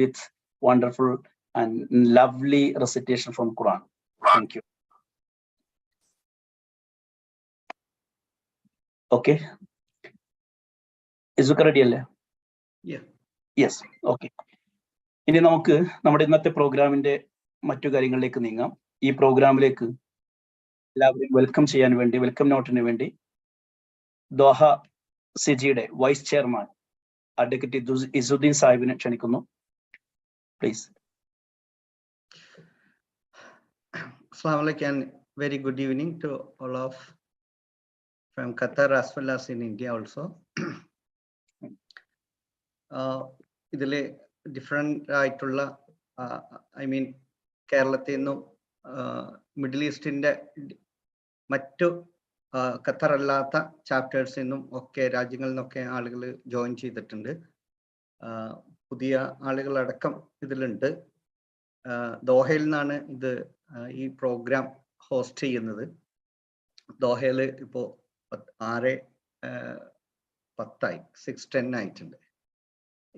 with wonderful and lovely recitation from Quran. Thank you. Okay. Is it ready? Yeah. Yes. Okay. ഇനി നമുക്ക് നമ്മുടെ ഇന്നത്തെ പ്രോഗ്രാമിന്റെ മറ്റു കാര്യങ്ങളിലേക്ക് നീങ്ങാം. ഈ പ്രോഗ്രാമിലേക്ക് എല്ലാവരെയും വെൽക്കം ചെയ്യാൻ വേണ്ടി, വെൽക്കം നോട്ടിന് വേണ്ടി ദോഹ സിജിയുടെ വൈസ് ചെയർമാൻ അഡ്വക്കേറ്റ് ഇസുദ്ദീൻ സാഹിബിനെ ക്ഷണിക്കുന്നു. Please. Assalamu alaikum and very good evening to all of from Qatar as well as in India also. ഇതിലെ ഡിഫറെൻ്റ് ആയിട്ടുള്ള കേരളത്തിൽ നിന്നും മിഡിൽ ഈസ്റ്റിൻ്റെ മറ്റു ഖത്തർ അല്ലാത്ത ചാപ്റ്റേഴ്സിൽ നിന്നും ഒക്കെ രാജ്യങ്ങളിൽ നിന്നൊക്കെ ആളുകൾ ജോയിൻ ചെയ്തിട്ടുണ്ട്. പുതിയ ആളുകളടക്കം ഇതിലുണ്ട്. ദോഹയിൽ നിന്നാണ് ഇത് ഈ പ്രോഗ്രാം ഹോസ്റ്റ് ചെയ്യുന്നത്. ദോഹയിൽ ഇപ്പോൾ 6:10 6:10 ആയിട്ടുണ്ട്.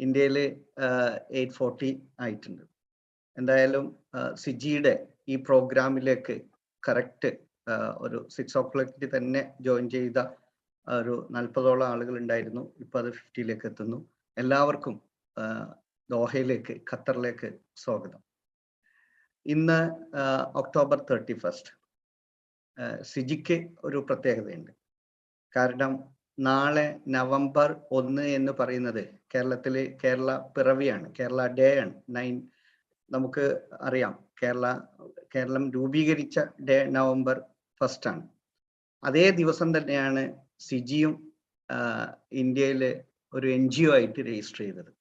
ഇന്ത്യയിൽ 8:40 ആയിട്ടുണ്ട്. എന്തായാലും സിജിയുടെ ഈ പ്രോഗ്രാമിലേക്ക് കറക്റ്റ് ഒരു 6 o'clock തന്നെ ജോയിൻ ചെയ്ത ഒരു 40ഓളം ആളുകൾ ഉണ്ടായിരുന്നു. ഇപ്പോൾ അത് 50ലേക്ക് എത്തുന്നു. എല്ലാവർക്കും ദോഹയിലേക്ക്, ഖത്തറിലേക്ക് സ്വാഗതം. ഇന്ന് October 31. സിജിക്ക് ഒരു പ്രത്യേകതയുണ്ട്. കാരണം നാളെ November 1 എന്ന് പറയുന്നത് കേരളത്തിലെ കേരള പിറവിയാണ്, കേരള ഡേ ആണ്. നമുക്ക് അറിയാം കേരളം രൂപീകരിച്ച ഡേ November 1 ആണ്. അതേ ദിവസം തന്നെയാണ് സിജിയും ഇന്ത്യയിൽ ഒരു NGO ആയിട്ട് രജിസ്റ്റർ ചെയ്തത്.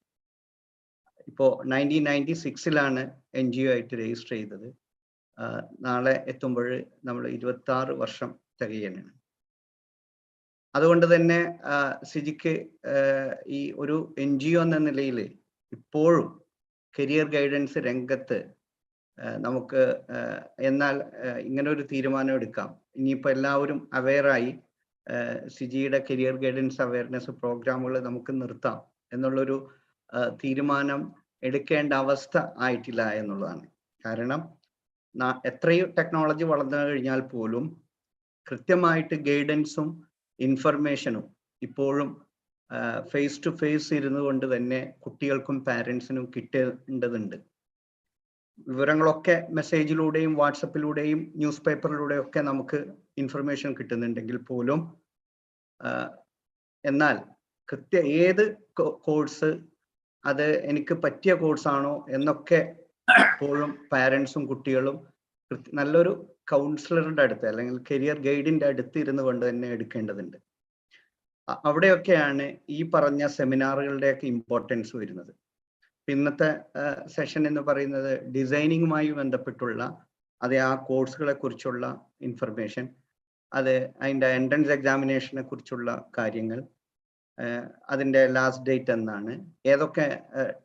ഇപ്പോൾ 1996 NGO ആയിട്ട് രജിസ്റ്റർ ചെയ്തത്. നാളെ എത്തുമ്പോൾ നമ്മൾ 26 വർഷം തികയാണ്. അതുകൊണ്ട് തന്നെ സിജിക്ക് ഈ ഒരു NGO എന്ന നിലയിൽ ഇപ്പോഴും കരിയർ ഗൈഡൻസ് രംഗത്ത് നമുക്ക് എന്നാൽ ഇങ്ങനെ ഒരു തീരുമാനം എടുക്കാം. ഇനിയിപ്പോൾ എല്ലാവരും അവെയറായി സിജിയുടെ കരിയർ ഗൈഡൻസ് അവയർനെസ് പ്രോഗ്രാമുകൾ നമുക്ക് നിർത്താം എന്നുള്ളൊരു തീരുമാനം എടുക്കേണ്ട അവസ്ഥ ആയിട്ടില്ല എന്നുള്ളതാണ്. കാരണം എത്രയും ടെക്നോളജി വളർന്നു കഴിഞ്ഞാൽ പോലും കൃത്യമായിട്ട് ഗൈഡൻസും ഇൻഫർമേഷനും ഇപ്പോഴും ഫേസ് ടു ഫേസ് ഇരുന്നു കൊണ്ട് തന്നെ കുട്ടികൾക്കും പാരൻസിനും കിട്ടേണ്ടതുണ്ട്. വിവരങ്ങളൊക്കെ മെസ്സേജിലൂടെയും വാട്സപ്പിലൂടെയും ന്യൂസ് പേപ്പറിലൂടെയും ഒക്കെ നമുക്ക് ഇൻഫർമേഷൻ കിട്ടുന്നുണ്ടെങ്കിൽ പോലും എന്നാൽ ഏത് കോഴ്സ് അത് എനിക്ക് പറ്റിയ കോഴ്സാണോ എന്നൊക്കെ ഇപ്പോഴും പാരൻസും കുട്ടികളും നല്ലൊരു കൗൺസിലറുടെ അടുത്ത് അല്ലെങ്കിൽ കരിയർ ഗൈഡിൻ്റെ അടുത്ത് ഇരുന്നു കൊണ്ട് തന്നെ എടുക്കേണ്ടതുണ്ട്. അവിടെയൊക്കെയാണ് ഈ പറഞ്ഞ സെമിനാറുകളുടെയൊക്കെ ഇമ്പോർട്ടൻസ് വരുന്നത്. ഇന്നത്തെ സെഷൻ എന്ന് പറയുന്നത് ഡിസൈനിങ്ങുമായി ബന്ധപ്പെട്ടുള്ള ആ കോഴ്സുകളെ കുറിച്ചുള്ള ഇൻഫർമേഷൻ, അതിൻ്റെ എൻട്രൻസ് എക്സാമിനേഷനെ കുറിച്ചുള്ള കാര്യങ്ങൾ, അതിൻ്റെ ലാസ്റ്റ് ഡേറ്റ് എന്നാണ്, ഏതൊക്കെ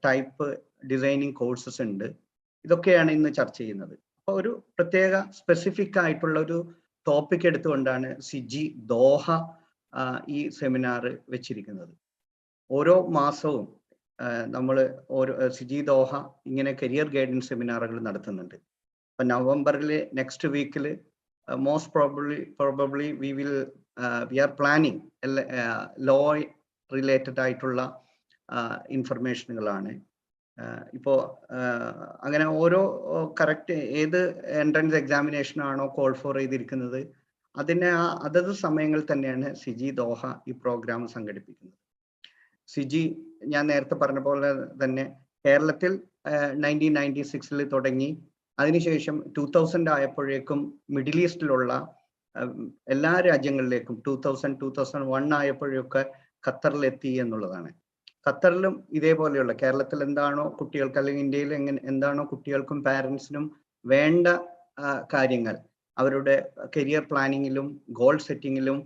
ടൈപ്പ് ഡിസൈനിങ് കോഴ്സസ് ഉണ്ട്, ഇതൊക്കെയാണ് ഇന്ന് ചർച്ച ചെയ്യുന്നത്. അപ്പോൾ ഒരു പ്രത്യേക സ്പെസിഫിക് ആയിട്ടുള്ള ഒരു ടോപ്പിക് എടുത്തുകൊണ്ടാണ് സിജി ദോഹ ഈ സെമിനാർ വെച്ചിരിക്കുന്നത്. ഓരോ മാസവും നമ്മൾ സിജി ദോഹ ഇങ്ങനെ കരിയർ ഗൈഡൻസ് സെമിനാറുകൾ നടത്തുന്നുണ്ട്. അപ്പം നവംബറിൽ നെക്സ്റ്റ് വീക്കിൽ most probably we are planning law related ആയിട്ടുള്ള ഇൻഫർമേഷനുകളാണ്. ഇപ്പോൾ അങ്ങനെ ഓരോ കറക്റ്റ് ഏത് എൻട്രൻസ് എക്സാമിനേഷൻ ആണോ കോൾ ഫോർ ചെയ്തിരിക്കുന്നത് അതിനെ അതത് സമയങ്ങളിൽ തന്നെയാണ് സിജി ദോഹ ഈ പ്രോഗ്രാം സംഘടിപ്പിക്കുന്നത്. സിജി ഞാൻ നേരത്തെ പറഞ്ഞ പോലെ തന്നെ കേരളത്തിൽ 1996 തുടങ്ങി, അതിനുശേഷം 2000 ആയപ്പോഴേക്കും മിഡിൽ ഈസ്റ്റിലുള്ള എല്ലാ രാജ്യങ്ങളിലേക്കും 2001 ആയപ്പോഴൊക്കെ ഖത്തറിലെത്തി എന്നുള്ളതാണ്. ഖത്തറിലും ഇതേപോലെയുള്ള കേരളത്തിൽ എന്താണോ കുട്ടികൾക്ക് അല്ലെങ്കിൽ ഇന്ത്യയിൽ എന്താണോ കുട്ടികൾക്കും പാരൻസിനും വേണ്ട കാര്യങ്ങൾ അവരുടെ കരിയർ പ്ലാനിങ്ങിലും ഗോൾ സെറ്റിങ്ങിലും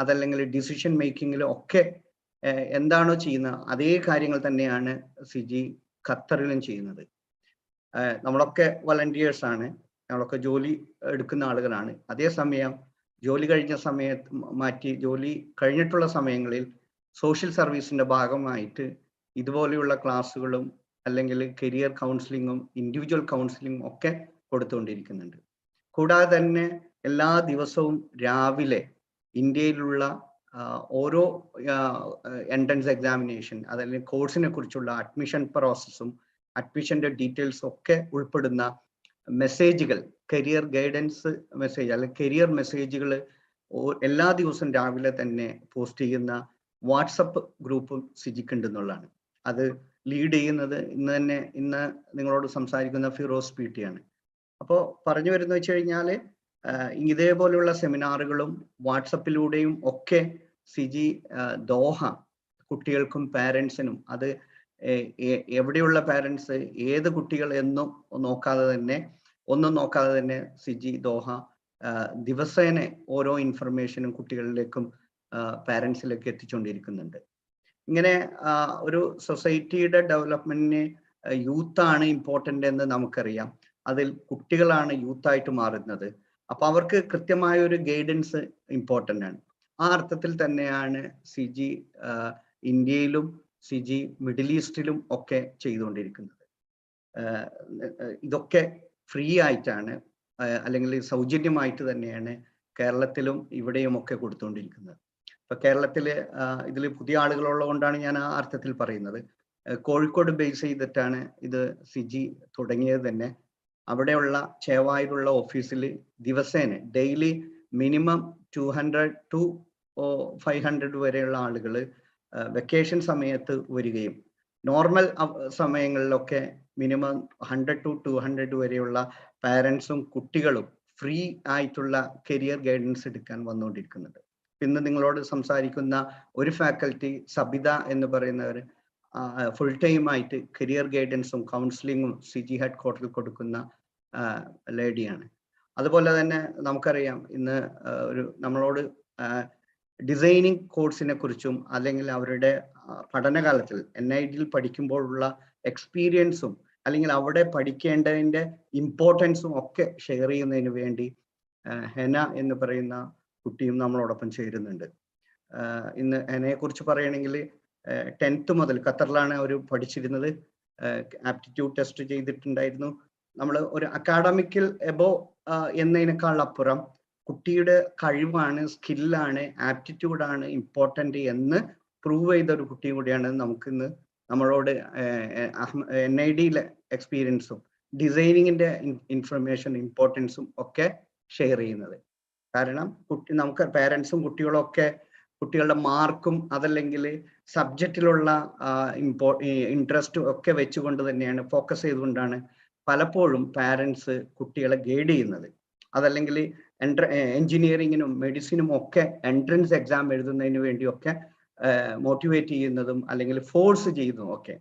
അതല്ലെങ്കിൽ ഡിസിഷൻ മേക്കിങ്ങിലും ഒക്കെ എന്താണോ ചെയ്യുന്നത് അതേ കാര്യങ്ങൾ തന്നെയാണ് സിജി ഖത്തറിലും ചെയ്യുന്നത്. നമ്മളൊക്കെ വളണ്ടിയേഴ്സ് ആണ്, നമ്മളൊക്കെ ജോലി എടുക്കുന്ന ആളുകളാണ്. അതേസമയം ജോലി കഴിഞ്ഞ സമയത്ത് മാറ്റി ജോലി കഴിഞ്ഞിട്ടുള്ള സമയങ്ങളിൽ സോഷ്യൽ സർവീസിന്റെ ഭാഗമായിട്ട് ഇതുപോലെയുള്ള ക്ലാസ്സുകളും അല്ലെങ്കിൽ കരിയർ കൗൺസിലിങ്ങും ഇൻഡിവിജ്വൽ കൗൺസിലിങ്ങും ഒക്കെ കൊടുത്തുകൊണ്ടിരിക്കുന്നുണ്ട്. കൂടാതെ തന്നെ എല്ലാ ദിവസവും രാവിലെ ഇന്ത്യയിലുള്ള ഓരോ എൻട്രൻസ് എക്സാമിനേഷൻ അതല്ലെങ്കിൽ കോഴ്സിനെ കുറിച്ചുള്ള അഡ്മിഷൻ പ്രോസസ്സും അഡ്മിഷന്റെ ഡീറ്റെയിൽസും ഒക്കെ ഉൾപ്പെടുന്ന മെസ്സേജുകൾ, കരിയർ ഗൈഡൻസ് മെസ്സേജ് അല്ലെങ്കിൽ കരിയർ മെസ്സേജുകൾ എല്ലാ ദിവസവും രാവിലെ തന്നെ പോസ്റ്റ് ചെയ്യുന്ന വാട്സപ്പ് ഗ്രൂപ്പും സിജിക്കുണ്ടെന്നുള്ളതാണ്. അത് ലീഡ് ചെയ്യുന്നത് ഇന്ന് നിങ്ങളോട് സംസാരിക്കുന്ന ഫിറോസ് പി ടി ആണ്. അപ്പോൾ പറഞ്ഞു വരുന്നത് വെച്ച് കഴിഞ്ഞാൽ ഇതേപോലെയുള്ള സെമിനാറുകളും വാട്സപ്പിലൂടെയും ഒക്കെ സിജി ദോഹ കുട്ടികൾക്കും പാരൻസിനും, അത് എവിടെയുള്ള പാരൻസ് ഏത് കുട്ടികൾ എന്നും ഒന്നും നോക്കാതെ തന്നെ സിജി ദോഹ ദിവസേന ഓരോ ഇൻഫർമേഷനും കുട്ടികളിലേക്കും പാരൻസിലേക്ക് എത്തിച്ചുകൊണ്ടിരിക്കുന്നുണ്ട്. ഇങ്ങനെ ഒരു സൊസൈറ്റിയുടെ ഡെവലപ്മെന്റിന് യൂത്താണ് ഇമ്പോർട്ടൻ്റ് എന്ന് നമുക്കറിയാം. അതിൽ കുട്ടികളാണ് യൂത്തായിട്ട് മാറുന്നത്. അപ്പൊ അവർക്ക് കൃത്യമായ ഒരു ഗൈഡൻസ് ഇമ്പോർട്ടൻ്റ് ആണ്. ആ അർത്ഥത്തിൽ തന്നെയാണ് സിജി ഇന്ത്യയിലും സിജി മിഡിൽ ഈസ്റ്റിലും ഒക്കെ ചെയ്തുകൊണ്ടിരിക്കുന്നത്. ഇതൊക്കെ ഫ്രീ ആയിട്ടാണ് അല്ലെങ്കിൽ സൗജന്യമായിട്ട് തന്നെയാണ് കേരളത്തിലും ഇവിടെയും ഒക്കെ കൊടുത്തുകൊണ്ടിരിക്കുന്നത്. ഇപ്പൊ കേരളത്തില് ഇതിൽ പുതിയ ആളുകളുള്ളത് കൊണ്ടാണ് ഞാൻ ആ അർത്ഥത്തിൽ പറയുന്നത്. കോഴിക്കോട് ബേസ് ചെയ്തിട്ടാണ് ഇത് സിജി തുടങ്ങിയത് തന്നെ. അവിടെയുള്ള ചേവായൂരുള്ള ഓഫീസിൽ ദിവസേന ഡെയിലി മിനിമം 200 to 500 വരെയുള്ള ആളുകൾ വെക്കേഷൻ സമയത്ത് വരികയും നോർമൽ സമയങ്ങളിലൊക്കെ മിനിമം 100 to 200 വരെയുള്ള പാരൻസും കുട്ടികളും ഫ്രീ ആയിട്ടുള്ള കരിയർ ഗൈഡൻസ് എടുക്കാൻ വന്നുകൊണ്ടിരിക്കുന്നുണ്ട്. ഇന്ന് നിങ്ങളോട് സംസാരിക്കുന്ന ഒരു ഫാക്കൽറ്റി സബിത എന്ന് പറയുന്നവർ ഫുൾ ടൈം ആയിട്ട് കരിയർ ഗൈഡൻസും കൗൺസിലിങ്ങും സിജി ഹെഡ് ക്വാർട്ടറിൽ കൊടുക്കുന്ന ലേഡിയാണ്. അതുപോലെ തന്നെ നമുക്കറിയാം ഇന്ന് നമ്മളോട് ഡിസൈനിങ് കോഴ്സിനെ കുറിച്ചും അല്ലെങ്കിൽ അവരുടെ പഠനകാലത്തിൽ NITയിൽ പഠിക്കുമ്പോഴുള്ള എക്സ്പീരിയൻസും അല്ലെങ്കിൽ അവിടെ പഠിക്കേണ്ടതിൻ്റെ ഇമ്പോർട്ടൻസും ഒക്കെ ഷെയർ ചെയ്യുന്നതിന് വേണ്ടി ഹെന എന്ന് പറയുന്ന കുട്ടിയും നമ്മളോടൊപ്പം ചേരുന്നുണ്ട്. ഇന്ന് ഹെനയെ കുറിച്ച് പറയുകയാണെങ്കിൽ 10th മുതൽ ഖത്തറിലാണ് അവർ പഠിച്ചിരുന്നത്. ആപ്റ്റിറ്റ്യൂഡ് ടെസ്റ്റ് ചെയ്തിട്ടുണ്ടായിരുന്നു. നമ്മൾ ഒരു അക്കാഡമിക്കൽ എബോ എന്നതിനേക്കാൾ അപ്പുറം കുട്ടിയുടെ കഴിവാണ്, സ്കില്ലാണ്, ആപ്റ്റിറ്റ്യൂഡാണ് ഇമ്പോർട്ടൻ്റ് എന്ന് പ്രൂവ് ചെയ്ത ഒരു കുട്ടിയും കൂടിയാണ് നമുക്കിന്ന് നമ്മളോട് NIDയിലെ എക്സ്പീരിയൻസും ഡിസൈനിങ്ങിൻ്റെ ഇൻഫർമേഷൻ ഇമ്പോർട്ടൻസും ഒക്കെ ഷെയർ ചെയ്യുന്നത്. കാരണം നമുക്ക് പാരൻസും കുട്ടികളൊക്കെ കുട്ടികളുടെ മാർക്കും അതല്ലെങ്കിൽ സബ്ജക്റ്റിലുള്ള ഇൻട്രസ്റ്റും ഒക്കെ വെച്ചുകൊണ്ട് തന്നെയാണ്, ഫോക്കസ് ചെയ്തുകൊണ്ടാണ് പലപ്പോഴും പാരൻസ് കുട്ടികളെ ഗൈഡ് ചെയ്യുന്നത്. അതല്ലെങ്കിൽ എൻജിനീയറിങ്ങിനും മെഡിസിനും ഒക്കെ എൻട്രൻസ് എക്സാം എഴുതുന്നതിന് വേണ്ടിയൊക്കെ മോട്ടിവേറ്റ് ചെയ്യുന്നതും അല്ലെങ്കിൽ ഫോഴ്സ് ചെയ്യുന്നതും ഒക്കെ.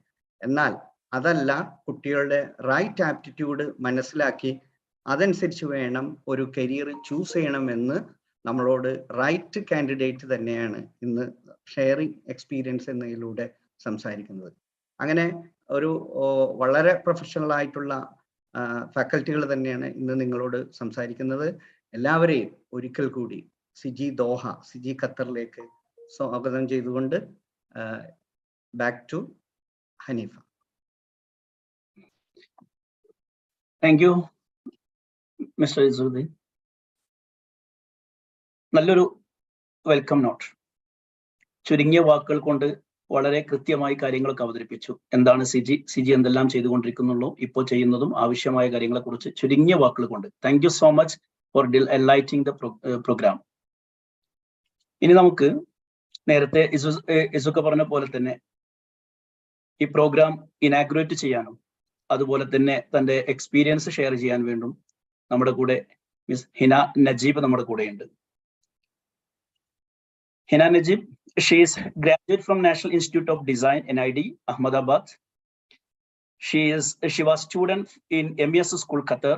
എന്നാൽ അതല്ല, കുട്ടികളുടെ റൈറ്റ് ആപ്റ്റിറ്റ്യൂഡ് മനസ്സിലാക്കി അതനുസരിച്ച് വേണം ഒരു കരിയർ ചൂസ് ചെയ്യണമെന്ന് നമ്മളോട് റൈറ്റ് കാൻഡിഡേറ്റ് തന്നെയാണ് ഇന്ന് ഷെയറിങ് എക്സ്പീരിയൻസ് എന്നതിലൂടെ സംസാരിക്കുന്നത്. അങ്ങനെ ഒരു വളരെ പ്രൊഫഷണൽ ആയിട്ടുള്ള ഫാക്കൽറ്റികൾ തന്നെയാണ് ഇന്ന് നിങ്ങളോട് സംസാരിക്കുന്നത്. എല്ലാവരെയും ഒരിക്കൽ കൂടി സിജി ദോഹ, സിജി ഖത്തറിലേക്ക് സ്വാഗതം ചെയ്തുകൊണ്ട് back to Hanifa. Thank you mister Izzuddin. നല്ലൊരു വെൽക്കം നോട്ട്. ചുരുങ്ങിയ വാക്കുകൾ കൊണ്ട് വളരെ കൃത്യമായി കാര്യങ്ങളൊക്കെ അവതരിപ്പിച്ചു. എന്താണ് സിജി എന്തെല്ലാം ചെയ്തുകൊണ്ടിരിക്കുന്നുള്ളൂ, ഇപ്പോൾ ചെയ്യുന്നതും ആവശ്യമായ കാര്യങ്ങളെ കുറിച്ച് ചുരുങ്ങിയ വാക്കുകൾ കൊണ്ട്. Thank you so much for enlightening the programme. ഇനി നമുക്ക് നേരത്തെ ഇസുക്ക പറഞ്ഞ പോലെ തന്നെ ഈ പ്രോഗ്രാം ഇനാഗുറേറ്റ് ചെയ്യാനും അതുപോലെ തന്നെ തന്റെ എക്സ്പീരിയൻസ് ഷെയർ ചെയ്യാൻ വേണ്ടും നമ്മുടെ കൂടെ മിസ് ഹിന നജീബ് നമ്മുടെ കൂടെയുണ്ട്. Hina Najib, she is graduate from National Institute of Design, NID, Ahmedabad. She was student in MES School, Qatar.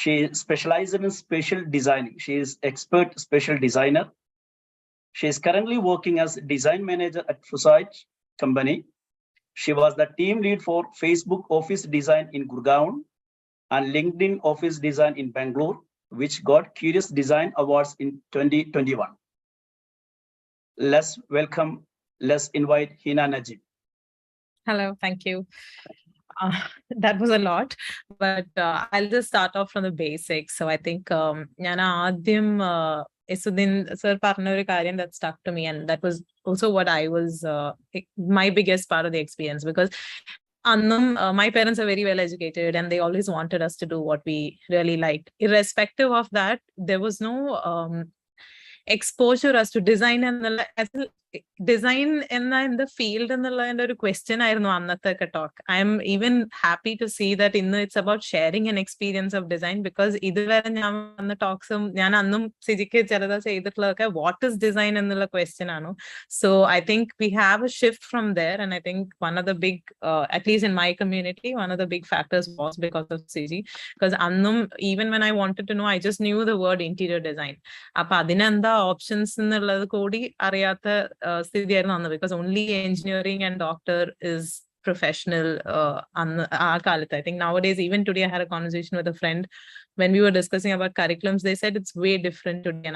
She specialized in special designing. She is expert special designer. She is currently working as design manager at Fusite company. She was the team lead for Facebook Office Design in Gurgaon and LinkedIn Office Design in Bangalore, which got Curious Design Awards in 2021. Let's invite Hina Najib. Hello, thank you. That was a lot, but I'll just start off from the basics. So I think ഞാൻ ആദ്യം Isuddin sir പറഞ്ഞ ഒരു കാര്യം that stuck to me, and that was also what I was my biggest part of the experience, because my parents are very well educated and they always wanted us to do what we really liked. Irrespective of that, there was no exposure as to design and design in the field and the question I talk. I'm even happy to see that it's about sharing an experience of design, because the talks what is design in the question. So I think we have a shift from there, and I think one of the big at least in my community, one of the big factors was because of CG, because even when I wanted to know, I just knew the word interior design. Options because only engineering and doctor is professional. I think nowadays, even today, I had a conversation with a friend when we were discussing about curriculums. They said it's way different today.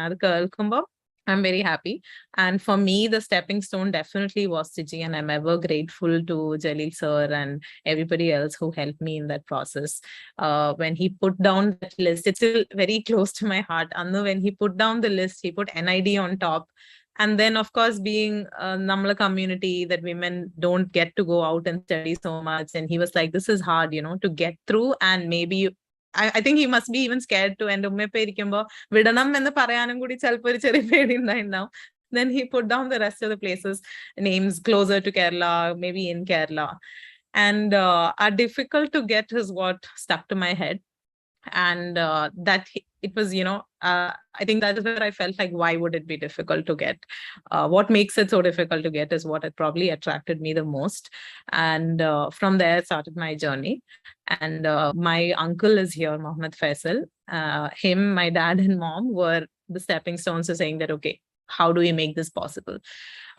I'm very happy. And for me, the stepping stone definitely was CG, and I'm ever grateful to Jalil sir and everybody else who helped me in that process. When he put down that list, it's still very close to my heart. Annu, when he put down the list, he put NID on top. And then, of course, being Namla community, that women don't get to go out and study so much. And he was like, this is hard, to get through. And maybe I think he must be even scared to end now. Then he put down the rest of the places, names closer to Kerala, maybe in Kerala. And are difficult to get is what stuck to my head. And that it was, I think that is where I felt like, why would it be difficult to get? What makes it so difficult to get is what had probably attracted me the most. And from there started my journey. And my uncle is here, Mohammed Faisal. Him, my dad and mom were the stepping stones to saying that, okay, how do we make this possible?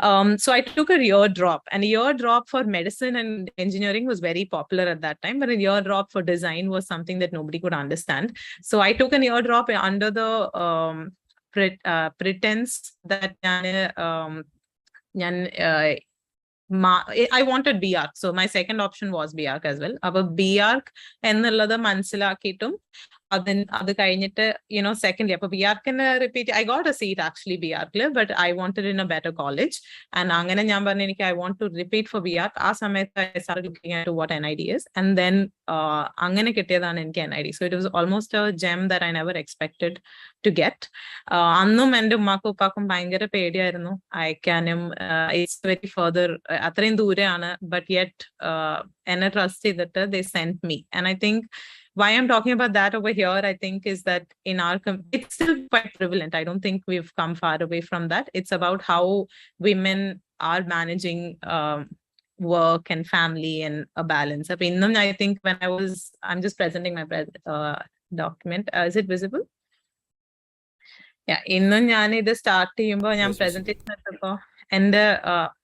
So I took a year drop, and a year drop for medicine and engineering was very popular at that time, but a year drop for design was something that nobody could understand. So I took a year drop under the pretense that I wanted BArch. So my second option was BArch as well. BArch ennallathu manasilakkittum then second year BArch repeat. I got a seat actually BArch, but I wanted in a better college. And I want to repeat for BArch. I started looking at what NID is, and then NID. So it was almost a gem that I never expected to get. I can it's very further but yet they sent me. And I think why I'm talking about that over here, I think, is that in our it's still quite prevalent. I don't think we've come far away from that. It's about how women are managing work and family and a balance. I think when I'm just presenting my document. Is it visible? Yeah, this start I'm presenting and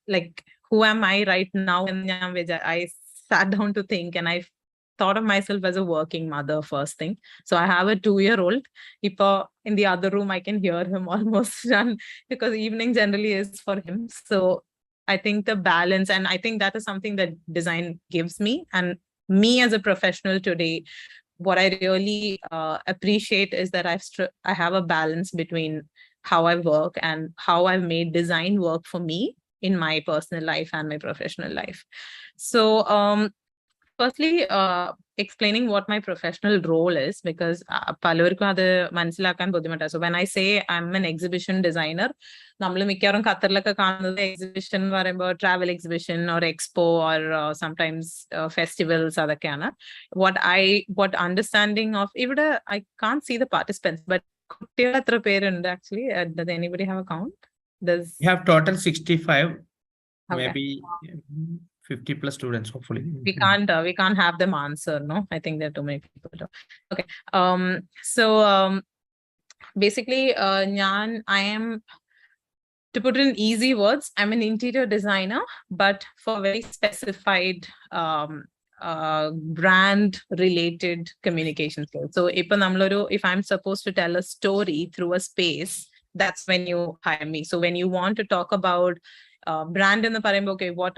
like, who am I right now? And I sat down to think, and I thought of myself as a working mother first thing. So I have a 2-year-old. In the other room, I can hear him almost run, because evening generally is for him. So I think the balance, and I think that is something that design gives me. And me as a professional today, what I really appreciate is that I have a balance between how I work and how I've made design work for me in my personal life and my professional life. So firstly, explaining what my professional role is, because so when I say I'm an exhibition designer, exhibition travel exhibition or expo or sometimes festivals. What understanding of I can't see the participants, but actually, does anybody have a count? You have total 65, Okay. maybe 50 plus students, hopefully. We can't have them answer, no? I think there are too many people. Okay. So basically, I am, to put it in easy words, I'm an interior designer, but for very specified brand related communication skills. So if I'm supposed to tell a story through a space, that's when you hire me. So when you want to talk about brand in the parayumbo, okay, what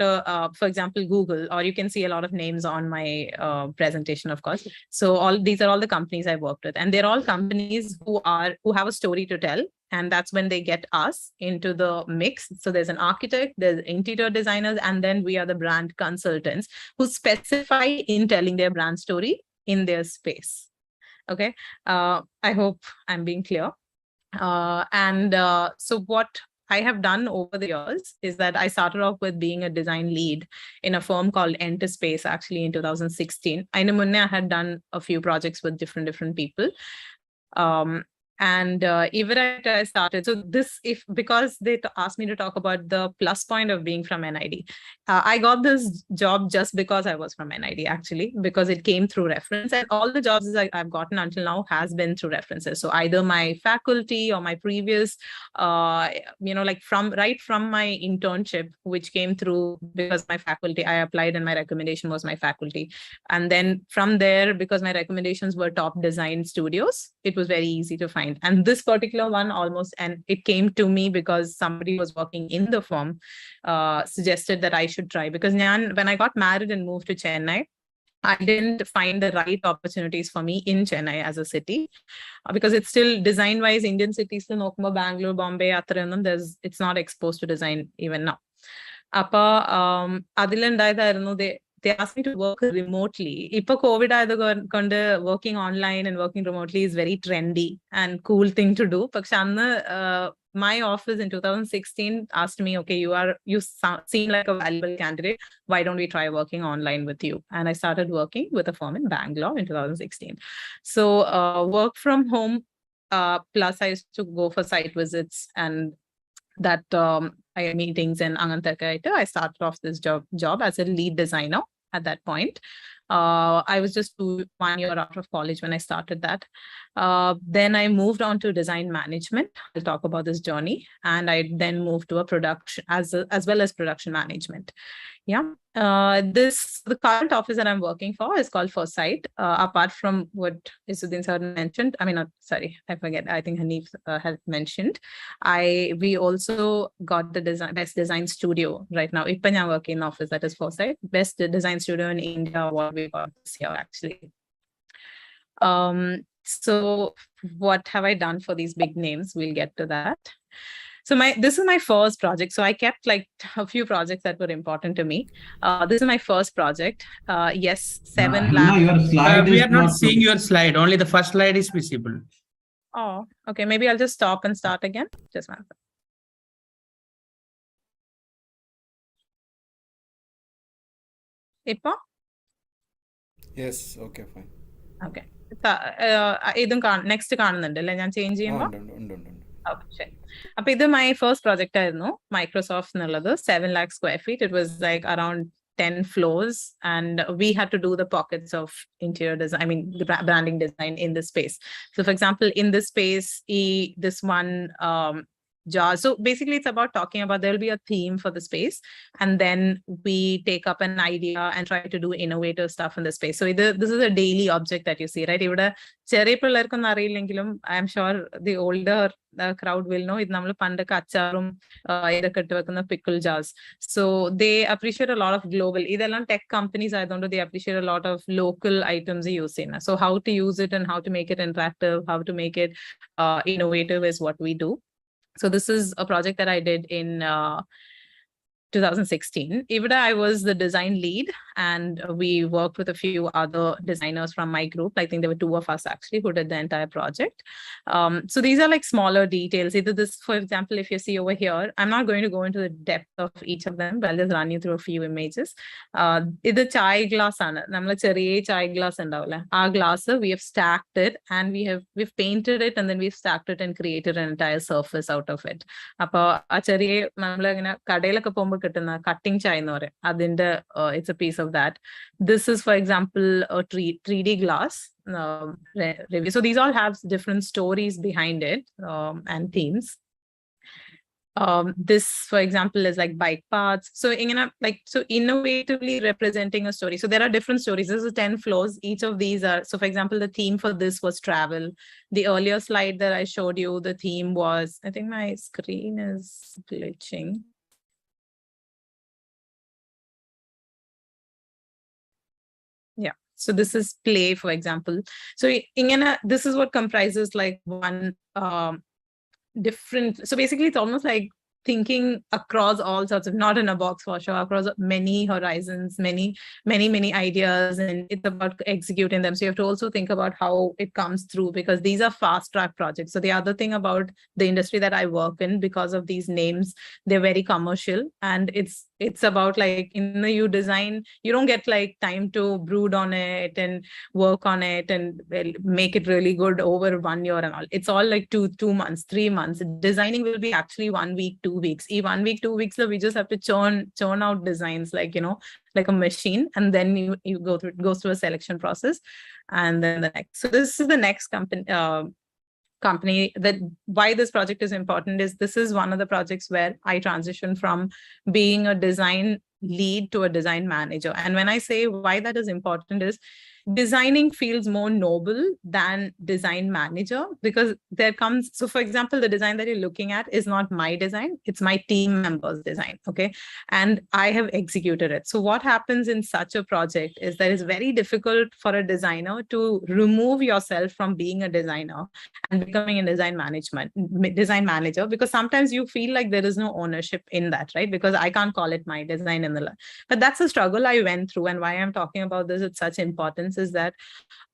for example, Google, or you can see a lot of names on my presentation, of course. So these are all the companies I worked with, and they're all companies who have a story to tell. And that's when they get us into the mix. So there's an architect, there's interior designers, and then we are the brand consultants who specify in telling their brand story in their space. Okay. I hope I'm being clear. So what I have done over the years is that I started off with being a design lead in a firm called Enter Space, actually in 2016. I know I had done a few projects with different people. Even I started, so because they asked me to talk about the plus point of being from NID. I got this job just because I was from NID, actually, because it came through reference, and all the jobs I've gotten until now has been through references. So either my faculty or my previous, like right from my internship, which came through because my faculty, I applied and my recommendation was my faculty. And then from there, because my recommendations were top design studios, it was very easy to find. And this particular one and it came to me because somebody was working in the firm, suggested that I should try, because when I got married and moved to Chennai, I didn't find the right opportunities for me in Chennai as a city, because it's still design wise, Indian cities, Bangalore, Bombay, it's not exposed to design even now. They asked me to work remotely. Ipa COVID working online and working remotely is very trendy and cool thing to do. But my office in 2016 asked me, okay, you seem like a valuable candidate. Why don't we try working online with you? And I started working with a firm in Bangalore in 2016. So work from home, plus I used to go for site visits and that I had meetings in Angantarkaita. I started off this job as a lead designer at that point. I was just 1 year out of college when I started that. Then I moved on to design management. I'll talk about this journey. And I then moved to a production as well as production management. Yeah. The current office that I'm working for is called Foresight. Apart from what Isuddin sir mentioned, I forget. I think Hanif had mentioned. We also got the best design studio right now. I'm working in office that is Foresight, best design studio in India. What we got this year actually. So what have I done for these big names? We'll get to that. So this is my first project. So I kept like a few projects that were important to me. This is my first project. Yes, 7 labs. Your slide we are not seeing your slide. Only the first slide is visible. Oh, okay. Maybe I'll just stop and start again. Just one. Ipa? Yes, okay, fine. Okay. Next കാണുന്നുണ്ടല്ലേ ഞാൻ change ചെയ്യുമ്പോൾ ഇത് my first project ആയിരുന്നു Microsoft എന്നുള്ളത് 7 lakh square feet. It was like around 10 floors, and we had to do the pockets of interior design, the branding design in the space. So for example, in this space, this one jar. So basically it's about talking about there will be a theme for the space, and then we take up an idea and try to do innovative stuff in the space. So this is a daily object that you see, right? I'm sure the older crowd will know it. Pickle jars. So they appreciate a lot of global, either tech companies, I don't know, they appreciate a lot of local items they use in. So how to use it and how to make it interactive, how to make it innovative is what we do. So this is a project that I did in 2016. Even I was the design lead, and we worked with a few other designers from my group. I think there were 2 of us actually who did the entire project. So these are like smaller details. Either this, for example, if you see over here, I'm not going to go into the depth of each of them, but I'll just run you through a few images. This chai glass, chai glass and our glass, we have stacked it, and we've painted it, and then we've stacked it and created an entire surface out of it. Cutting chai it's a piece of that. This is, for example, a 3D glass review. So these all have different stories behind it and themes. This, for example, is like bike paths. So innovatively representing a story. So there are different stories. This is 10 floors. Each of these are, so for example, the theme for this was travel. The earlier slide that I showed you, the theme was, I think my screen is glitching. Yeah. So this is play, for example. So this is what comprises like one different. So basically, it's almost like thinking across all sorts of, not in a box for sure, across many horizons, many ideas, and it's about executing them. So you have to also think about how it comes through, because these are fast track projects. So the other thing about the industry that I work in, because of these names, they're very commercial, and it's about like, you design, you don't get like time to brood on it and work on it and make it really good over 1 year and all. It's all like two months, 3 months. Designing will be actually 1 week, 2 weeks. 1 week, 2 weeks, we just have to churn out designs, like, like a machine, and then you go through, it goes through a selection process, and then the next. So this is the next company. That why this project is important is this is one of the projects where I transitioned from being a design lead to a design manager. And when I say why that is important is designing feels more noble than design manager, because there comes, so for example, the design that you're looking at is not my design, it's my team member's design. Okay. And I have executed it. So what happens in such a project is that it's very difficult for a designer to remove yourself from being a designer and becoming a design manager, because sometimes you feel like there is no ownership in that, right? Because I can't call it my design but that's a struggle I went through. And why I'm talking about this with such importance is that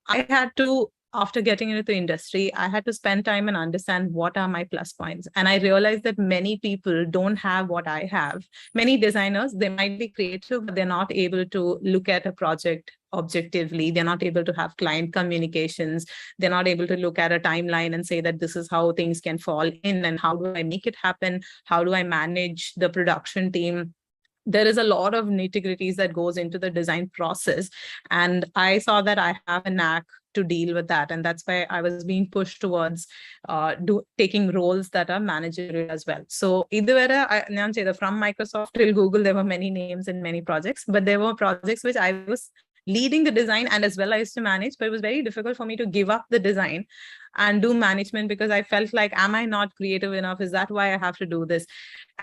I had to, after getting into the industry, I had to spend time and understand what are my plus points. And I realized that many people don't have what I have. Many designers, they might be creative, but they're not able to look at a project objectively. They're not able to have client communications. They're not able to look at a timeline and say that this is how things can fall in and how do I make it happen? How do I manage the production team? There is a lot of nitty-gritties that goes into the design process. And I saw that I have a knack to deal with that. And that's why I was being pushed towards taking roles that are managerial as well. So from Microsoft till Google, there were many names and many projects, but there were projects which I was leading the design and as well I used to manage, but it was very difficult for me to give up the design and do management, because I felt like, am I not creative enough? Is that why I have to do this?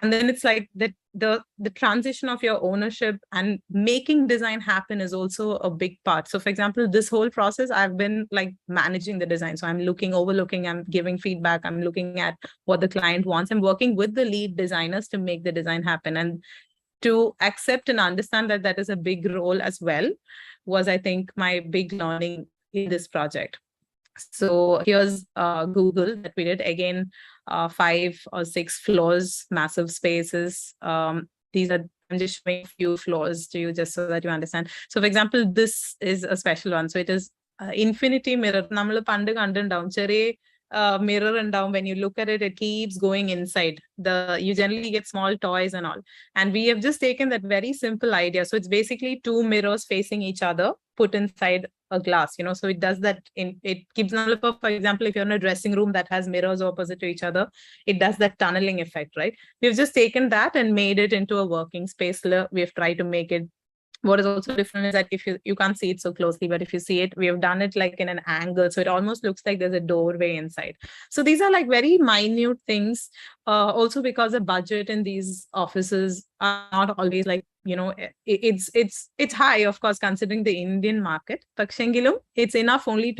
And then it's like that the transition of your ownership and making design happen is also a big part. So for example, this whole process, I've been like managing the design. So I'm overlooking, I'm giving feedback, I'm looking at what the client wants. I'm working with the lead designers to make the design happen. And to accept and understand that that is a big role as well was, I think, my big learning in this project. So here's Google that we did. Again, 5 or 6 floors, massive spaces. These are, I'm just showing a few floors to you just so that you understand. So for example, this is a special one. So it is infinity mirror. Mirror and down, when you look at it, it keeps going inside. You generally get small toys and all. And we have just taken that very simple idea. So it's basically 2 mirrors facing each other, put inside a glass, so it does that it keeps, for example, if you're in a dressing room that has mirrors opposite to each other, it does that tunneling effect, right? We've just taken that and made it into a working space. We have tried to make it. What is also different is that if you can't see it so closely, but if you see it, we have done it like in an angle. So it almost looks like there's a doorway inside. So these are like very minute things. Also because the budget in these offices are not always like, it's high, of course, considering the Indian market. Pakshangilum, it's enough only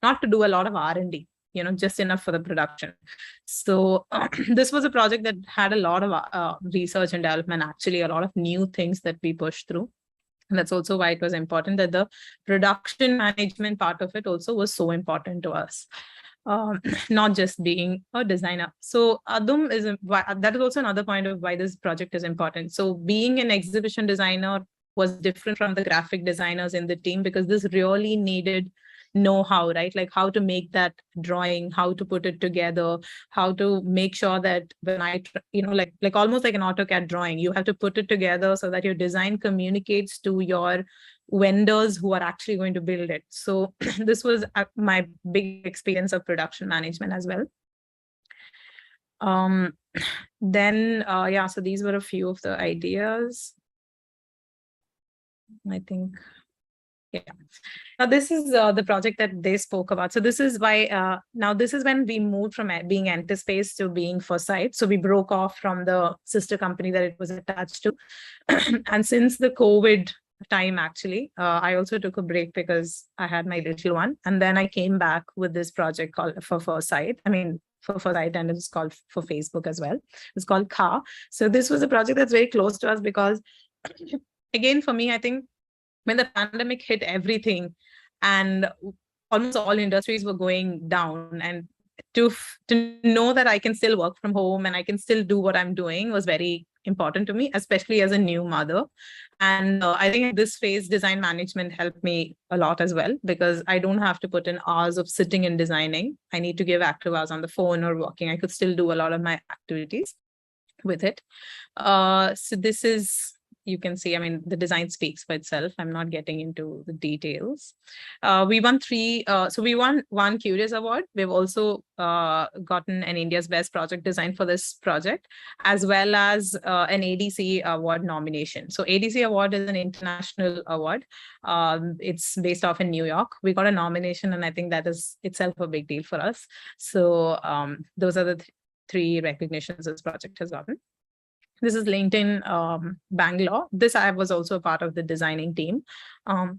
not to do a lot of R&D. Just enough for the production. So this was a project that had a lot of research and development, actually a lot of new things that we pushed through. And that's also why it was important that the production management part of it also was so important to us. Not just being a designer. So Adum that is also another point of why this project is important. So being an exhibition designer was different from the graphic designers in the team, because this really needed know-how, right? Like how to make that drawing, how to put it together, how to make sure that when like almost like an AutoCAD drawing, you have to put it together so that your design communicates to your vendors who are actually going to build it. So this was my big experience of production management as well. So these were a few of the ideas, I think. Yeah. Now this is the project that they spoke about. So this is why now this is when we moved from being Enterspace to being Foresight. So we broke off from the sister company that it was attached to. And since the COVID time actually. I also took a break because I had my little one, and then I came back with this project called for Foresight. I mean, for Foresight, and it was called for Facebook as well. It's called Car. So this was a project that's very close to us because, again, for me, I think when the pandemic hit everything, and almost all industries were going down, and to know that I can still work from home and I can still do what I'm doing was very important to me, especially as a new mother. And I think at this phase, design management helped me a lot as well, because I don't have to put in hours of sitting and designing. I need to give active hours on the phone or working. I could still do a lot of my activities with it. So this is, you can see, I mean, the design speaks for itself. I'm not getting into the details. We won we won one Curious Award. We've also gotten an India's Best Project Design for this project, as well as an ADC Award nomination. So ADC Award is an international award. It's based off in New York. We got a nomination, and I think that is itself a big deal for us. So those are the three recognitions this project has gotten. This is LinkedIn Bangalore. This I was also a part of the designing team. Yeah,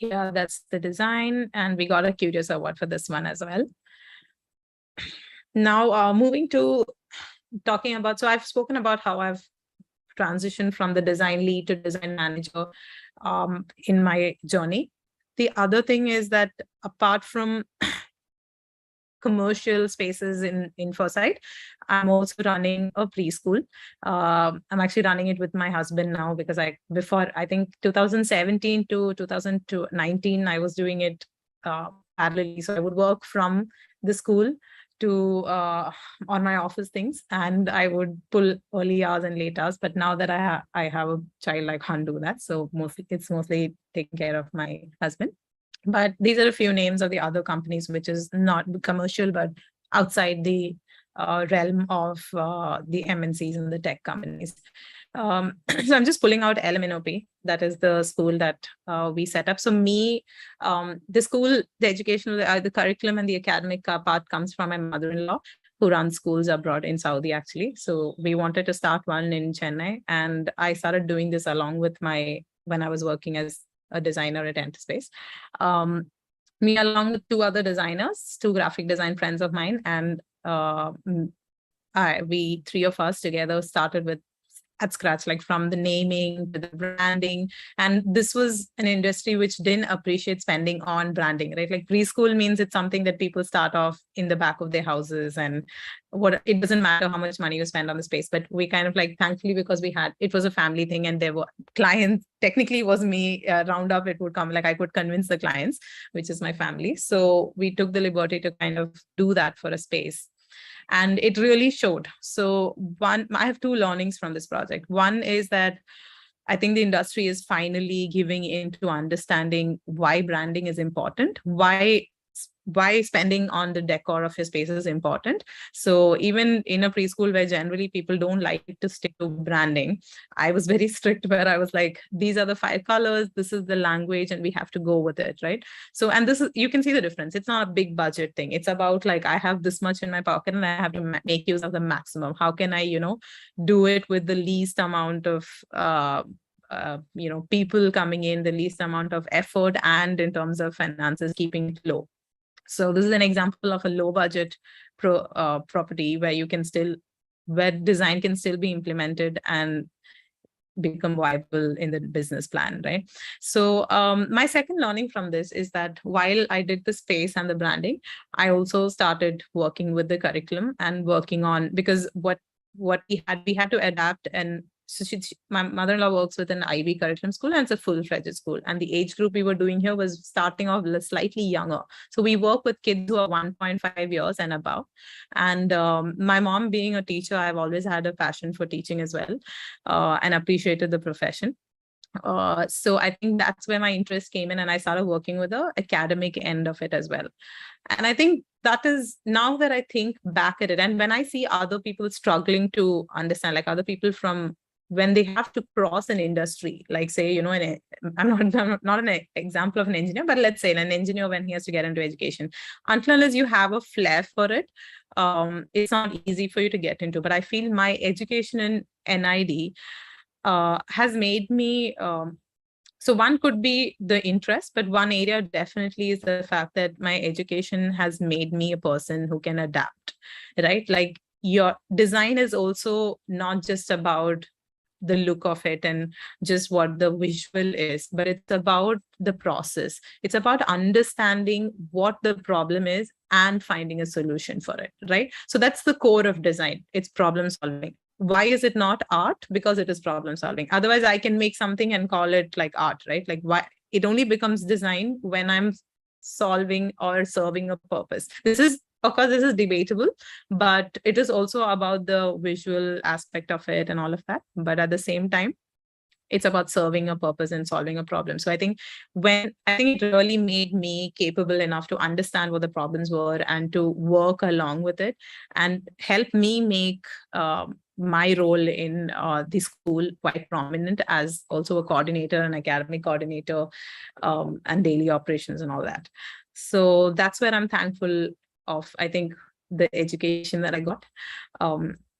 that's the design. And we got a Curious Award for this one as well. Now, moving to talking about, so I've spoken about how I've transitioned from the design lead to design manager in my journey. The other thing is that apart from commercial spaces in Foresight, I'm also running a preschool. I'm actually running it with my husband now, because before I think 2017 to 2019, I was doing it parallelly. So I would work from the school to on my office things, and I would pull early hours and late hours. But now that I have a child, I can't do that. So it's mostly taking care of my husband. But these are a few names of the other companies, which is not commercial, but outside the realm of the MNCs and the tech companies. So I'm just pulling out LMNOP. That is the school that we set up. So the school, the educational, the curriculum and the academic part comes from my mother-in-law, who runs schools abroad in Saudi, actually. So we wanted to start one in Chennai. And I started doing this along with when I was working as a designer at Enterspace. Me along with two other designers, two graphic design friends of mine, and we three of us together started at scratch, like from the naming to the branding. And this was an industry which didn't appreciate spending on branding, right? Like preschool means it's something that people start off in the back of their houses, and it doesn't matter how much money you spend on the space. But we kind of like, thankfully, because it was a family thing, and there were clients, technically it was me, round up, it would come, like I could convince the clients, which is my family. So we took the liberty to kind of do that for a space. And it really showed. So I have two learnings from this project. One is that I think the industry is finally giving into understanding why branding is important, why spending on the decor of your space is important. So even in a preschool where generally people don't like to stick to branding, I was very strict, where I was like, these are the 5 colors, this is the language, and we have to go with it, right? So, and this is, you can see the difference. It's not a big budget thing. It's about like, I have this much in my pocket and I have to make use of the maximum. How can I, do it with the least amount of people coming in, the least amount of effort, and in terms of finances, keeping it low. So this is an example of a low budget property where design can still be implemented and become viable in the business plan, right? So my second learning from this is that while I did the space and the branding, I also started working with the curriculum and working on, because what we had to adapt. And so my mother-in-law works with an IB curriculum school, and it's a full-fledged school. And the age group we were doing here was starting off slightly younger. So we work with kids who are 1.5 years and above. And my mom being a teacher, I've always had a passion for teaching as well, and appreciated the profession. So I think that's where my interest came in, and I started working with the academic end of it as well. And I think that is, now that I think back at it, and when I see other people struggling to understand, like other people from when they have to cross an industry, like say, I'm not an example of an engineer, but let's say an engineer, when he has to get into education, unless you have a flair for it, it's not easy for you to get into. But I feel my education in NID has made me, so one could be the interest, but one area definitely is the fact that my education has made me a person who can adapt, right? Like your design is also not just about the look of it and just what the visual is, but it's about the process. It's about understanding what the problem is and finding a solution for it, right? So that's the core of design. It's problem solving. Why is it not art? Because it is problem solving. Otherwise, I can make something and call it like art, right? Like why it only becomes design when I'm solving or serving a purpose. This is, of course, this is debatable, but it is also about the visual aspect of it and all of that. But at the same time, it's about serving a purpose and solving a problem. So I think it really made me capable enough to understand what the problems were and to work along with it and help me make my role in the school quite prominent as also a coordinator, an academic coordinator, and daily operations and all that. So that's where I'm thankful of, I think, the education that I got,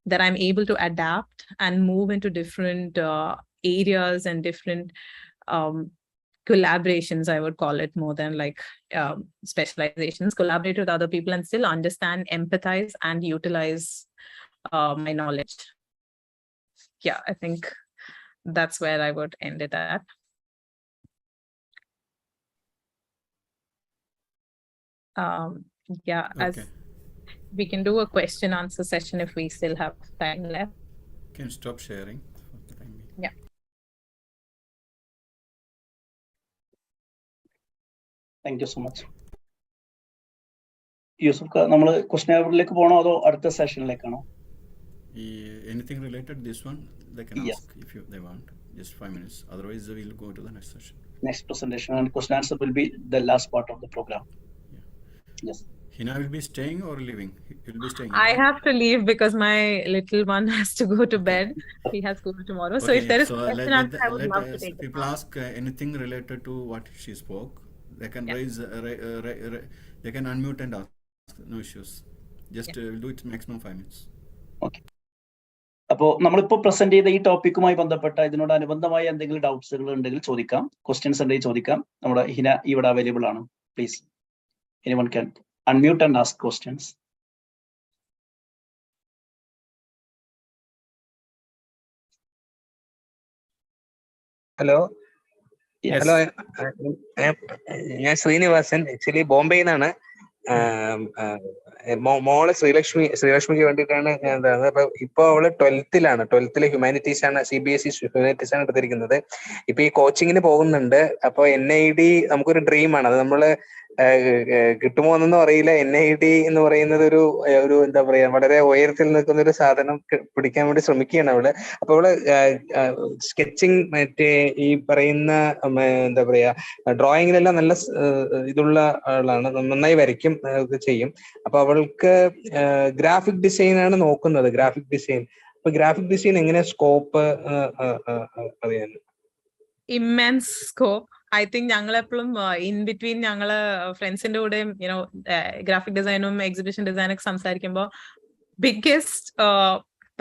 that I'm able to adapt and move into different areas and different collaborations, I would call it, more than like specializations, collaborate with other people and still understand, empathize, and utilize my knowledge. Yeah, I think that's where I would end it at. Yeah, as Okay. we can do a question answer session if we still have time left. Can stop sharing for the time being. Yeah. Thank you so much. Yusuf, നമ്മൾ question പേപ്പറിലേക്ക് പോകണോ അതോ അടുത്ത സെഷനിലേക്കാണോ? Anything related this one, they can Yes. ask if they want. Just 5 minutes. Otherwise, we'll go to the next session. Next presentation and question answer will be the last part of the program. Yeah. Yes. Hina will be staying or leaving? He'll be staying. I have to leave because my little one has to go to bed. He has school tomorrow. So if there is a question answer, I would love to take it. People ask anything related to what she spoke. They can raise, they can unmute and ask. No issues. Just we'll do it maximum 5 minutes. Okay. അപ്പോൾ നമ്മളിപ്പോൾ present ചെയ്ത ഈ ടോപ്പിക്കുമായി ബന്ധപ്പെട്ട ഇതിനോടനുബന്ധമായ എന്തെങ്കിലും ഡൗട്ട്സുകൾ ഉണ്ടെങ്കിൽ ചോദിക്കാം, questions ഉണ്ടെങ്കിൽ ചോദിക്കാം. നമ്മുടെ ഹിന ഇവിടെ അവൈലബിൾ ആണ്. Please, anyone can unmute and ask questions. Hello. Yes. Hello, ഞാൻ ശ്രീനിവാസൻ, ആക്ച്വലി ബോംബെയിൽ നിന്നാണ്. മോള് ശ്രീലക്ഷ്മിക്ക് വേണ്ടിയിട്ടാണ് ഞാൻ തന്നത്. അപ്പൊ ഇപ്പൊ അവള് 12th ഹ്യൂമാനിറ്റീസ് ആണ്, CBSE ഹ്യൂമാനിറ്റീസ് ആണ് എടുത്തിരിക്കുന്നത്. ഇപ്പൊ ഈ കോച്ചിങ്ങിന് പോകുന്നുണ്ട്. അപ്പൊ NID നമുക്കൊരു ഡ്രീമാണ്. അത് നമ്മള് കിട്ടുമോ എന്നൊന്നും അറിയില്ല. NID എന്ന് പറയുന്നത് ഒരു എന്താ പറയാ, വളരെ ഉയരത്തിൽ നിൽക്കുന്ന ഒരു സാധനം പിടിക്കാൻ വേണ്ടി ശ്രമിക്കുകയാണ് അവള്. അപ്പൊ അവള് സ്കെച്ചിങ്, മറ്റേ ഈ പറയുന്ന എന്താ പറയാ, ഡ്രോയിങ്ങിലെല്ലാം നല്ല ഇതുള്ള ആളാണ്, നന്നായി വരയ്ക്കും, ചെയ്യും. അപ്പൊ അവൾക്ക് ഗ്രാഫിക് ഡിസൈൻ ആണ് നോക്കുന്നത്. Graphic design. അപ്പൊ ഗ്രാഫിക് ഡിസൈൻ എങ്ങനെ സ്കോപ്പ് അറിയാൻ? Immense scope. I think ഞങ്ങൾ എപ്പോഴും in between ഞങ്ങള് ഫ്രണ്ട്സിന്റെ കൂടെയും ഗ്രാഫിക് ഡിസൈനും എക്സിബിഷൻ ഡിസൈനൊക്കെ സംസാരിക്കുമ്പോൾ biggest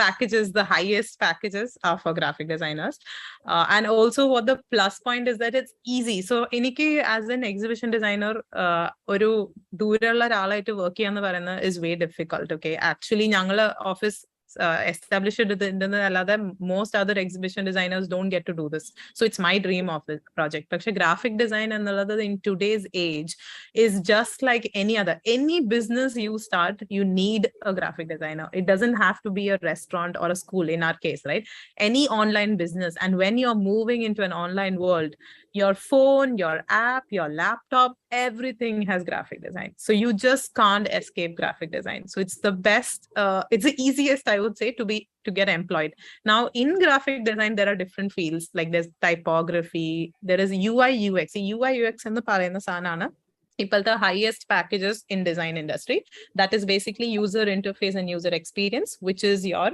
packages, the highest packages are for graphic designers. And also what the plus point is that it's easy. So എനിക്ക് as an exhibition designer ഒരു ദൂരെയുള്ള ഒരാളായിട്ട് വർക്ക് ചെയ്യാന്ന് പറയുന്നത് is way difficult. Okay, actually ഞങ്ങള് office established അല്ലാതെ most other exhibition designers don't get to do this. So it's my dream of this project. പക്ഷെ graphic design എന്നുള്ളത് in today's age is just like any business you start, you need a graphic designer. It doesn't have to be a restaurant or a school in our case, right? Any online business. And when you're moving into an online world, your phone, your app, your laptop, everything has graphic design. So you just can't escape graphic design. So it's the best, it's the easiest, I would say, to get employed. Now in graphic design, there are different fields, like there's typography, there is UI UX. UI UX എന്ന് പറയുന്ന സാധനമാണ് ഇപ്പോഴത്തെ highest packages in design industry. That is basically user interface and user experience, which is your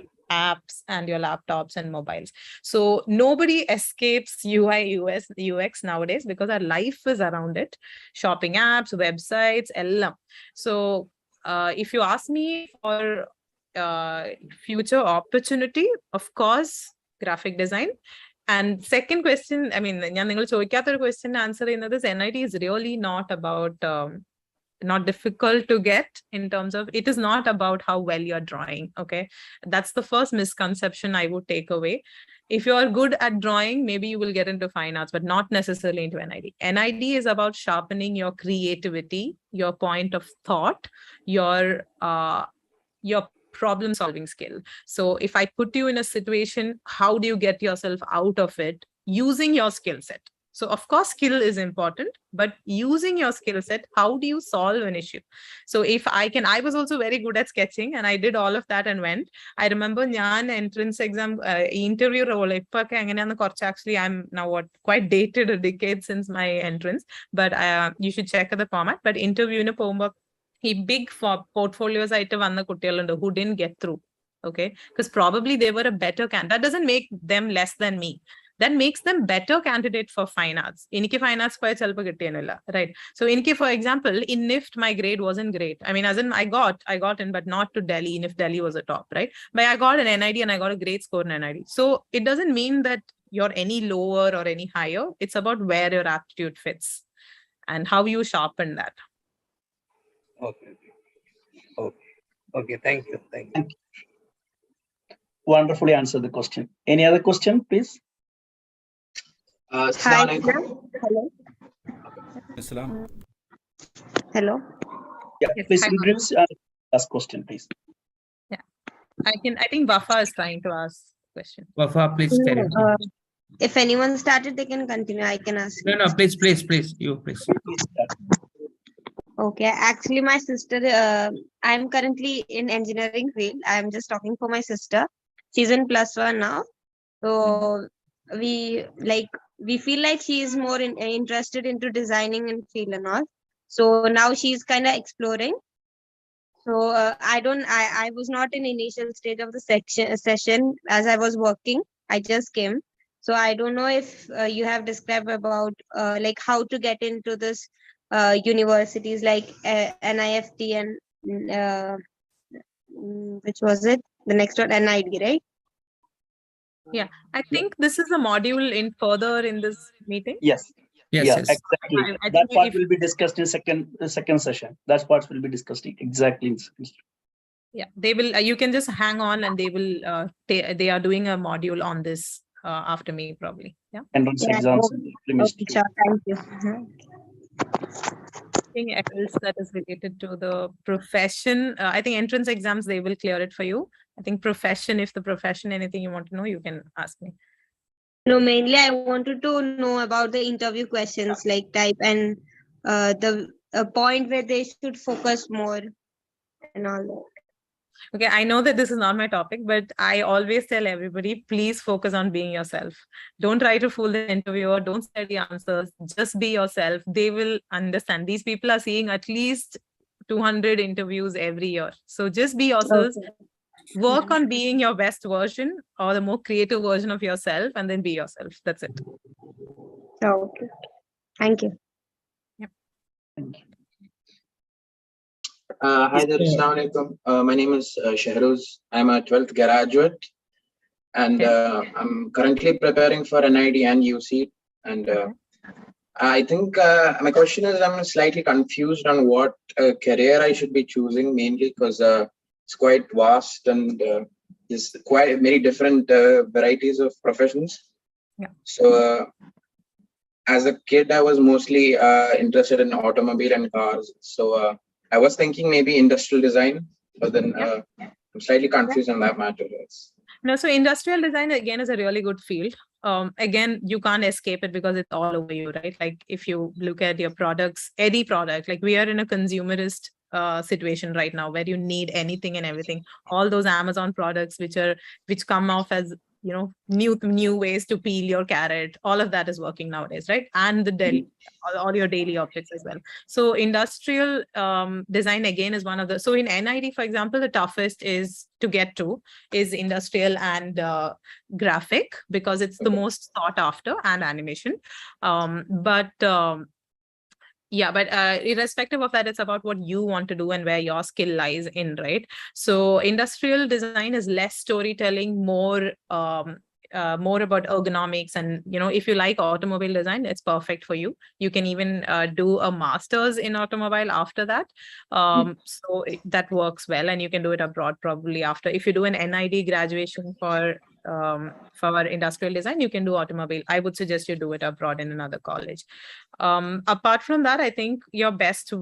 apps and your laptops and mobiles. So nobody escapes UI UX nowadays because our life is around it. Shopping apps, websites, ellam. So if you ask me for future opportunity, of course graphic design. And second question, I mean, ഞാൻ നിങ്ങൾ ചോദിക്കാത്തൊരു question answer ചെയ്യുന്നത് is NIT is really not about not difficult to get in terms of, it is not about how well you're drawing. Okay, that's the first misconception I would take away. If you are good at drawing, maybe you will get into fine arts, but not necessarily into NIT. NIT is about sharpening your creativity, your point of thought, your problem solving skill. So if I put you in a situation, how do you get yourself out of it using your skill set? So of course, skill is important, but using your skill set, how do you solve an issue? So if I was also very good at sketching, and I did all of that and went. I remember njan entrance exam interview role actually I'm now quite dated, a decade since my entrance, but you should check the format. But interview in a he big for portfolios who didn't get through. Okay, because probably they were a better candidate. That doesn't make them less than me. That makes them better candidate for fine arts. Iniki fine arts right? So iniki, for example, in NIFT, my grade wasn't great. I mean, as in I got in, but not to Delhi. NIFT Delhi was a top, right? But I got an NID and I got a great score in NID. So it doesn't mean that you're any lower or any higher. It's about where your aptitude fits and how you sharpen that. Okay, thank you. Wonderfully answered the question. Any other question, please? Hi. Hello. Islam. Hello. Yeah, Yes, please hi. introduce and ask question, please. I think Wafa is trying to ask question. Wafa, please carry on. If anyone started, they can continue. I can ask. No, please, you please. Please start. Okay. Actually, my sister, I'm currently in engineering field. I'm just talking for my sister. She's in +1 now. So we feel like she is more interested into designing and field and all. So now she's kind of exploring. So I was not in initial stage of the session as I was working. I just came. So I don't know if you have described about like how to get into this universities like NIFT and which was it? The next one, NID, right? I think this is a module in further in this meeting. Yes. Yes, Yeah, yes. exactly. I That think part if- will be discussed in second session. That part will be discussed exactly in second session. Yeah, they will. You can just hang on, and they will. They are doing a module on this after me, probably. Yeah. Entrance Yeah, exams. okay. and prelims Okay, too. sure. Thank you. Anything else that is related to the profession? I think entrance exams, they will clear it for you. I think profession, if the profession, anything you want to know, you can ask me. No, mainly I wanted to know about the interview questions, like type and the point where they should focus more and all that. Okay, I know that this is not my topic, but I always tell everybody, please focus on being yourself. Don't try to fool the interviewer. Don't say the answers. Just be yourself. They will understand. These people are seeing at least 200 interviews every year. So just be yourself. Okay. Work on being your best version or the more creative version of yourself, and then be yourself. That's it. Okay. Thank you. Thank you. Hi there, Assalamu alaikum. My name is Shahruz. I'm a 12th graduate, and I'm currently preparing for NID and UC. And I think my question is, I'm slightly confused on what career I should be choosing, mainly because it's quite vast and there's quite many different varieties of professions. Yeah. So as a kid, I was mostly interested in automobile and cars. So I was thinking maybe industrial design, but then I'm slightly confused on that matter. No, so industrial design again is a really good field. Again, you can't escape it because it's all over you, right? Like if you look at your products, any product, like we are in a consumerist situation right now where you need anything and everything. All those Amazon products which come off as, you know, new ways to peel your carrot, all of that is working nowadays, right? And the all your daily objects as well. So industrial design again is one of the, so in NID, for example, the toughest is to get to is industrial and graphic, because it's the most sought after, and animation. But irrespective of that, it's about what you want to do and where your skill lies in, right? So industrial design is less storytelling, more more about ergonomics. And, if you like automobile design, it's perfect for you. You can even do a master's in automobile after that. So that works well, and you can do it abroad probably after. If you do an NID graduation for industrial design, you can do automobile. I would suggest you do it abroad in another college. Apart from that, I think your best.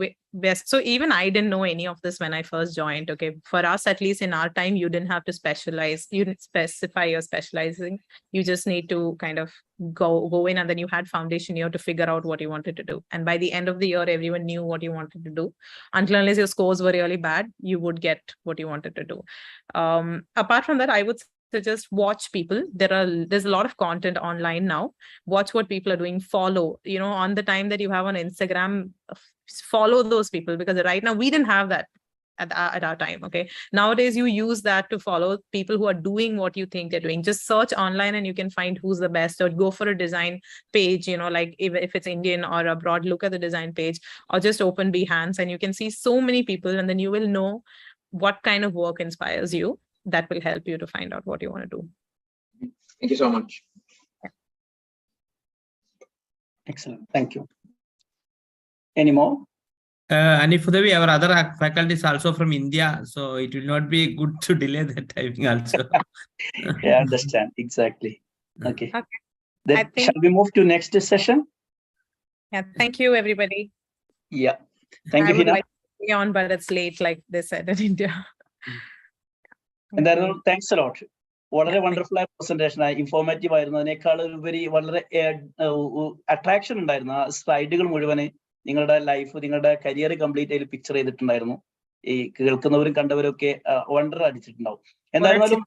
So even I didn't know any of this when I first joined. Okay, for us, at least in our time, you didn't have to specialize. You didn't specify your specializing. You just need to kind of go in, and then you had foundation year to figure out what you wanted to do. And by the end of the year, everyone knew what you wanted to do. Unless your scores were really bad, you would get what you wanted to do. Apart from that, I would to just watch people. There's a lot of content online now. Watch what people are doing. Follow, on the time that you have on Instagram, follow those people, because right now we didn't have that at our time. Okay, nowadays you use that to follow people who are doing what you think they're doing. Just search online and you can find who's the best, or go for a design page, like if it's Indian or abroad, look at the design page, or just open Behance and you can see so many people, and then you will know what kind of work inspires you. That will help you to find out what you want to do. Thank you so much. Excellent. Thank you. Any more? And if we our other faculties also from India, so it will not be good to delay that timing also. Yeah, I understand. Exactly. Okay. Okay. Then shall we move to next session? Yeah. Thank you, everybody. Yeah. Thank I you, would Hina. like to be on, but it's late, like they said in India. എന്തായാലും thanks a lot. വളരെ wonderful ആയ presentation ആയി, informative ആയിരുന്നു. അതിനേക്കാൾ ഉപരി വളരെ attraction ഉണ്ടായിരുന്നു. ആ സ്ലൈഡുകൾ മുഴുവന് നിങ്ങളുടെ ലൈഫ്, നിങ്ങളുടെ കരിയർ കംപ്ലീറ്റ് ആയി പിക്ചർ ചെയ്തിട്ടുണ്ടായിരുന്നു. ഈ കേൾക്കുന്നവരും കണ്ടവരും ഒക്കെ വണ്ടർ അടിച്ചിട്ടുണ്ടാവും. എന്തായിരുന്നാലും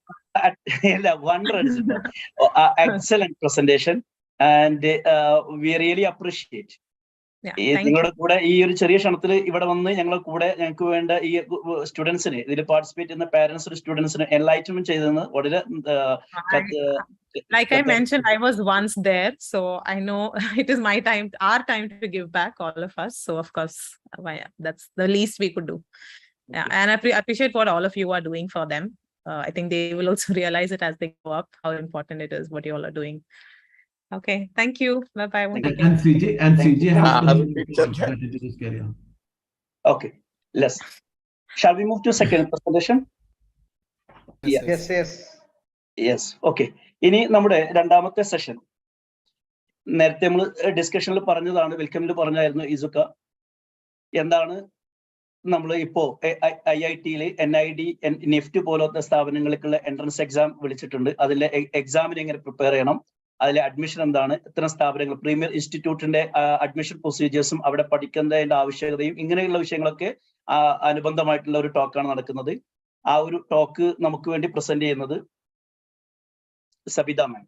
വണ്ടർ അടിച്ചിട്ടുണ്ടാവും. Excellent presentation and we really appreciate. നിങ്ങളുടെ കൂടെ ഈ ഒരു ചെറിയ ക്ഷണത്തിൽ ഇവിടെ വന്ന് ഞങ്ങൾക്ക് വേണ്ട ഈ സ്റ്റുഡൻസിന്, ഇതിൽ പാർട്ടിസിപ്പേറ്റ് ചെയ്യുന്ന പാരന്റ്സിന്, സ്റ്റുഡൻസിന് എൻലൈറ്റൻമെന്റ് ചെയ്തതെന്ന് വളരെ like I mentioned, I was once there, so I know it is our time to give back, all of us. So of course, that's the least we could do. Yeah, and I appreciate what all of you are doing for them. I think they will also realize it as they go up, how important it is what you all are doing. Okay, thank you. Bye bye. And CJ has this carry on. Okay, shall we move to second presentation? Yes. Okay. ഇനി നമ്മുടെ രണ്ടാമത്തെ session, നേരത്തെ നമ്മൾ ഡിസ്കഷനിൽ പറഞ്ഞതാണ്, വെൽക്കമിൽ പറഞ്ഞായിരുന്നു ഇസുക്ക. എന്താണ് നമ്മൾ ഇപ്പോ IIT-യിൽ NID, NIFT പോലത്തെ സ്ഥാപനങ്ങൾക്കുള്ള എൻട്രൻസ് എക്സാം വിളിച്ചിട്ടുണ്ട്. അതിലെ എക്സാമിന് എങ്ങനെ പ്രിപ്പയർ ചെയ്യണം, അതിലെ അഡ്മിഷൻ എന്താണ്, ഇത്തരം സ്ഥാപനങ്ങൾ, പ്രീമിയർ ഇൻസ്റ്റിറ്റ്യൂട്ടിന്റെ അഡ്മിഷൻ പ്രൊസീജിയേഴ്സും അവിടെ പഠിക്കുന്നതിന്റെ ആവശ്യകതയും ഇങ്ങനെയുള്ള വിഷയങ്ങളൊക്കെ അനുബന്ധമായിട്ടുള്ള ഒരു ടോക്കാണ് നടക്കുന്നത്. ആ ഒരു ടോക്ക് നമുക്ക് വേണ്ടി പ്രസന്റ് ചെയ്യുന്നത് Sabita ma'am.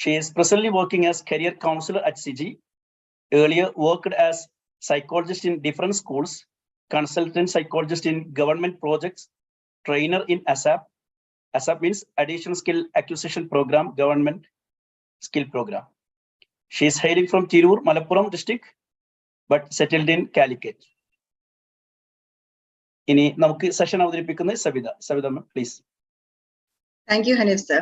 She is presently working as career counselor at CG. Earlier worked as psychologist in different schools, consultant psychologist in government projects, trainer in ASAP. ASAP means Additional Skill Acquisition Program, Government Skill Program. She is hailing from Tirur, Malappuram district, but settled in Calicut. ഇനി നമുക്ക് session അവതരിപ്പിക്കുന്നത് Sabitha ma'am, please. Thank you, Hanif sir.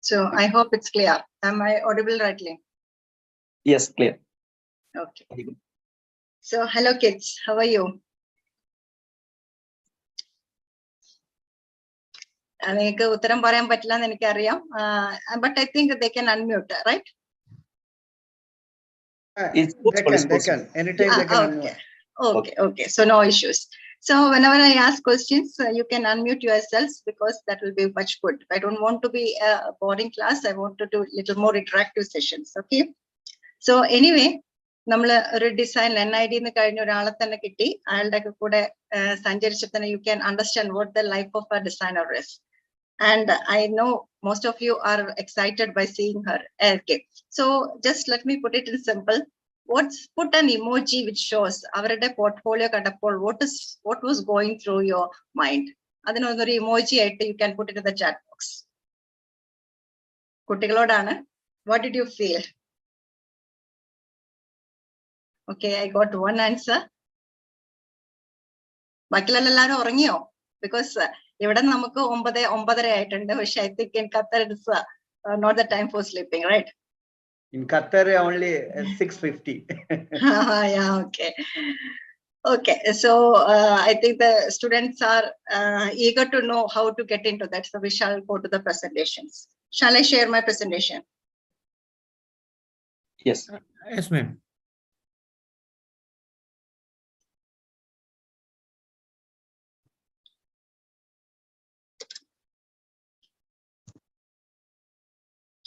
So I hope it's clear. Am I audible rightly? Yes, clear. Okay. So hello kids, how are you? എനിക്ക് ഉത്തരം പറയാൻ പറ്റില്ല എന്ന് എനിക്കറിയാം, but I think they can unmute, right? They can. Anytime they can unmute. Okay. So no issues. So whenever I ask questions, you can unmute yourselves, because that will be much good. I don't want to be a boring class. I want to do little more interactive sessions. Okay. So anyway, നമ്മൾ ഒരു design NID എന്ന് കഴിഞ്ഞ ഒരാളെ തന്നെ കിട്ടി. അയാളുടെ കൂടെ സഞ്ചരിച്ചപ്പോൾ you can understand what the life of a designer is. And I know most of you are excited by seeing her. Okay. So just let me put it in simple. Put an emoji which shows അവരുടെ portfolio കണ്ടപ്പോൾ what was going through your mind. അതിനൊരു emoji ആയിട്ട് you can put it in the chat box. കുട്ടികളോടാണ്. What did you feel? Okay, I got one answer. ബാക്കിയുള്ള എല്ലാവരും ഉറങ്ങിയോ? Because ഇവിടെ നമുക്ക് 9:30 ആയിട്ടുണ്ട്. പക്ഷെ I think in Qatar it's not the time for sleeping, right? In Qatar, only 6:50. Yeah, okay. Okay, so I think the students are eager to know how to get into that. So we shall go to the presentations. Shall I share my presentation? Yes. Yes, ma'am.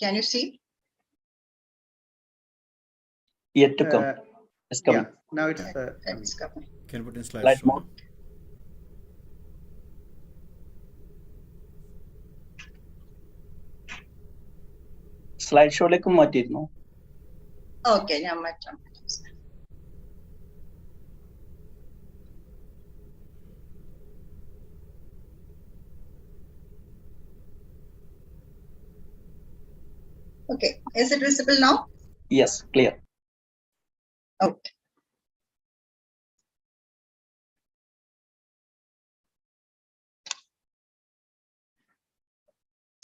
Can you see? Yet to come. It's coming. Yeah, now it's It's coming. Can you put in Slide slideshow? mode. Slide ഷോയിലേക്ക് മാറ്റിയിരുന്നു. Okay, ഞാൻ മാറ്റാം. Okay, is it visible now? Yes, clear. Okay.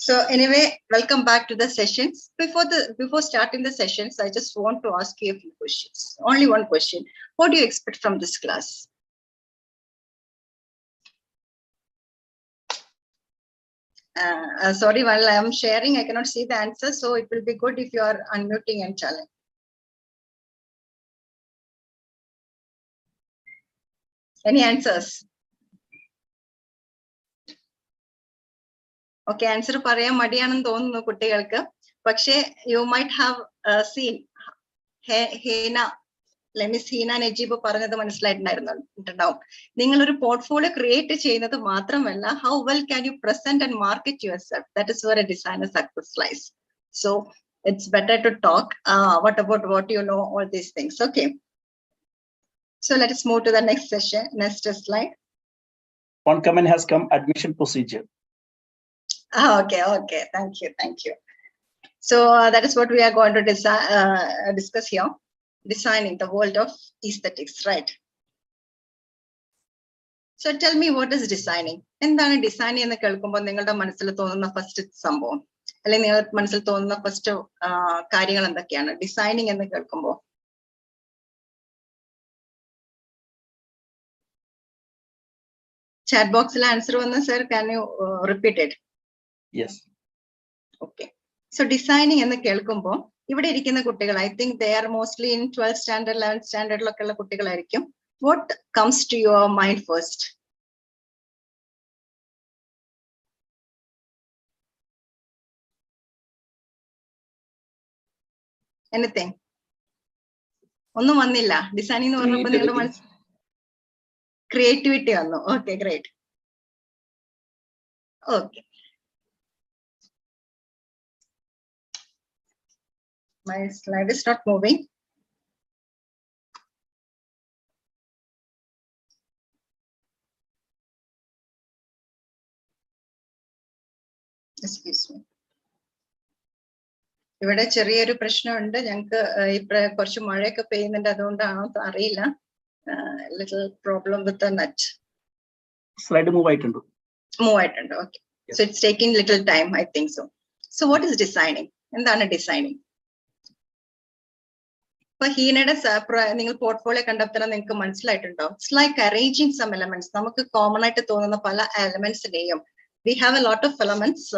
So anyway, welcome back to the sessions. Before starting the sessions, I just want to ask you a few questions. Only one question. What do you expect from this class? Sorry, while I am sharing, I cannot see the answer. So it will be good if you are unmuting and telling. Any answers? Okay, answer പറയാൻ മടിയാണെന്ന് തോന്നുന്നു കുട്ടികൾക്ക്. പക്ഷേ you might have seen Heena miss Heena Najeeb പറഞ്ഞത് മനസ്സിലായിട്ടുണ്ടാവും. നിങ്ങൾ ഒരു portfolio create ചെയ്യുന്നത് മാത്രമല്ല, how well can you present and market yourself? That is where a designer success lies. So it's better to talk. What you know, all these things. Okay. So let us move to the next session. Next slide. One comment has come, admission procedure. Okay. Thank you. So that is what we are going to discuss here. Designing the world of aesthetics, right? So tell me, what is designing? എന്താണ് design എന്ന് കേൾക്കുമ്പോൾ നിങ്ങളുടെ മനസ്സിൽ തോന്നുന്ന first സംഭവം, അല്ലെങ്കിൽ നിങ്ങളുടെ മനസ്സിൽ തോന്നുന്ന ഫസ്റ്റ് കാര്യങ്ങൾ എന്തൊക്കെയാണ് ഡിസൈനിങ് എന്ന് കേൾക്കുമ്പോൾ? Chat box answer vanu sir, can you repeat it? Yes. Okay. So designing ennu kelkumbo ivide irikkunna kuttigal, I think they are mostly in 12th standard 11th standard lokke ulla kuttigalirikkum. What comes to your mind first? Anything? ഒന്നും വന്നില്ല. Designing എന്ന് പറഞ്ഞപ്പോൾ നിങ്ങളുടെ മനസ്സിൽ creativity വന്നു. Okay, great. Okay, my slide is not moving. Excuse me. ഇവിടെ ചെറിയൊരു പ്രശ്നമുണ്ട് ഞങ്ങൾക്ക്. കുറച്ച് മഴയൊക്കെ പെയ്യുന്നുണ്ട്, അതുകൊണ്ടാണോ അറിയില്ല. Little problem with the net. Slide move ആയിട്ടുണ്ട്. Okay. So it's taking little time, I think so. So what is designing? എന്താണ് ഡിസൈനിങ്? ഇപ്പൊ ഹീനയുടെ നിങ്ങൾ പോർട്ട്ഫോളിയോ കണ്ടപ്പോൾ നിങ്ങൾക്ക് മനസ്സിലായിട്ടുണ്ടോ? It's like arranging some elements. നമുക്ക് കോമൺ ആയിട്ട് തോന്നുന്ന പല എലമെന്റ്സിനെയും, we have a lot of elements.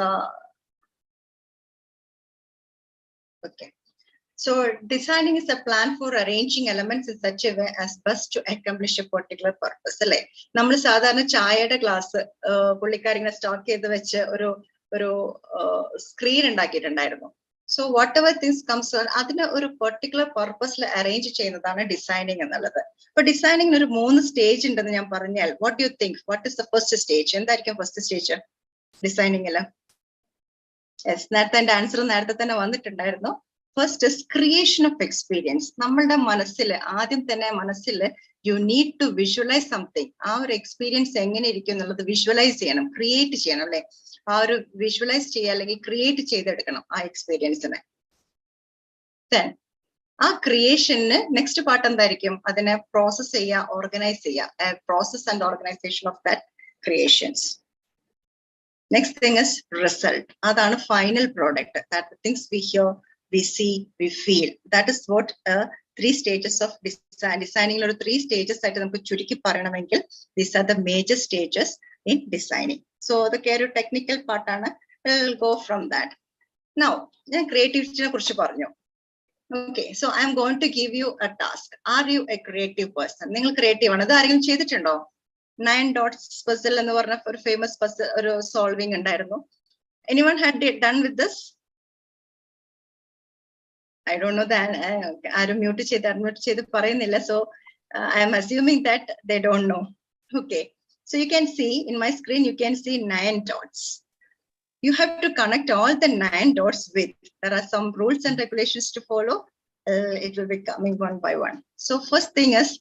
Okay, so designing is a plan for arranging elements in such a way as best to accomplish a particular purpose. അല്ലേ, നമ്മൾ സാധാരണ ചായയുടെ glass പുള്ളിക്കാരിങ്ങനെ stock ചെയ്ത് വെച്ച് ഒരു സ്ക്രീൻ ഉണ്ടാക്കിയിട്ടുണ്ടായിരുന്നു. So whatever things comes, അതിന് ഒരു പെർട്ടിക്കുലർ പർപ്പസിൽ അറേഞ്ച് ചെയ്യുന്നതാണ് ഡിസൈനിങ് എന്നുള്ളത്. അപ്പൊ ഡിസൈനിങ്ങിന് ഒരു 3 സ്റ്റേജ് ഉണ്ടെന്ന് ഞാൻ പറഞ്ഞാൽ, what you think, what is the first stage? എന്തായിരിക്കും ഫസ്റ്റ് സ്റ്റേജ് ഡിസൈനിങ്ങില്? യെസ്, നേരത്തെ എന്റെ ആൻസർ നേരത്തെ തന്നെ വന്നിട്ടുണ്ടായിരുന്നു. First is creation of experience. നമ്മളുടെ മനസ്സിൽ ആദ്യം തന്നെ you need to visualise something. ആ ഒരു എക്സ്പീരിയൻസ് എങ്ങനെ ഇരിക്കും എന്നുള്ളത് വിഷ്വലൈസ് ചെയ്യണം, ക്രിയേറ്റ് ചെയ്യണം. അല്ലെ, ആ ഒരു വിഷ്വലൈസ് ചെയ്യുക അല്ലെങ്കിൽ ക്രിയേറ്റ് ചെയ്തെടുക്കണം ആ എക്സ്പീരിയൻസിനെ. ദെൻ ആ ക്രിയേഷന് നെക്സ്റ്റ് പാർട്ട് എന്തായിരിക്കും? അതിനെ പ്രോസസ് ചെയ്യുക, ഓർഗനൈസ് ചെയ്യുക. Process and organisation of that creations. Next thing is result. That's the final product. That the things we hear, we see, we feel. That is what 3 stages of design. Designing are 3 stages. These are the major stages in designing. So the technical part, we'll go from that. Now, creativity. Okay, so I'm going to give you a task. Are you a creative person? You're creative. 9 dots puzzle and the famous puzzle solving. Anyone had done with this? I don't know that. I'm mute. So I am assuming that they don't know. Okay, so you can see in my screen, you can see 9 dots. You have to connect all the 9 dots with. There are some rules and regulations to follow. It will be coming one by one. So first thing is,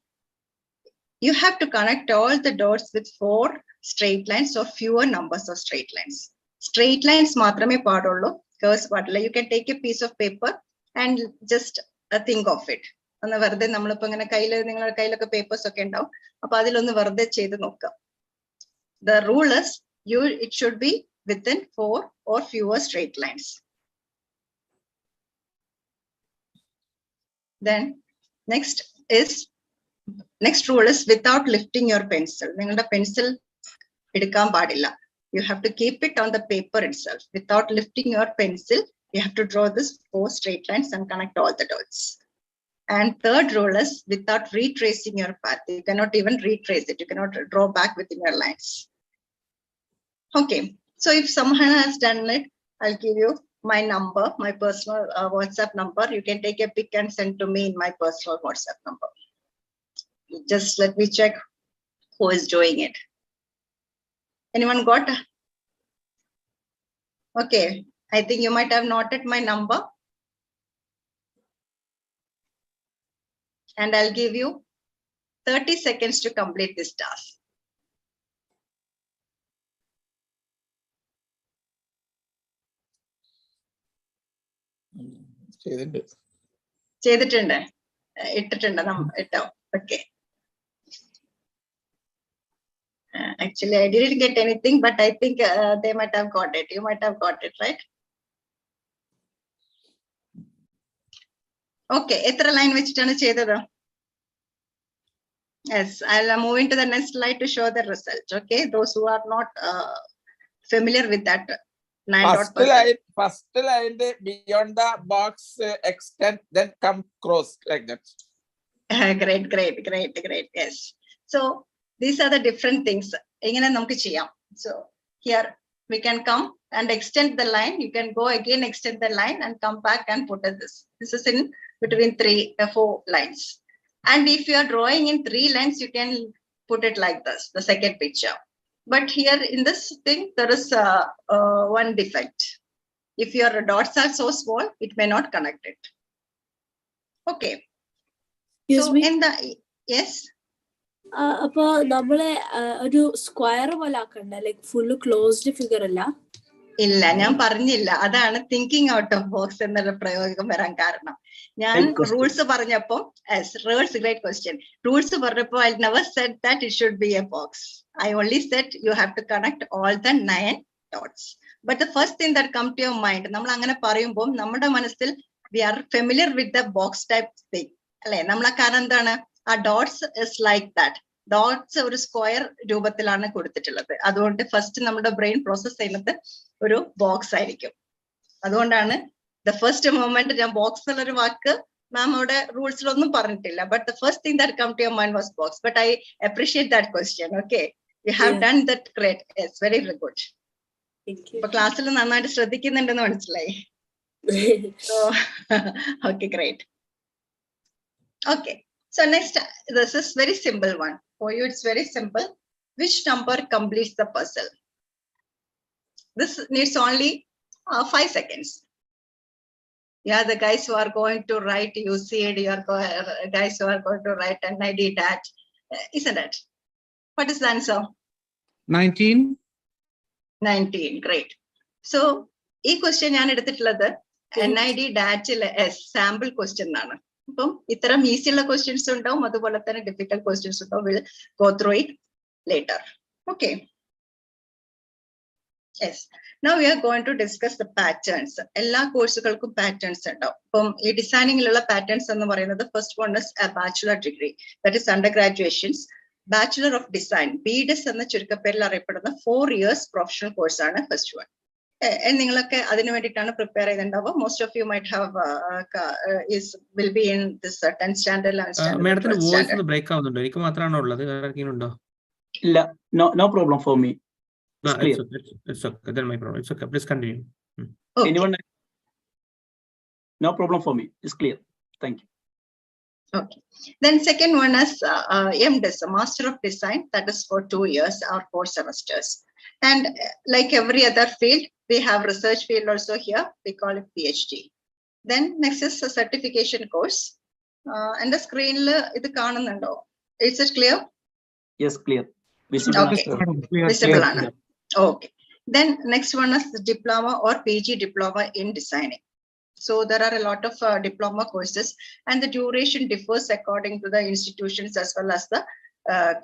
you have to connect all the dots with 4 straight lines or fewer numbers of straight lines. Straight lines matrame paadullo, curves paadilla. You can take a piece of paper and just think of it. Papers the rule is, it should be within 4 or fewer straight lines. Then next rule is without lifting your pencil. Pencil you have to keep it on the paper itself. Without lifting your pencil, you have to draw this 4 straight lines and connect all the dots. And third rule is without retracing your path. You cannot even retrace it. You cannot draw back within your lines. Okay, so if someone has done it, I'll give you my number, my personal WhatsApp number. You can take a pic and send to me in my personal WhatsApp number. Just let me check who is doing it. Anyone got? Okay, I think you might have noted my number. And I'll give you 30 seconds to complete this task. Okay. Actually, I didn't get anything, but I think they might have got it. You might have got it, right? Okay, etra line vechitana cheyadadu. Yes, I'll move into the next slide to show the result. Okay, those who are not familiar with that 9 dot puzzle. First line beyond the box extend, then come cross like that. Great. Yes. So these are the different things. So here we can come and extend the line. You can go again, extend the line and come back and put this. This is in between 4 lines. And if you are drawing in 3 lines, you can put it like this, the second picture. But here in this thing, there is one defect. If your dots are so small, it may not connect it. Okay. Excuse me? In the, yes. അപ്പൊ നമ്മള് ഒരു square പോലെ ആക്കണ്ട, like full closed figure അല്ല? ഇല്ല, ഞാൻ പറഞ്ഞില്ല. അതാണ് തിങ്കിങ് ഔട്ട് ഓഫ് ബോക്സ് എന്നുള്ള പ്രയോഗം വരാൻ കാരണം. ഞാൻ റൂൾസ് പറഞ്ഞപ്പോ, ഗ്രേറ്റ് ക്വസ്റ്റ്യൻ. റൂൾസ് പറഞ്ഞപ്പോ I never said that it should be a box. I only said you have to connect all the 9 dots. But the first thing that come to your mind, നമ്മൾ അങ്ങനെ പറയുമ്പോൾ നമ്മുടെ മനസ്സിൽ we are familiar with the box type thing. അല്ലെ? നമ്മളെ കാരണം എന്താണ്? ആ dots is like that. Dots ഒരു സ്ക്വയർ രൂപത്തിലാണ് കൊടുത്തിട്ടുള്ളത്. അതുകൊണ്ട് ഫസ്റ്റ് നമ്മുടെ ബ്രെയിൻ പ്രോസസ് ചെയ്യുന്നത് ഒരു ബോക്സ് ആയിരിക്കും. അതുകൊണ്ടാണ് ദ ഫസ്റ്റ് മൊമെന്റ് ഞാൻ ബോക്സ് എന്നുള്ളൊരു വാക്ക് മാം അവിടെ റൂൾസിലൊന്നും പറഞ്ഞിട്ടില്ല. But the first thing that come to your mind was box. But I appreciate that question. Okay, you have done that great. Yes, very good. ഇപ്പൊ ക്ലാസ്സിൽ നന്നായിട്ട് ശ്രദ്ധിക്കുന്നുണ്ടെന്ന് മനസ്സിലായി. Okay, great. Okay, so next, this is very simple one. For you, it's very simple. Which number completes the puzzle? This needs only 5 seconds. Yeah, the guys who are going to write UCD, your guys who are going to write NID DAT, isn't it? What is the answer? 19. 19, great. So, this question ഞാൻ എടുത്തിട്ടുള്ളത് NID DAT sample question ആണ്. അപ്പം ഇത്തരം easy ഉള്ള questions ഉണ്ടാവും, അതുപോലെ തന്നെ difficult questions ഉണ്ടാവും. Will go through it later. Okay, Yes. Now we are going to discuss the patterns. എല്ലാ കോഴ്സുകൾക്കും patterns ഉണ്ടാവും. അപ്പം ഈ ഡിസൈനിങ്ങിലുള്ള patterns എന്ന് പറയുന്നത് first one is a bachelor degree, that is undergraduations. Bachelor of Design, BDES എന്ന ചുരുക്കപ്പേരിൽ അറിയപ്പെടുന്ന 4 years professional course ആണ് first one. നിങ്ങളൊക്കെ അതിനു വേണ്ടിയിട്ടാണ് പ്രിപ്പയർ ചെയ്തിട്ടുണ്ടാവുക. Most of you might have will be in this 10th standard 11th standard. മാഡത്തിന്റെ voice ഒന്ന് break ആവുന്നുണ്ടോ? എനിക്ക് മാത്രമാണോ ഉള്ളത്? ആർക്കെങ്കിലും ഉണ്ടോ? ഇല്ല, no problem for me. It's okay. Then my problem. It's okay. Please continue. Okay. Anyone? No problem for me. It's clear. Thank you. Okay. Then second one is MDes, Master of Design, that is for 2 years or 4 semesters. And like every other field, we have research field also here. We call it PhD. Then next is a certification course. And the screen idu കാണുന്നുണ്ടോ? Is it clear? Yes, clear. Visible. Okay. Visible ആണ്. Okay. Then next one is the diploma or PG diploma in designing. So there are a lot of diploma courses, and the duration differs according to the institutions as well as the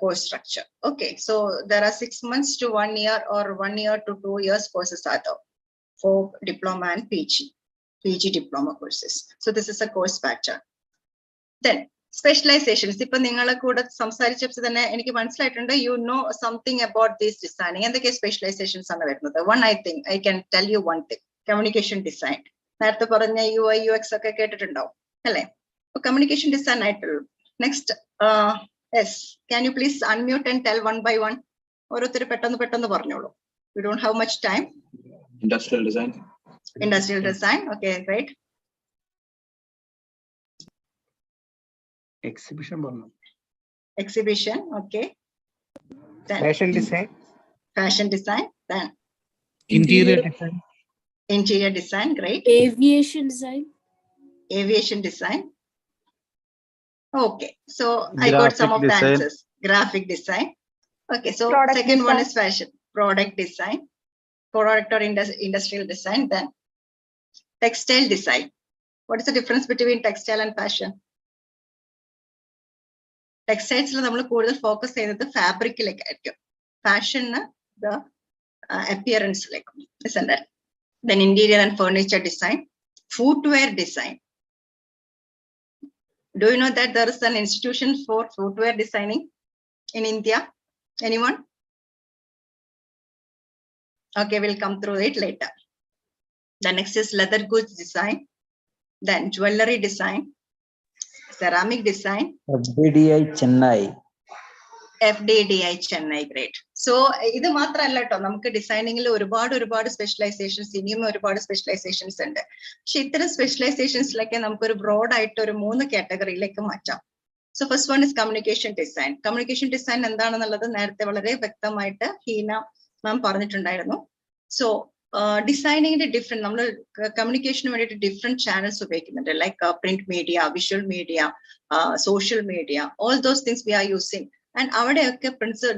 course structure. Okay, so there are 6 months to 1 year or 1 year to 2 years courses are there for diploma and PG diploma courses. So this is a course pattern. Then specializations. ഇപ്പൊ നിങ്ങളെ കൂടെ സംസാരിച്ചപ്പോൾ തന്നെ എനിക്ക് മനസ്സിലായിട്ടുണ്ട് you know something about this designing. എന്തൊക്കെ specialisations ആണ് വരുന്നത്? One, I think I can tell you one thing. Communication design. നേരത്തെ പറഞ്ഞ UI UX ഒക്കെ കേട്ടിട്ടുണ്ടാവും അല്ലേ? കമ്മ്യൂണിക്കേഷൻ ഡിസൈൻ ആയിട്ടുള്ളൂ. Next yes, can you please unmute and tell one by one? ഓരോരുത്തർ പെട്ടെന്ന് പറഞ്ഞോളൂ. We don't have much time. Industrial design. Industrial design. Okay, great. Exhibition പറഞ്ഞു. Exhibition. Okay. Then Fashion design. Fashion design. Then Interior design. Interior design. Great. Aviation design. Aviation design. Okay, so I got some of the answers. Graphic design. Okay, so Product second one design. is fashion. Product design. Product or industrial design. Then textile design. What is the difference between textile and fashion? Textiles നമ്മൾ കൂടുതൽ focus ചെയ്യുന്നത് ഫാബ്രിക്കിലേക്ക് ആയിരിക്കും. ഫാഷന് the appearance like, isn't it? Then interior and furniture design. Footwear design. Do you know that there is an institution for footwear designing in India? Anyone? Okay, we'll come through it later. The next is leather goods design. Then jewelry design. Ceramic design. FDDI Chennai. FDDI Chennai, great. So ഇത് മാത്രമല്ല കേട്ടോ, നമുക്ക് ഡിസൈനിങ്ങിൽ ഒരുപാട് specialisations, ഇനിയും ഒരുപാട് specialisations ഉണ്ട്. പക്ഷെ ഇത്തരം സ്പെഷ്യലൈസേഷൻസിലൊക്കെ നമുക്കൊരു ബ്രോഡ് ആയിട്ട് ഒരു 3 കാറ്റഗറിയിലേക്ക് മാറ്റാം. So first one is communication design. Communication design എന്താണെന്നുള്ളത് നേരത്തെ വളരെ വ്യക്തമായിട്ട് ഹീന മാം പറഞ്ഞിട്ടുണ്ടായിരുന്നു. സോ ഡിസൈനിങ്ങിന്റെ ഡിഫറെന്റ്, നമ്മൾ കമ്മ്യൂണിക്കേഷന് വേണ്ടിയിട്ട് ഡിഫറെന്റ് ചാനൽസ് ഉപയോഗിക്കുന്നുണ്ട്, like print media, visual media, social media, all those things we are using. And അവിടെയൊക്കെ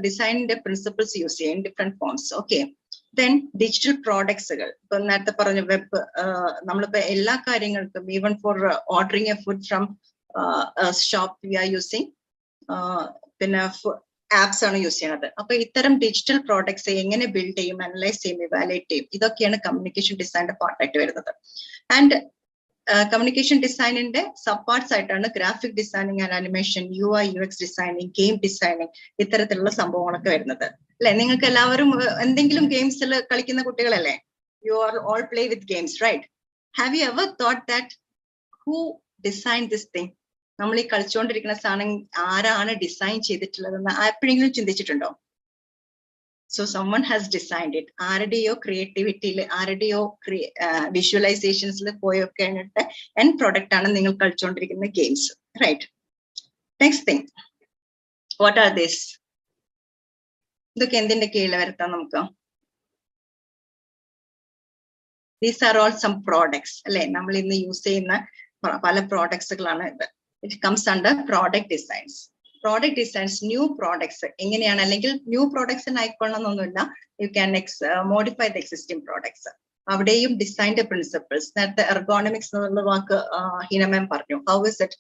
ഡിസൈനിന്റെ പ്രിൻസിപ്പിൾസ് യൂസ് ചെയ്യാം, different forms. Okay, then digital പ്രോഡക്ട്സുകൾ. ഇപ്പൊ നേരത്തെ പറഞ്ഞ വെബ്, നമ്മളിപ്പോ എല്ലാ കാര്യങ്ങൾക്കും, even for ordering a food from shop we are using, പിന്നെ ആപ്സ് ആണ് യൂസ് ചെയ്യുന്നത്. അപ്പൊ ഇത്തരം ഡിജിറ്റൽ പ്രോഡക്ട്സ് എങ്ങനെ ബിൽഡ് ചെയ്യും, അനലൈസ് ചെയ്യും, ഇവാലുവേറ്റ് ചെയ്യും, ഇതൊക്കെയാണ് കമ്മ്യൂണിക്കേഷൻ ഡിസൈനിന്റെ പാർട്ടായിട്ട് വരുന്നത്. ആൻഡ് കമ്മ്യൂണിക്കേഷൻ ഡിസൈനിന്റെ സബ് പാർട്സ് ആയിട്ടാണ് graphic designing and animation, UI UX designing, game designing, ഇത്തരത്തിലുള്ള സംഭവങ്ങളൊക്കെ വരുന്നത് അല്ലെ? നിങ്ങൾക്ക് എല്ലാവരും എന്തെങ്കിലും ഗെയിംസിൽ കളിക്കുന്ന കുട്ടികളല്ലേ? You are all play with games, right? Have you ever thought that who design this thing? നമ്മൾ ഈ കളിച്ചുകൊണ്ടിരിക്കുന്ന സാധനം ആരാണ് ഡിസൈൻ ചെയ്തിട്ടുള്ളതെന്ന് എപ്പോഴെങ്കിലും ചിന്തിച്ചിട്ടുണ്ടോ? So someone has designed it. ആരുടെയോ ക്രിയേറ്റിവിറ്റിയിൽ, ആരുടെയോ വിഷ്വലൈസേഷൻസിൽ പോയൊക്കെ എൻ പ്രൊഡക്റ്റ് ആണ് നിങ്ങൾ കളിച്ചുകൊണ്ടിരിക്കുന്ന games, right? Next thing, what are this? ഇതൊക്കെ എന്തിന്റെ കീഴിൽ വരുത്താം നമുക്ക്? These are all some products അല്ലെ? നമ്മൾ ഇന്ന് യൂസ് ചെയ്യുന്ന പല പ്രോഡക്ട്സുകളാണ് ഇത്. It comes under product designs. Product designs, new products എങ്ങനെയാണ്, അല്ലെങ്കിൽ ന്യൂ പ്രോഡക്ട്സിന് ആയിക്കൊള്ളണമെന്നൊന്നുമില്ല, you can modify the existing products. അവിടെയും ഡിസൈൻ്റെ പ്രിൻസിപ്പിൾസ്. നേരത്തെ എർഗോണമിക്സ് എന്നുള്ള വാക്ക് ഹീന മാം പറഞ്ഞു. How is it?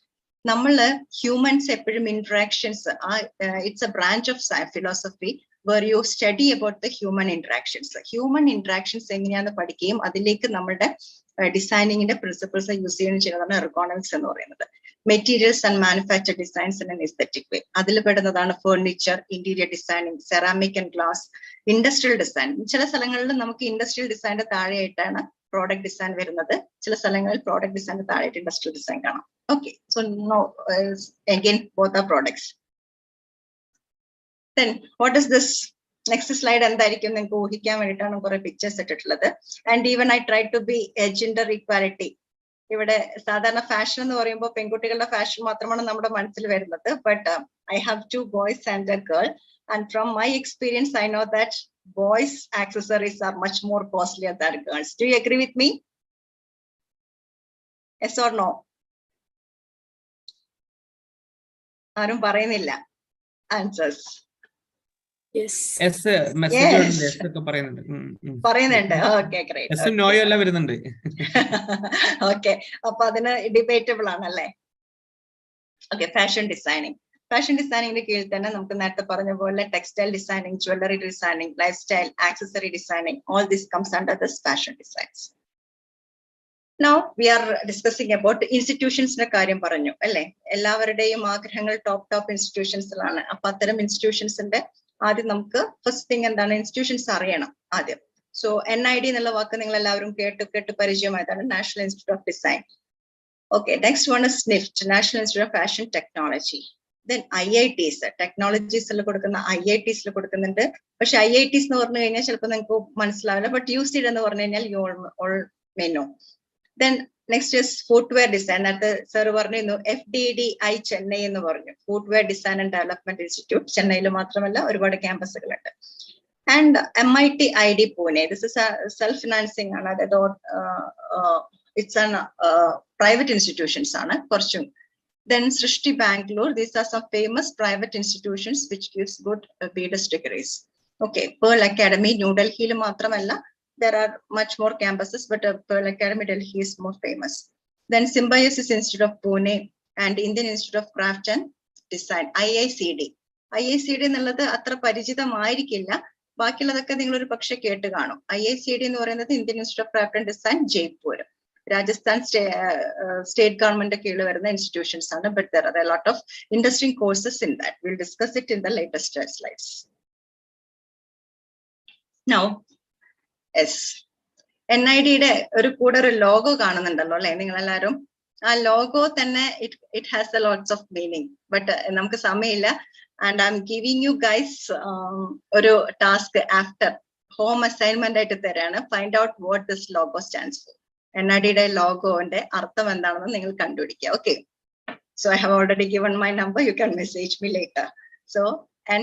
നമ്മള് ഹ്യൂമൻസ് എപ്പോഴും interactions, it's A branch of philosophy where you study about the human interactions. Human interactions എങ്ങനെയാണെന്ന് പഠിക്കുകയും അതിലേക്ക് നമ്മുടെ ഡിസൈനിങ്ങിന്റെ പ്രിൻസിപ്പിൾസ് യൂസ് ചെയ്യുകയും ചെയ്യുന്നതാണ് എർഗോണമിക്സ് എന്ന് പറയുന്നത്. Materials and manufacture designs in an aesthetic way. അതിൽ പെടുന്നതാണ് furniture, interior designing, ceramic and glass, industrial design. ചില സ്ഥലങ്ങളിൽ നമുക്ക് ഇൻഡസ്ട്രിയൽ ഡിസൈനിന്റെ താഴെയായിട്ടാണ് പ്രോഡക്റ്റ് ഡിസൈൻ വരുന്നത്. ചില സ്ഥലങ്ങളിൽ പ്രോഡക്റ്റ് ഡിസൈനിന്റെ താഴെയായിട്ട് ഇൻഡസ്ട്രിയൽ ഡിസൈൻ കാണാം. Okay, so no again both are products. Then what is this? Next slide എന്തായിരിക്കും നിങ്ങൾക്ക് ഊഹിക്കാൻ വേണ്ടിയിട്ടാണ് കുറെ പിക്ചേഴ്സ് ഇട്ടിട്ടുള്ളത്. And even I try to be gender equality. ഇവിടെ സാധാരണ ഫാഷൻ എന്ന് പറയുമ്പോൾ പെൺകുട്ടികളുടെ ഫാഷൻ മാത്രമാണ് നമ്മുടെ മനസ്സിൽ വരുന്നത്. But I have 2 boys and a girl, and from my experience I know that boys accessories are much more costlier than girls. Do you agree with me? Yes or no? ആരും പറയുന്നില്ല answers. പറയുന്നുണ്ട്. Okay, great. Okay, അപ്പൊ അതിന് debatable ആണല്ലേ. Okay, fashion designing. Fashion ഡിസൈനിങ്ങിന്റെ കീഴിൽ തന്നെ നമുക്ക് നേരത്തെ പറഞ്ഞ പോലെ textile designing, jewellery designing, life style, accessory designing, all this comes under this fashion designs. Now we are discussing about institutionsന്റെ കാര്യം പറഞ്ഞു അല്ലെ. എല്ലാവരുടെയും ആഗ്രഹങ്ങൾ ടോപ്പ് ഇൻസ്റ്റിറ്റ്യൂഷൻസിലാണ്. അപ്പൊ അത്തരം ഇൻസ്റ്റിറ്റ്യൂഷൻസിന്റെ ആദ്യം നമുക്ക് ഫസ്റ്റ് തിങ് എന്താണ്, ഇൻസ്റ്റിറ്റ്യൂഷൻസ് അറിയണം ആദ്യം. സോ NID എന്നുള്ള വാക്ക് നിങ്ങൾ എല്ലാവരും കേട്ട് പരിചയമായതാണ്, National Institute of Design. Okay, next one is NIFT, National Institute of fashion Technology. Then IITs, ടെക്നോളജീസിൽ കൊടുക്കുന്ന IITs കൊടുക്കുന്നുണ്ട്. പക്ഷെ IITs എന്ന് പറഞ്ഞു കഴിഞ്ഞാൽ ചിലപ്പോൾ നിങ്ങൾക്ക് മനസ്സിലാവില്ല. ബട്ട് UCD എന്ന് പറഞ്ഞു കഴിഞ്ഞാൽ you all may know. Then next is footwear design. That sir പറഞ്ഞിരുന്നു FDDI ചെന്നൈ എന്ന് പറഞ്ഞു, Footwear design and development Institute. ചെന്നൈയിൽ മാത്രമല്ല ഒരുപാട് ക്യാമ്പസുകളുണ്ട്. And MIT ID Pune, this is self financing ആണ്. അതായത് ഇറ്റ്സ് ആൻ പ്രൈവറ്റ് ഇൻസ്റ്റിറ്റ്യൂഷൻസ് ആണ് കുറച്ചും. Then Srishti Bangalore, these are some famous private institutions which gives good BDS degrees. Okay, Pearl Academy New Delhi യിൽ മാത്രമല്ല, there are much more campuses, but Pearl Academy Delhi is more famous. Then Symbiosis Institute of Pune and Indian Institute of Craft and Design, IICD. IICD എന്നുള്ളത് അത്ര പരിചിതമായിരിക്കില്ല, ബാക്കിയുള്ളതൊക്കെ നിങ്ങൾ ഒരു പക്ഷെ കേട്ട് കാണും. IICD എന്ന് പറയുന്നത് Indian institute of craft and design, Jaipur, Rajasthan state government കീഴിൽ വരുന്ന ഇൻസ്റ്റിറ്റ്യൂഷൻസ് ആണ്. But there are a lot of interesting courses in that. We'll discuss it in the latest slides. Now NIDയുടെ ഒരു കൂടെ ഒരു ലോഗോ കാണുന്നുണ്ടല്ലോ അല്ലെ നിങ്ങൾ എല്ലാവരും. ആ ലോഗോ തന്നെ it has a lots of meaning. But നമുക്ക് സമയമില്ല. And I'm giving you guys ഒരു ടാസ്ക് ആഫ്റ്റർ ഹോം അസൈൻമെന്റ് ആയിട്ട് തരാണ്. Find out what this logo stands for. NIDയുടെ ലോഗോന്റെ അർത്ഥം എന്താണെന്ന് നിങ്ങൾ കണ്ടുപിടിക്കുക. Okay, so I have already given my number, you can message me later. So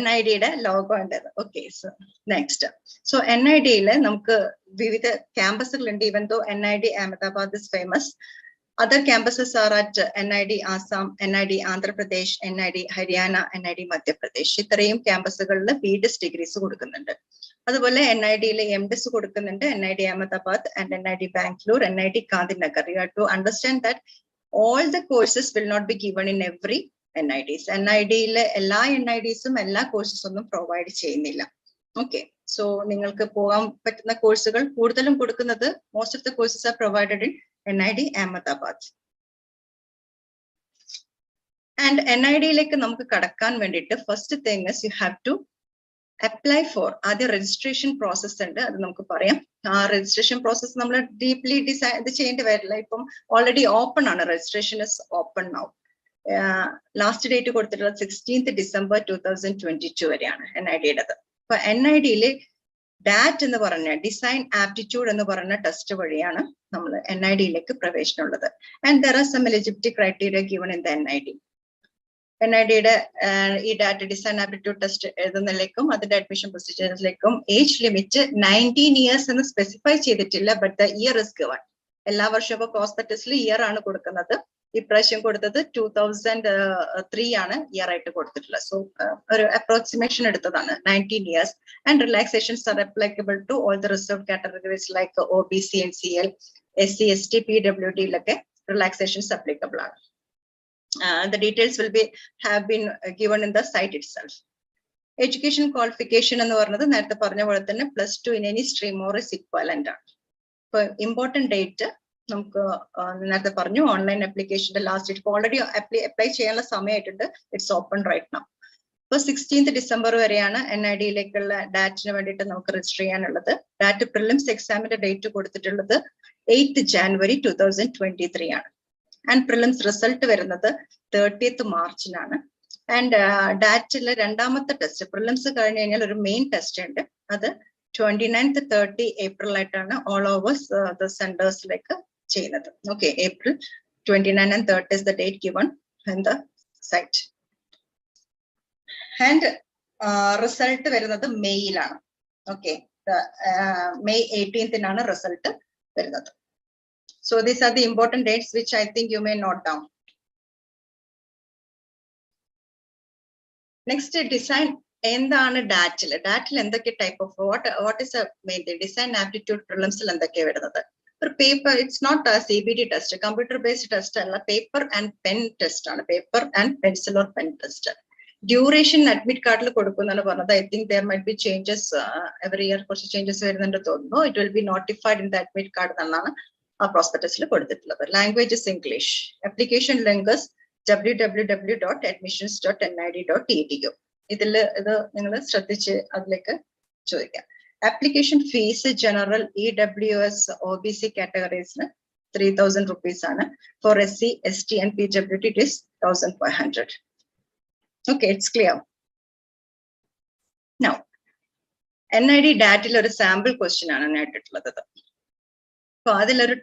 NIDയുടെ ലോഗോ ഉണ്ടത്. Okay, so next. സോ NIDയിൽ നമുക്ക് വിവിധ ക്യാമ്പസുകളുണ്ട്. Even though NID Ahmedabad is famous, other campuses are at NID Assam, NID Andhra Pradesh, NID Haryana, NID Madhya Pradesh. ഇത്രയും ക്യാമ്പസുകളിൽ BDS degrees കൊടുക്കുന്നുണ്ട്. അതുപോലെ NIDയിൽ MDis കൊടുക്കുന്നുണ്ട്, NID Ahmedabad and NID Bangalore, NID Gandhinagar. You have to understand that all the courses will not be given in every NIDs. NIDയിലെ എല്ലാ NIDസും എല്ലാ courses ഒന്നും provide ചെയ്യുന്നില്ല. Okay, so നിങ്ങൾക്ക് പോകാൻ പറ്റുന്ന കോഴ്സുകൾ കൂടുതലും കൊടുക്കുന്നത്, most of the courses are provided in NID Ahmedabad. And NIDയിലേക്ക് നമുക്ക് കടക്കാൻ വേണ്ടിയിട്ട് first thing is you have to apply for. ആദ്യം രജിസ്ട്രേഷൻ പ്രോസസ് ഉണ്ട്, അത് നമുക്ക് പറയാം. ആ രജിസ്ട്രേഷൻ പ്രോസസ് നമ്മൾ ഡീപ്ലി ഇത് ചെയ്യേണ്ടി വരില്ല. ഇപ്പം ഓൾറെഡി ഓപ്പൺ ആണ്, registration is open now. Last date കൊടുത്തിട്ടുള്ളത് 16th December 2022 വരെയാണ് NIDയുടേത്. അപ്പൊ NIDയില് DAT എന്ന് പറഞ്ഞ ഡിസൈൻ ആപ്റ്റിറ്റ്യൂഡ് എന്ന് പറഞ്ഞ ടെസ്റ്റ് വഴിയാണ് നമ്മൾ NIDയിലേക്ക് പ്രവേശനമുള്ളത്. And there are some eligibility criteria given in the NIDയുടെ ഈ DAT ഡിസൈൻ ആപ്റ്റിറ്റ്യൂഡ് ടെസ്റ്റ് എഴുതുന്നതിലേക്കും അതിന്റെ അഡ്മിഷൻ പ്രൊസീജിയേഴ്സിലേക്കും ഏജ് ലിമിറ്റ് 19 years എന്ന് സ്പെസിഫൈ ചെയ്തിട്ടില്ല. But the year is given. എല്ലാ വർഷവും ഇപ്പൊ പ്രോസ്പെക്ടസിൽ ഇയർ ആണ് കൊടുക്കുന്നത്. ഇപ്രാവശ്യം കൊടുത്തത് 2003 ആണ് ഇയർ ആയിട്ട് കൊടുത്തിട്ടുള്ളത്. സോ ഒരു അപ്രോക്സിമേഷൻ എടുത്തതാണ് 19 years. And relaxations are applicable to all the reserved categories like OBC, NCL, SC, ST, PWDയിലൊക്കെ റിലാക്സേഷൻസ് അപ്ലിക്കബിൾ ആണ്. The details will have been given in the site itself. Education qualification എന്ന് പറഞ്ഞത് നേരത്തെ പറഞ്ഞ പോലെ തന്നെ +2 in any stream or is equivalent ആണ്. ഇപ്പൊ ഇമ്പോർട്ടന്റ് ഡേറ്റ് നമുക്ക് നേരത്തെ പറഞ്ഞു ഓൺലൈൻ ആപ്ലിക്കേഷന്റെ ലാസ്റ്റ് ഡേറ്റ് ഓൾറെഡി അപ്ലൈ ചെയ്യാനുള്ള സമയമായിട്ടുണ്ട്. It's open right now. ഇപ്പൊ 16th ഡിസംബർ വരെയാണ് NID-യിലേക്കുള്ള ഡാറ്റിന് വേണ്ടിയിട്ട് നമുക്ക് രജിസ്റ്റർ ചെയ്യാനുള്ളത്. ഡാറ്റ് പ്രിലിംസ് എക്സാമിന്റെ ഡേറ്റ് കൊടുത്തിട്ടുള്ളത് 8th January 2023 ആണ്. ആൻഡ് പ്രിലിംസ് റിസൾട്ട് വരുന്നത് 30th മാർച്ചിനാണ്. ആൻഡ് ഡാറ്റിലെ രണ്ടാമത്തെ ടെസ്റ്റ് പ്രിലിംസ് കഴിഞ്ഞ് കഴിഞ്ഞാൽ ഒരു മെയിൻ ടെസ്റ്റ് ഉണ്ട്. അത് 29th 30 April ആയിട്ടാണ് ഓൾ ഓവർ ദ സെന്റേഴ്സിലേക്ക് ചെയ്യുന്നത്. Okay, April 29 and 30 is the date given in the site. And result വരുന്നത് മെയ്യിലാണ്. ഓക്കെ, May 18th റിസൾട്ട് വരുന്നത്. So these are the important dates which I think you may note down. Next, design എന്താണ് ഡാറ്റിൽ എന്തൊക്കെ type of what is main design aptitude പ്രിലിംസിൽ എന്തൊക്കെയാണ് വരുന്നത്? ഒരു paper, it's not CBT test, computer based test അല്ല, paper and pen test ആണ്. Paper and pencil or pen test. Duration admit കാർഡിൽ കൊടുക്കുന്നതാണ് പറഞ്ഞത്. I think there might be changes every year, കുറച്ച് ചേഞ്ചസ് വരുന്നുണ്ട് തോന്നുന്നു. It will be notified in the admit card എന്നാണ് ആ പ്രോസ്പെക്ടസിൽ കൊടുത്തിട്ടുള്ളത്. Language is English. Application link www.admissions.nid.edu. ഇത് നിങ്ങൾ ശ്രദ്ധിച്ച് അതിലേക്ക് ചോദിക്കാം. Application fees general EWS OBC കാറ്റഗറീസിന് 3000 rupees ആണ്. For SC ST and PWD it is 1500. Okay, it's clear. Now, NID ഡാറ്റിൽ ഒരു സാമ്പിൾ ക്വസ്റ്റ്യൻ ആണ് നേരിട്ടുള്ളത്. അപ്പൊ അതിലൊരു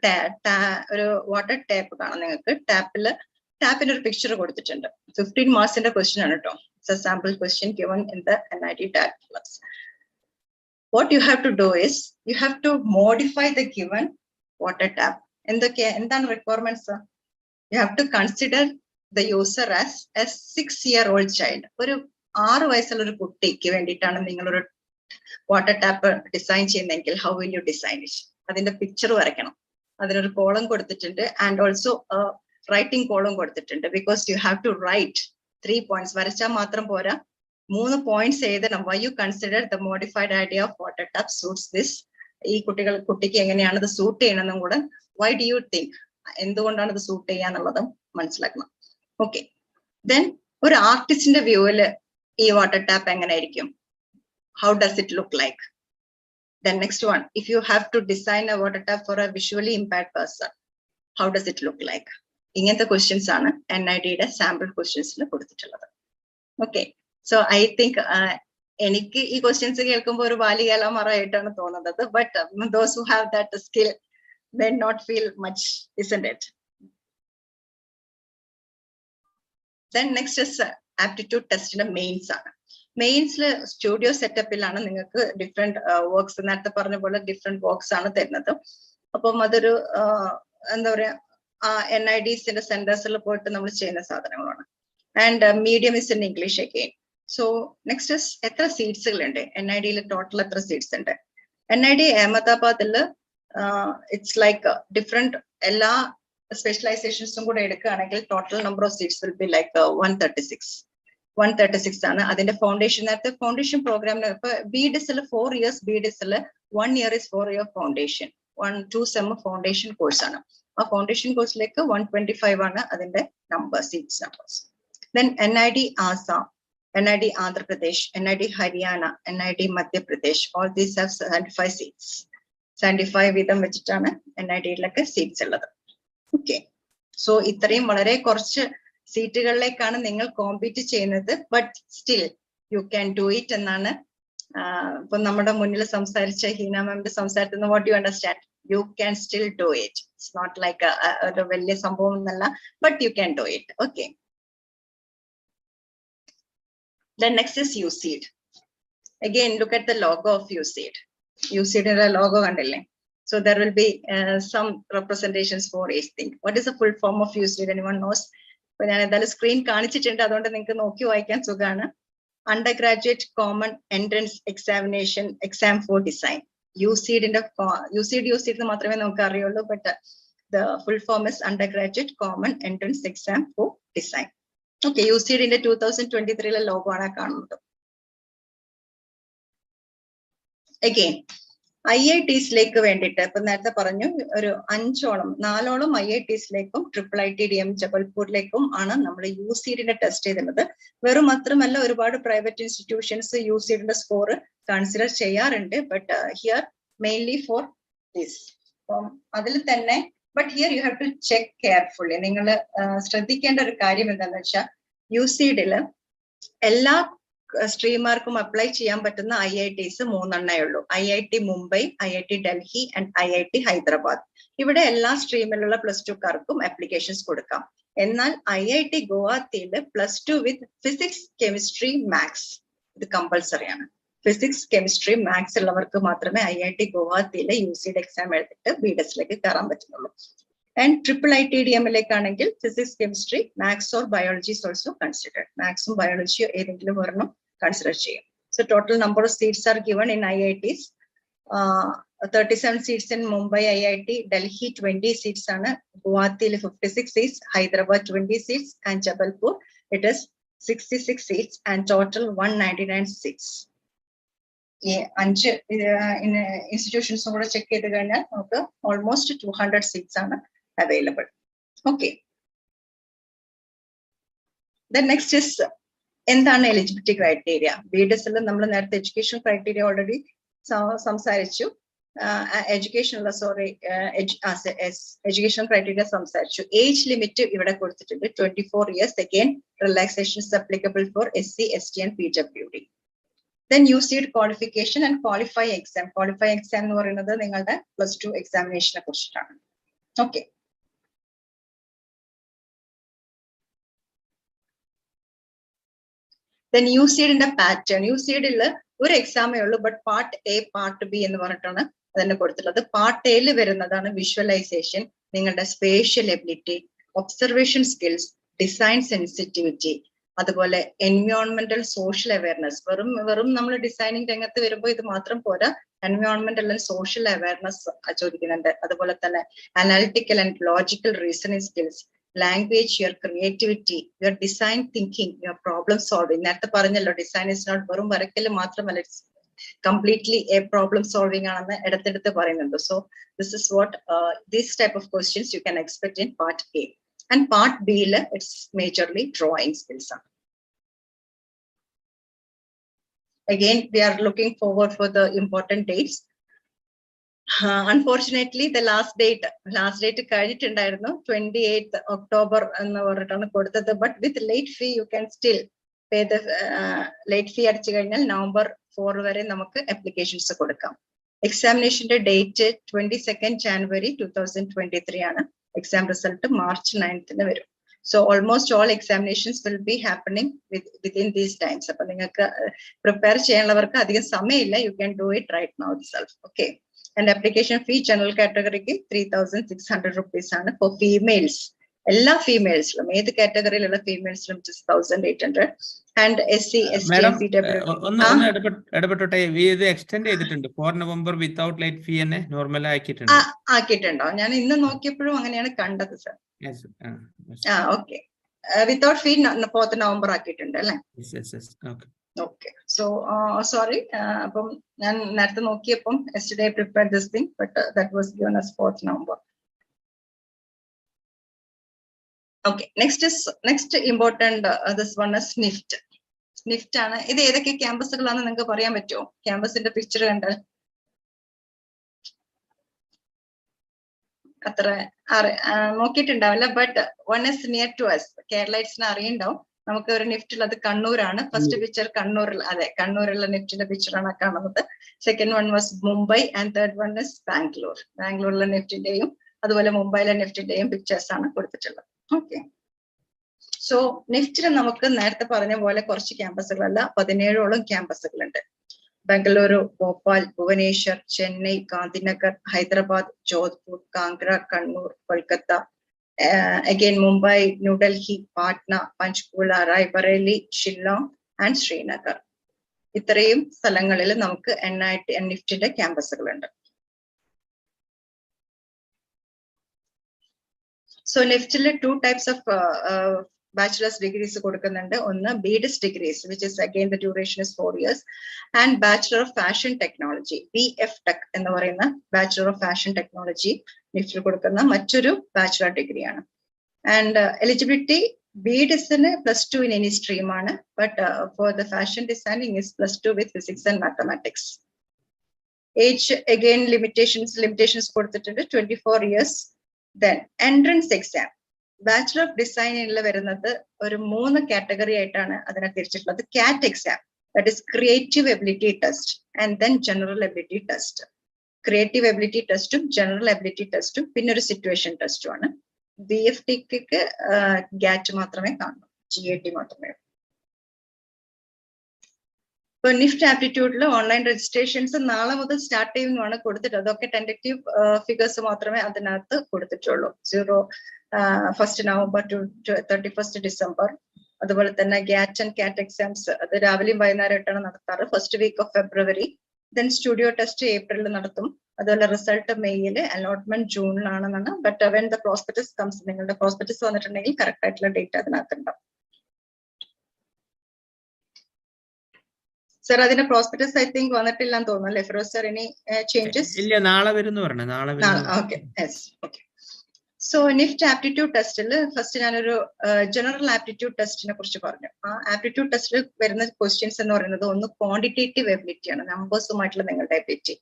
ഒരു വാട്ടർ ടാപ്പ് കാണാം നിങ്ങൾക്ക്. ടാപ്പിന് ഒരു പിക്ചർ കൊടുത്തിട്ടുണ്ട്. 15 മാർക്സിന്റെ ക്വസ്റ്റ്യൻ ആണ് കേട്ടോ. It's a sample question given in the NID DAT class. What you have to do is you have to modify the given water tap. എന്താണ് requirements? You have to consider the user as a 6-year-old child. ഒരു 6 വയസ്സുള്ള ഒരു കുട്ടിക്ക് വേണ്ടിയിട്ടാണ് നിങ്ങളൊരു water tap design ചെയ്യുന്നതെങ്കിൽ how will you design it? അതിന്റെ picture വരയ്ക്കണം. അതിനൊരു കോളം കൊടുത്തിട്ടുണ്ട് ആൻഡ് ഓൾസോ റൈറ്റിംഗ് കോളം കൊടുത്തിട്ടുണ്ട്. Because you have to write 3 points. വരച്ചാൽ മാത്രം പോരാ, 3 points എഴുതണം. Why you consider the modified idea of water tap suits this? ഈ കുട്ടിക്ക് എങ്ങനെയാണ് ഇത് സൂട്ട് ചെയ്യണമെന്നും കൂടെ why do you think, എന്തുകൊണ്ടാണ് ഇത് സൂട്ട് ചെയ്യാന്നുള്ളതും മനസ്സിലാക്കണം. ഓക്കെ, ദെൻ ഒരു ആർട്ടിസ്റ്റിന്റെ വ്യൂവില് ഈ വാട്ടർ ടാപ്പ് എങ്ങനെ ആയിരിക്കും? How does it look like? Then next one, if you have to design a water tap for a visually impaired person, how does it look like? ഇങ്ങനത്തെ questions ആണ് NID-യുടെ sample ക്വസ്റ്റ്യൻസിൽ കൊടുത്തിട്ടുള്ളത്. Okay, so I think എനിക്ക് ഈ questions കേൾക്കുമ്പോൾ ഒരു ബാലികേളമറായിട്ടാണ് തോന്നുന്നത്. But those who have that skill may not feel much, isn't it? Then next is aptitude test in mains ആണ്. മെയിൻസിൽ studio സെറ്റപ്പിലാണ് നിങ്ങൾക്ക് ഡിഫറെന്റ് വർക്ക്സ്, നേരത്തെ പറഞ്ഞ പോലെ ഡിഫറെന്റ് വർക്ക്സ് ആണ് തരുന്നത്. അപ്പം അതൊരു എന്താ പറയാ NIDs-ന്റെ സെന്റേഴ്സിൽ പോയിട്ട് നമ്മൾ ചെയ്യുന്ന സാധനങ്ങളാണ്. And medium is in English again. So next is എത്ര സീറ്റ്സുകളുണ്ട് NID-യിൽ? ടോട്ടൽ എത്ര സീറ്റ്സ് ഉണ്ട്? NID അഹമ്മദാബാദില് ഇറ്റ്സ് ലൈക്ക് ഡിഫറെന്റ് എല്ലാ സ്പെഷ്യലൈസേഷൻസും കൂടെ എടുക്കുകയാണെങ്കിൽ total number of seats will be like 136 ആണ്. അതിന്റെ ഫൗണ്ടേഷൻ, നേരത്തെ ഫൗണ്ടേഷൻ പ്രോഗ്രാമിന് ഇപ്പൊ BDIS-ൽ 4 years, BDIS-ൽ 1 year is 4-year foundation, 2 sem foundation course ആണ്. ആ ഫൗണ്ടേഷൻ കോഴ്സിലേക്ക് 125 ആണ് അതിന്റെ number, seats numbers. Then NID Assam, NID Andhra Pradesh, NID Haryana, NID Madhya Pradesh, all these have 75 seats. 75 വീതം വെച്ചിട്ടാണ് NID-യിലൊക്കെ സീറ്റ്സ് ഉള്ളത്. ഓക്കെ, സോ ഇത്രയും വളരെ കുറച്ച് സീറ്റുകളിലേക്കാണ് നിങ്ങൾ കോമ്പീറ്റ് ചെയ്യുന്നത്. But still you can do it എന്നാണ് ഇപ്പൊ നമ്മുടെ മുന്നിൽ സംസാരിച്ച ഹീന മാമിന്റെ സംസാരത്തിൽ what you understand? You can still do it. It's not like ഒരു വലിയ സംഭവം എന്നല്ല, but you can do it. Okay, then next is USEED. Again look at the logo of USEED. USEED-ന്റെ logo കണ്ടില്ലേ? So there will be some representations for each thing. What is the full form of USEED? Anyone knows? അപ്പൊ ഞാൻ എന്തായാലും screen കാണിച്ചിട്ടുണ്ട്, അതുകൊണ്ട് നിങ്ങൾക്ക് നോക്കി വായിക്കാൻ സുഖമാണ്. Undergraduate common entrance examination exam for design. USEED-ന്റെ USEED മാത്രമേ നമുക്ക് അറിയുള്ളൂ, but the full form is undergraduate common entrance exam for design. Okay, USEED-ന്റെ 2023-ലെ ലോഗോ ആണ് കാണുന്നത്. Again, IITസിലേക്ക് വേണ്ടിയിട്ട് ഇപ്പൊ നേരത്തെ പറഞ്ഞു ഒരു 4ഓളം IITസിലേക്കും IITDM ജബൽപൂരിലേക്കും ആണ് നമ്മൾ UCEED ടെസ്റ്റ് ചെയ്തിരുന്നത്. വെറും മാത്രമല്ല ഒരുപാട് private institutions UCEED score consider ചെയ്യാറുണ്ട്. But here mainly for this. അപ്പം അതിൽ തന്നെ but here you have to check carefully. നിങ്ങൾ ശ്രദ്ധിക്കേണ്ട ഒരു കാര്യം എന്താണെന്ന് വെച്ചാൽ UCEED എല്ലാ സ്ട്രീമാർക്കും അപ്ലൈ ചെയ്യാൻ പറ്റുന്ന IITs 3 ഉള്ളൂ. IIT Mumbai, IIT Delhi and IIT Hyderabad. ഇവിടെ എല്ലാ സ്ട്രീമിലുള്ള +2കാർക്കും അപ്ലിക്കേഷൻസ് കൊടുക്കാം. എന്നാൽ IIT ഗുവാഹത്തിയിൽ +2 വിത്ത് ഫിസിക്സ്, കെമിസ്ട്രി, മാത്സ് ഇത് കമ്പൾസറി ആണ്. ഫിസിക്സ്, കെമിസ്ട്രി, മാത്സ് ഉള്ളവർക്ക് മാത്രമേ IIT ഗുവാഹത്തിയിലെ UCEED എക്സാം എഴുതിയിട്ട് BDSലേക്ക് കയറാൻ പറ്റുന്നുള്ളൂ. And IITDM-ലേക്കാണെങ്കിൽ physics, chemistry, maths or biology is also considered. മാത്സും ബയോളജിയോ ഏതെങ്കിലും ഒരെണ്ണം കൺസിഡർ ചെയ്യും. So total number of seats are given in IITs. 37 seats in Mumbai IIT, Delhi 20 seats ആണ്, ഗുവാഹത്തിയിൽ 56 seats, Hyderabad 20 seats and Jabalpur it is 66 seats and total 199 seats. ഈ 5 ഇൻസ്റ്റിറ്റ്യൂഷൻസും കൂടെ check ചെയ്ത് കഴിഞ്ഞാൽ നമുക്ക് ഓൾമോസ്റ്റ് 200 seats ആണ് available. Okay. The next is എന്താണ് eligibility criteria? BDSൽ നമ്മൾ നേരത്തെ എഡ്യൂക്കേഷൻ ക്രൈറ്റീരിയ ഓൾറെഡി സംസാരിച്ചു. എഡ്യൂക്കേഷൻ ക്രൈറ്റീരിയ സംസാരിച്ചു. ഏജ് ലിമിറ്റ് ഇവിടെ കൊടുത്തിട്ടുണ്ട് 24 years. Again, relaxation is applicable for SC, ST and PWD. Then UCEED qualification and qualify exam. Qualify exam എന്ന് പറയുന്നത് നിങ്ങളുടെ +2 എക്സാമിനേഷനെ കുറിച്ചിട്ടാണ്. Okay. Then UCEED pattern. UCEED ഒരു എക്സാമേ ഉള്ളൂ, but part A, part B എന്ന് പറഞ്ഞിട്ടാണ് അതിനെ കൊടുത്തിട്ടുള്ളത്. പാർട്ട് എയിൽ വരുന്നതാണ് വിഷ്വലൈസേഷൻ, നിങ്ങളുടെ spatial ability, observation skills, design sensitivity, അതുപോലെ എൻവയോൺമെന്റൽ സോഷ്യൽ അവയർനെസ്. വെറും നമ്മൾ ഡിസൈനിങ് രംഗത്ത് വരുമ്പോൾ ഇത് മാത്രം പോരാ, എൻവയോൺമെന്റൽ ആൻഡ് സോഷ്യൽ അവയർനെസ് ചോദിക്കുന്നുണ്ട്. അതുപോലെ തന്നെ analytical and logical reasoning skills, language, your creativity, your design thinking, your problem solving. നേരത്തെ പറഞ്ഞല്ലോ, ഡിസൈൻ ഇസ് നോട്ട് വെറും വരക്കല് മാത്രമല്ല, it's completely A problem solving ആണെന്ന് എടുത്തെടുത്ത് പറയുന്നുണ്ട്. So this is what this type of questions you can expect in part A. And part ബിയിൽ it's majorly drawing skills ആണ്. Again, we are looking forward for the important dates. Unfortunately, the last date കഴിഞ്ഞിട്ടുണ്ടായിരുന്നു 28th October എന്ന് പറഞ്ഞിട്ടാണ് കൊടുത്തത്. But with late fee U can still pay the late ഫീ അടിച്ചു കഴിഞ്ഞാൽ November 4 വരെ നമുക്ക് applications കൊടുക്കാം. എക്സാമിനേഷന്റെ date 22nd January 2023 ആണ്. എക്സാം റിസൾട്ട് March 9th വരും. So almost all examinations will be happening within these times. അപ്പൊ നിങ്ങൾക്ക് പ്രിപ്പയർ ചെയ്യാനുള്ളവർക്ക് അധികം സമയമില്ല. You can do it right now itself. Okay. And application fee general category 3,600 rupees ആണ്. For females, എല്ലാ ഫീമെയിൽസിലും ഏത് കാറ്റഗറിയിലുള്ള ഫീമെയിൽസിലും 1,800. And SC, ST, PWD ഇടപെട്ടോട്ടെ, ഇത് extend ചെയ്തിട്ടുണ്ട് 4 November without late ഫീ തന്നെ നോർമൽ ആക്കിയിട്ടുണ്ട്. ആക്കിയിട്ടുണ്ടോ? ഞാൻ ഇന്ന് നോക്കിയപ്പോഴും അങ്ങനെയാണ് കണ്ടത് സർ. ഓക്കെ, വിത്തൗട്ട് ഫീ 4th November ആക്കിയിട്ടുണ്ട് അല്ലേ? Okay, so sorry, അപ്പം ഞാൻ നേരത്തെ നോക്കിയപ്പം yesterday I prepared this thing, but that was given as 4th November. Okay, next important, this one is NIFT. NIFT ആണ്. ഇത് ഏതൊക്കെ ക്യാമ്പസുകളാണെന്ന് നിങ്ങൾക്ക് പറയാൻ പറ്റുമോ? ക്യാമ്പസിന്റെ പിക്ചർ കണ്ടാൽ അത്ര നോക്കിയിട്ടുണ്ടാവില്ല, but one is near to us. കേരളൈറ്റ്സിനെ അറിയുണ്ടാവും. നമുക്ക് ഒരു നിഫ്റ്റ് ഉള്ളത് കണ്ണൂരാണ്. ഫസ്റ്റ് പിക്ചർ കണ്ണൂരിൽ, അതെ, കണ്ണൂരുള്ള നിഫ്റ്റിന്റെ പിക്ചറാണ് കാണുന്നത്. Second one was Mumbai and third one is Bangalore. ബാംഗ്ലൂരിലെ നിഫ്റ്റിന്റെയും അതുപോലെ മുംബൈയിലെ നിഫ്റ്റിന്റെയും പിക്ചേഴ്സ് ആണ് കൊടുത്തിട്ടുള്ളത്. ഓക്കെ, സോ നിഫ്റ്റിൽ നമുക്ക് നേരത്തെ പറഞ്ഞ പോലെ കുറച്ച് ക്യാമ്പസുകളല്ല, 17ഓളം ക്യാമ്പസുകളുണ്ട്. Bengaluru, Bhopal, Bhubaneswar, Chennai, Gandhinagar, Hyderabad, Jodhpur, Kangra, Kannur, Kolkata, again Mumbai, New Delhi, Patna, Panchkula, Raebareli, Shillong and Srinagar. ഇത്രയും സ്ഥലങ്ങളിൽ നമുക്ക് NIT NIFTന്റെ ക്യാമ്പസുകളുണ്ട്. So NIFTിൽ 2 types of bachelor's degrees കൊടുക്കുന്നുണ്ട്. ഒന്ന് BDis degrees, which is again the duration is 4 years, and Bachelor of Fashion Technology, BFTech എന്ന് പറയുന്ന Bachelor of Fashion Technology NIFT കൊടുക്കുന്ന മറ്റൊരു bachelor ഡിഗ്രിയാണ്. And eligibility BDis +2 in any stream ആണ്, but for the fashion designing is +2 with physics and mathematics. Age again limitations കൊടുത്തിട്ടുണ്ട് 24 years. Then entrance exam, Bachelor of Design വരുന്നത് ഒരു 3 category ആയിട്ടാണ് അതിനെ തിരിച്ചിട്ടുള്ളത്. CAT exam, that is Creative Ability Test, and then General Ability Test. Creative Ability Testum General Ability Testum പിന്നെ ഒരു Situation Testum ആണ്. BFTക്ക് GAT മാത്രമേ കാണൂ, GAT മാത്രമേ. ഇപ്പൊ നിഫ്റ്റ് ആപ്റ്റിറ്റ്യൂഡിൽ ഓൺലൈൻ രജിസ്ട്രേഷൻസ് നാളെ മുതൽ സ്റ്റാർട്ട് ചെയ്യുന്നതാണ് കൊടുത്തിട്ട്. അതൊക്കെ ടെന്റേറ്റീവ് ഫിഗേഴ്സ് മാത്രമേ അതിനകത്ത് കൊടുത്തിട്ടുള്ളൂ. 1st November to 31st December. അതുപോലെ തന്നെ GAT ആൻഡ് CAT എക്സാംസ് അത് രാവിലെയും വൈകുന്നേരമായിട്ടാണ് നടത്താറ്. First week of February. Then studio test ഏപ്രിലിൽ നടത്തും. അതുപോലെ റിസൾട്ട് മെയ്യില്, അലോട്ട്മെന്റ് ജൂണിലാണെന്നാണ്. But when the prospectus comes, നിങ്ങളുടെ പ്രോസ്പെക്ടസ് വന്നിട്ടുണ്ടെങ്കിൽ കറക്റ്റ് ആയിട്ടുള്ള ഡേറ്റ് അതിനകത്തുണ്ടാവും. സർ അതിന്റെ പ്രോസ്പെക്ടസ് ഐ തിങ്ക് വന്നിട്ടില്ലെന്ന് തോന്നുന്നു അല്ലേ ഫിറോസ് സർ? Any changes? ഇല്ല, നാളെ വരുന്നു പറഞ്ഞു. നാളെ okay. Okay. So NEFT aptitude ടെസ്റ്റിൽ ഫസ്റ്റ് ഞാനൊരു ജനറൽ ആപ്റ്റിറ്റ്യൂഡ് ടെസ്റ്റിനെ കുറിച്ച് പറഞ്ഞു. ആ ആപ്റ്റിറ്റ്യൂഡ് ടെസ്റ്റിൽ വരുന്ന ക്വസ്റ്റ്യൻസ് എന്ന് പറയുന്നത് ഒന്ന് ക്വാണ്ടിറ്റേറ്റീവ് എബിലിറ്റി ആണ്, നമ്പേഴ്സുമായിട്ടുള്ള നിങ്ങളുടെ ability.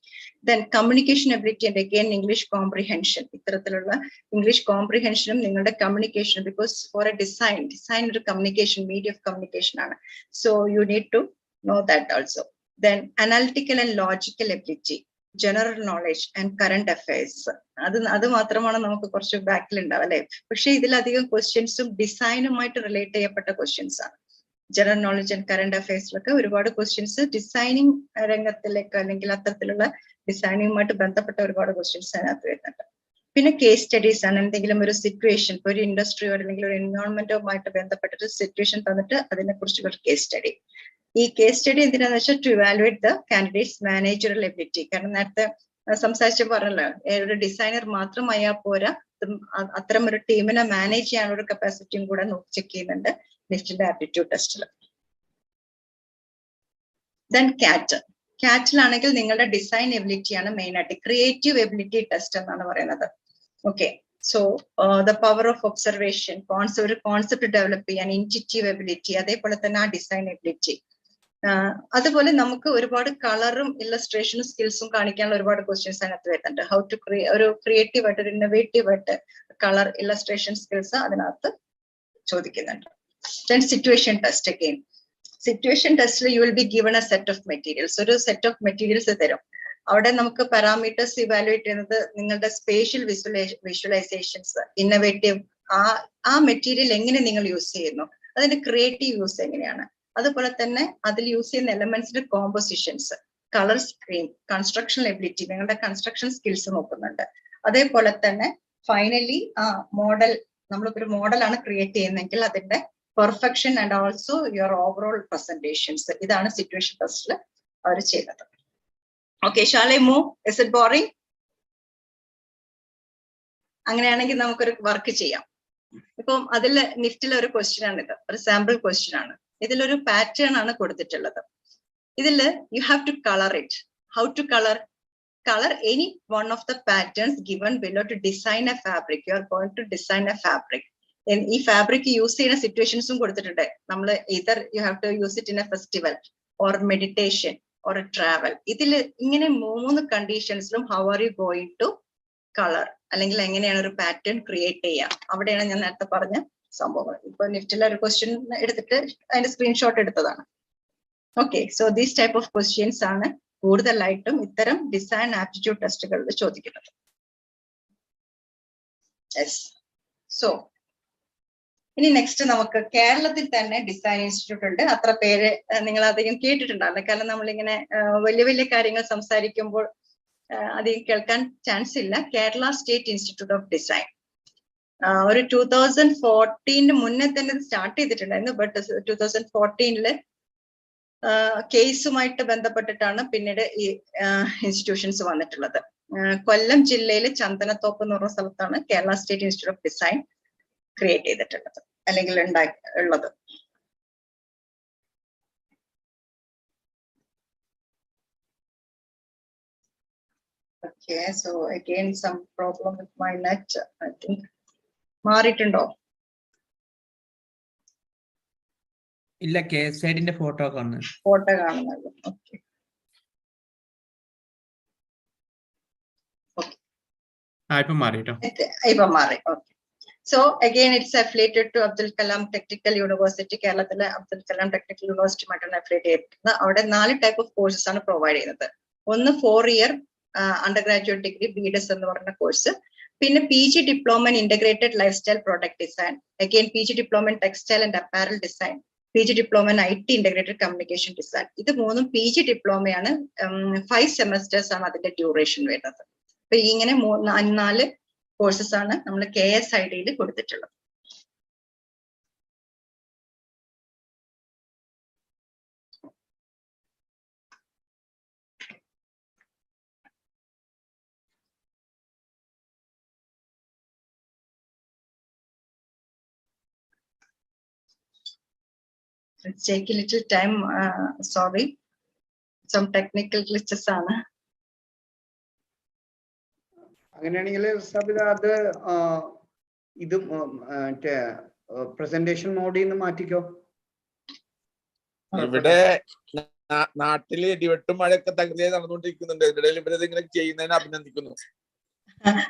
Then communication ability and again English comprehension. ഇത്തരത്തിലുള്ള ഇംഗ്ലീഷ് കോംപ്രിഹെൻഷനും നിങ്ങളുടെ കമ്മ്യൂണിക്കേഷനും, ബിക്കോസ് ഫോർ എ ഡിസൈൻ ഒരു കമ്മ്യൂണിക്കേഷൻ, മീഡിയം ഓഫ് കമ്മ്യൂണിക്കേഷൻ ആണ്. So you need to know that also. Then analytical and logical ability, general knowledge and current affairs. അത് മാത്രമാണ് നമുക്ക് കുറച്ച് ബാക്കിൽ ഉണ്ടാവും അല്ലെ. പക്ഷെ ഇതിലധികം ക്വസ്റ്റ്യൻസും ഡിസൈനുമായിട്ട് റിലേറ്റ് ചെയ്യപ്പെട്ട ക്വസ്റ്റ്യൻസ് ആണ്. ജനറൽ നോളജ് ആൻഡ് കറന്റ് അഫയേഴ്സിലൊക്കെ ഒരുപാട് ക്വസ്റ്റ്യൻസ് ഡിസൈനിങ് രംഗത്തിലേക്ക് അല്ലെങ്കിൽ അത്തരത്തിലുള്ള ഡിസൈനിങ്ങുമായിട്ട് ബന്ധപ്പെട്ട ഒരുപാട് ക്വസ്റ്റ്യൻസ് അതിനകത്ത് വരുന്നുണ്ട്. പിന്നെ കേസ് സ്റ്റഡീസ് ആണ്. എന്തെങ്കിലും ഒരു സിറ്റുവേഷൻ, ഇപ്പോൾ ഒരു ഇൻഡസ്ട്രിയോ അല്ലെങ്കിൽ ഒരു എൻവയോൺമെന്റുമായിട്ട് ബന്ധപ്പെട്ടൊരു സിറ്റുവേഷൻ തന്നിട്ട് അതിനെ കുറിച്ചുള്ള കേസ് സ്റ്റഡി. ഈ കേസ് സ്റ്റഡി എന്തിനാന്ന് വെച്ചാൽ to evaluate the candidates managerial ability. കാരണം നേരത്തെ സംസാരിച്ച് പറഞ്ഞല്ലോ, ഒരു ഡിസൈനർ മാത്രമായാൽ പോരാ, അത്തരം ഒരു ടീമിനെ മാനേജ് ചെയ്യാനുള്ള ഒരു കപ്പാസിറ്റിയും കൂടെ ചെക്ക് ചെയ്യുന്നുണ്ട് നിഫ്റ്റിന്റെ ആപ്റ്റിറ്റ്യൂഡ് ടെസ്റ്റിൽ. ദെൻ ക്യാറ്റിലാണെങ്കിൽ നിങ്ങളുടെ ഡിസൈൻ എബിലിറ്റി ആണ് മെയിൻ ആയിട്ട്. ക്രിയേറ്റീവ് എബിലിറ്റി ടെസ്റ്റ് എന്നാണ് പറയുന്നത്. Okay. So the power of observation, ഒരു കോൺസെപ്റ്റ് ഡെവലപ്പ് ചെയ്യാൻ, ഇൻറ്റ്യൂറ്റീവ് എബിലിറ്റി, അതേപോലെ തന്നെ ആ ഡിസൈൻ എബിലിറ്റി. അതുപോലെ നമുക്ക് ഒരുപാട് കളറും ഇല്ലസ്ട്രേഷനും സ്കിൽസും കാണിക്കാനുള്ള ഒരുപാട് ക്വസ്റ്റ്യൻസ് അതിനകത്ത് വരുന്നുണ്ട്. ഹൗ ടു ഒരു ക്രിയേറ്റീവ് ആയിട്ട്, ഒരു ഇന്നോവേറ്റീവ് ആയിട്ട് കളർ ഇല്ലസ്ട്രേഷൻ സ്കിൽസ് അതിനകത്ത് ചോദിക്കുന്നുണ്ട്. Then situation test again. Situation ടെസ്റ്റിൽ you will be given a set of materials. ഒരു സെറ്റ് ഓഫ് മെറ്റീരിയൽസ് തരും. അവിടെ നമുക്ക് പാരാമീറ്റേഴ്സ് ഇവാലുവേറ്റ് ചെയ്യുന്നത് നിങ്ങളുടെ സ്പേഷ്യൽ വിഷ്വലൈസേഷൻസ്, ഇന്നോവേറ്റീവ്, ആ മെറ്റീരിയൽ എങ്ങനെ നിങ്ങൾ യൂസ് ചെയ്യുന്നു, അതിന്റെ ക്രിയേറ്റീവ് യൂസ് എങ്ങനെയാണ്, അതുപോലെ തന്നെ അതിൽ യൂസ് ചെയ്യുന്ന എലമെന്റ്സിന്റെ compositions, colour scheme, construction ability, നിങ്ങളുടെ കൺസ്ട്രക്ഷൻ സ്കിൽസ് നോക്കുന്നുണ്ട്. അതേപോലെ തന്നെ ഫൈനലി ആ മോഡൽ, നമ്മളിപ്പോ ഒരു മോഡലാണ് ക്രിയേറ്റ് ചെയ്യുന്നതെങ്കിൽ അതിന്റെ perfection and also your overall presentations. ഇതാണ് സിറ്റുവേഷൻ ടെസ്റ്റിൽ അവർ ചെയ്യുന്നത്. Okay, shall I move? Is it boring? അങ്ങനെയാണെങ്കിൽ നമുക്കൊരു വർക്ക് ചെയ്യാം. ഇപ്പം അതിൽ നിഫ്റ്റിലെ ഒരു ക്വസ്റ്റ്യൻ ആണ് ഇത്, ഒരു സാമ്പിൾ ക്വസ്റ്റ്യൻ ആണ്. ഇതിലൊരു പാറ്റേൺ ആണ് കൊടുത്തിട്ടുള്ളത്. ഇതിൽ you have to colour it. How to colour? Color any one of the patterns given below to design a fabric. You are going to design a fabric. ഈ fabric use ചെയ്യുന്ന സിറ്റുവേഷൻസും കൊടുത്തിട്ടുണ്ട്. നമ്മൾ either you have to use it in a festival or meditation or a travel. ഇതിൽ ഇങ്ങനെ 3 കണ്ടീഷൻസിലും how are you going to color, അല്ലെങ്കിൽ എങ്ങനെയാണ് ഒരു pattern create ചെയ്യുക, അവിടെയാണ് ഞാൻ നേരത്തെ പറഞ്ഞ സംഭവങ്ങൾ. ഇപ്പൊ നിഫ്റ്റിലെ ഒരു ക്വസ്റ്റ്യൻ എടുത്തിട്ട് അതിന്റെ സ്ക്രീൻഷോട്ട് എടുത്തതാണ്. Okay, so these type of questions ആണ് കൂടുതലായിട്ടും ഇത്തരം ഡിസൈൻ ആപ്റ്റിറ്റ്യൂഡ് ടെസ്റ്റുകളിൽ ചോദിക്കുന്നത്. യെസ്. സോ ഇനി നെക്സ്റ്റ് നമുക്ക് കേരളത്തിൽ തന്നെ ഡിസൈൻ ഇൻസ്റ്റിറ്റ്യൂട്ട് ഉണ്ട്. അത്ര പേര് നിങ്ങൾ അധികം കേട്ടിട്ടുണ്ടാവില്ല, കാരണം നമ്മളിങ്ങനെ വലിയ വലിയ കാര്യങ്ങൾ സംസാരിക്കുമ്പോൾ അധികം കേൾക്കാൻ ചാൻസ് ഇല്ല. Kerala state institute of design ഒരു 2014 മുന്നേ തന്നെ സ്റ്റാർട്ട് ചെയ്തിട്ടുണ്ടായിരുന്നു. ബട്ട് 2014 കേസുമായിട്ട് ബന്ധപ്പെട്ടിട്ടാണ് പിന്നീട് ഈ ഇൻസ്റ്റിറ്റ്യൂഷൻസ് വന്നിട്ടുള്ളത്. കൊല്ലം ജില്ലയിലെ ചന്ദനത്തോപ്പ് എന്ന് പറഞ്ഞ സ്ഥലത്താണ് Kerala state institute of design create ചെയ്തിട്ടുള്ളത്. അല്ലെങ്കിൽ ഉള്ളത്. Okay, so again some problem with my net. I think മാറിയിട്ടുണ്ടോ? ഇല്ല, കേസ് സൈഡിന്റെ ഫോട്ടോ കാണുന്നു. ഫോട്ടോ കാണുന്നത്. ഓക്കെ. ഇപ്പൊ മാറി കേട്ടോ. ഇപ്പൊ മാറി. Okay. So again, it's affiliated to Abdul Kalam Technical University. കേരളത്തിലെ അബ്ദുൽ കലാം ടെക്നിക്കൽ യൂണിവേഴ്സിറ്റിയുമായിട്ടാണ് അഫിലിയേറ്റ് ചെയ്തിരിക്കുന്നത്. അവിടെ 4 ടൈപ്പ് ഓഫ് കോഴ്സസ് ആണ് പ്രൊവൈഡ് ചെയ്യുന്നത്. ഒന്ന് 4 year under graduate degree BDS എന്ന് പറയുന്ന കോഴ്സ്. പിന്നെ PG diploma in integrated life style product design. Again PG diploma in textile and apparel design. PG diploma in IT integrated communication design. ഇത് 3 PG ഡിപ്ലോമയാണ്. 5 semesters ആണ് അതിന്റെ duration വരുന്നത്. അപ്പൊ ഇങ്ങനെ 4 courses ആണ് നമ്മൾ KSIDയിൽ കൊടുത്തിട്ടുള്ളത്. Let's take a little time. Sorry, some technical glitches ആണ്. അങ്ങനെയാണെങ്കിൽ സബിത അത് ഇത് മറ്റേ പ്രസന്റേഷൻ മോഡിൽ നിന്ന് മാറ്റിക്കോ. ഇവിടെ നാട്ടില് ഇടിവെട്ടും മഴയൊക്കെ തകൃതിയായി നടന്നുകൊണ്ടിരിക്കുന്നുണ്ട്. ഇതിനിടയിൽ ഇവരത് ഇങ്ങനെ ചെയ്യുന്നതിന് അഭിനന്ദിക്കുന്നു.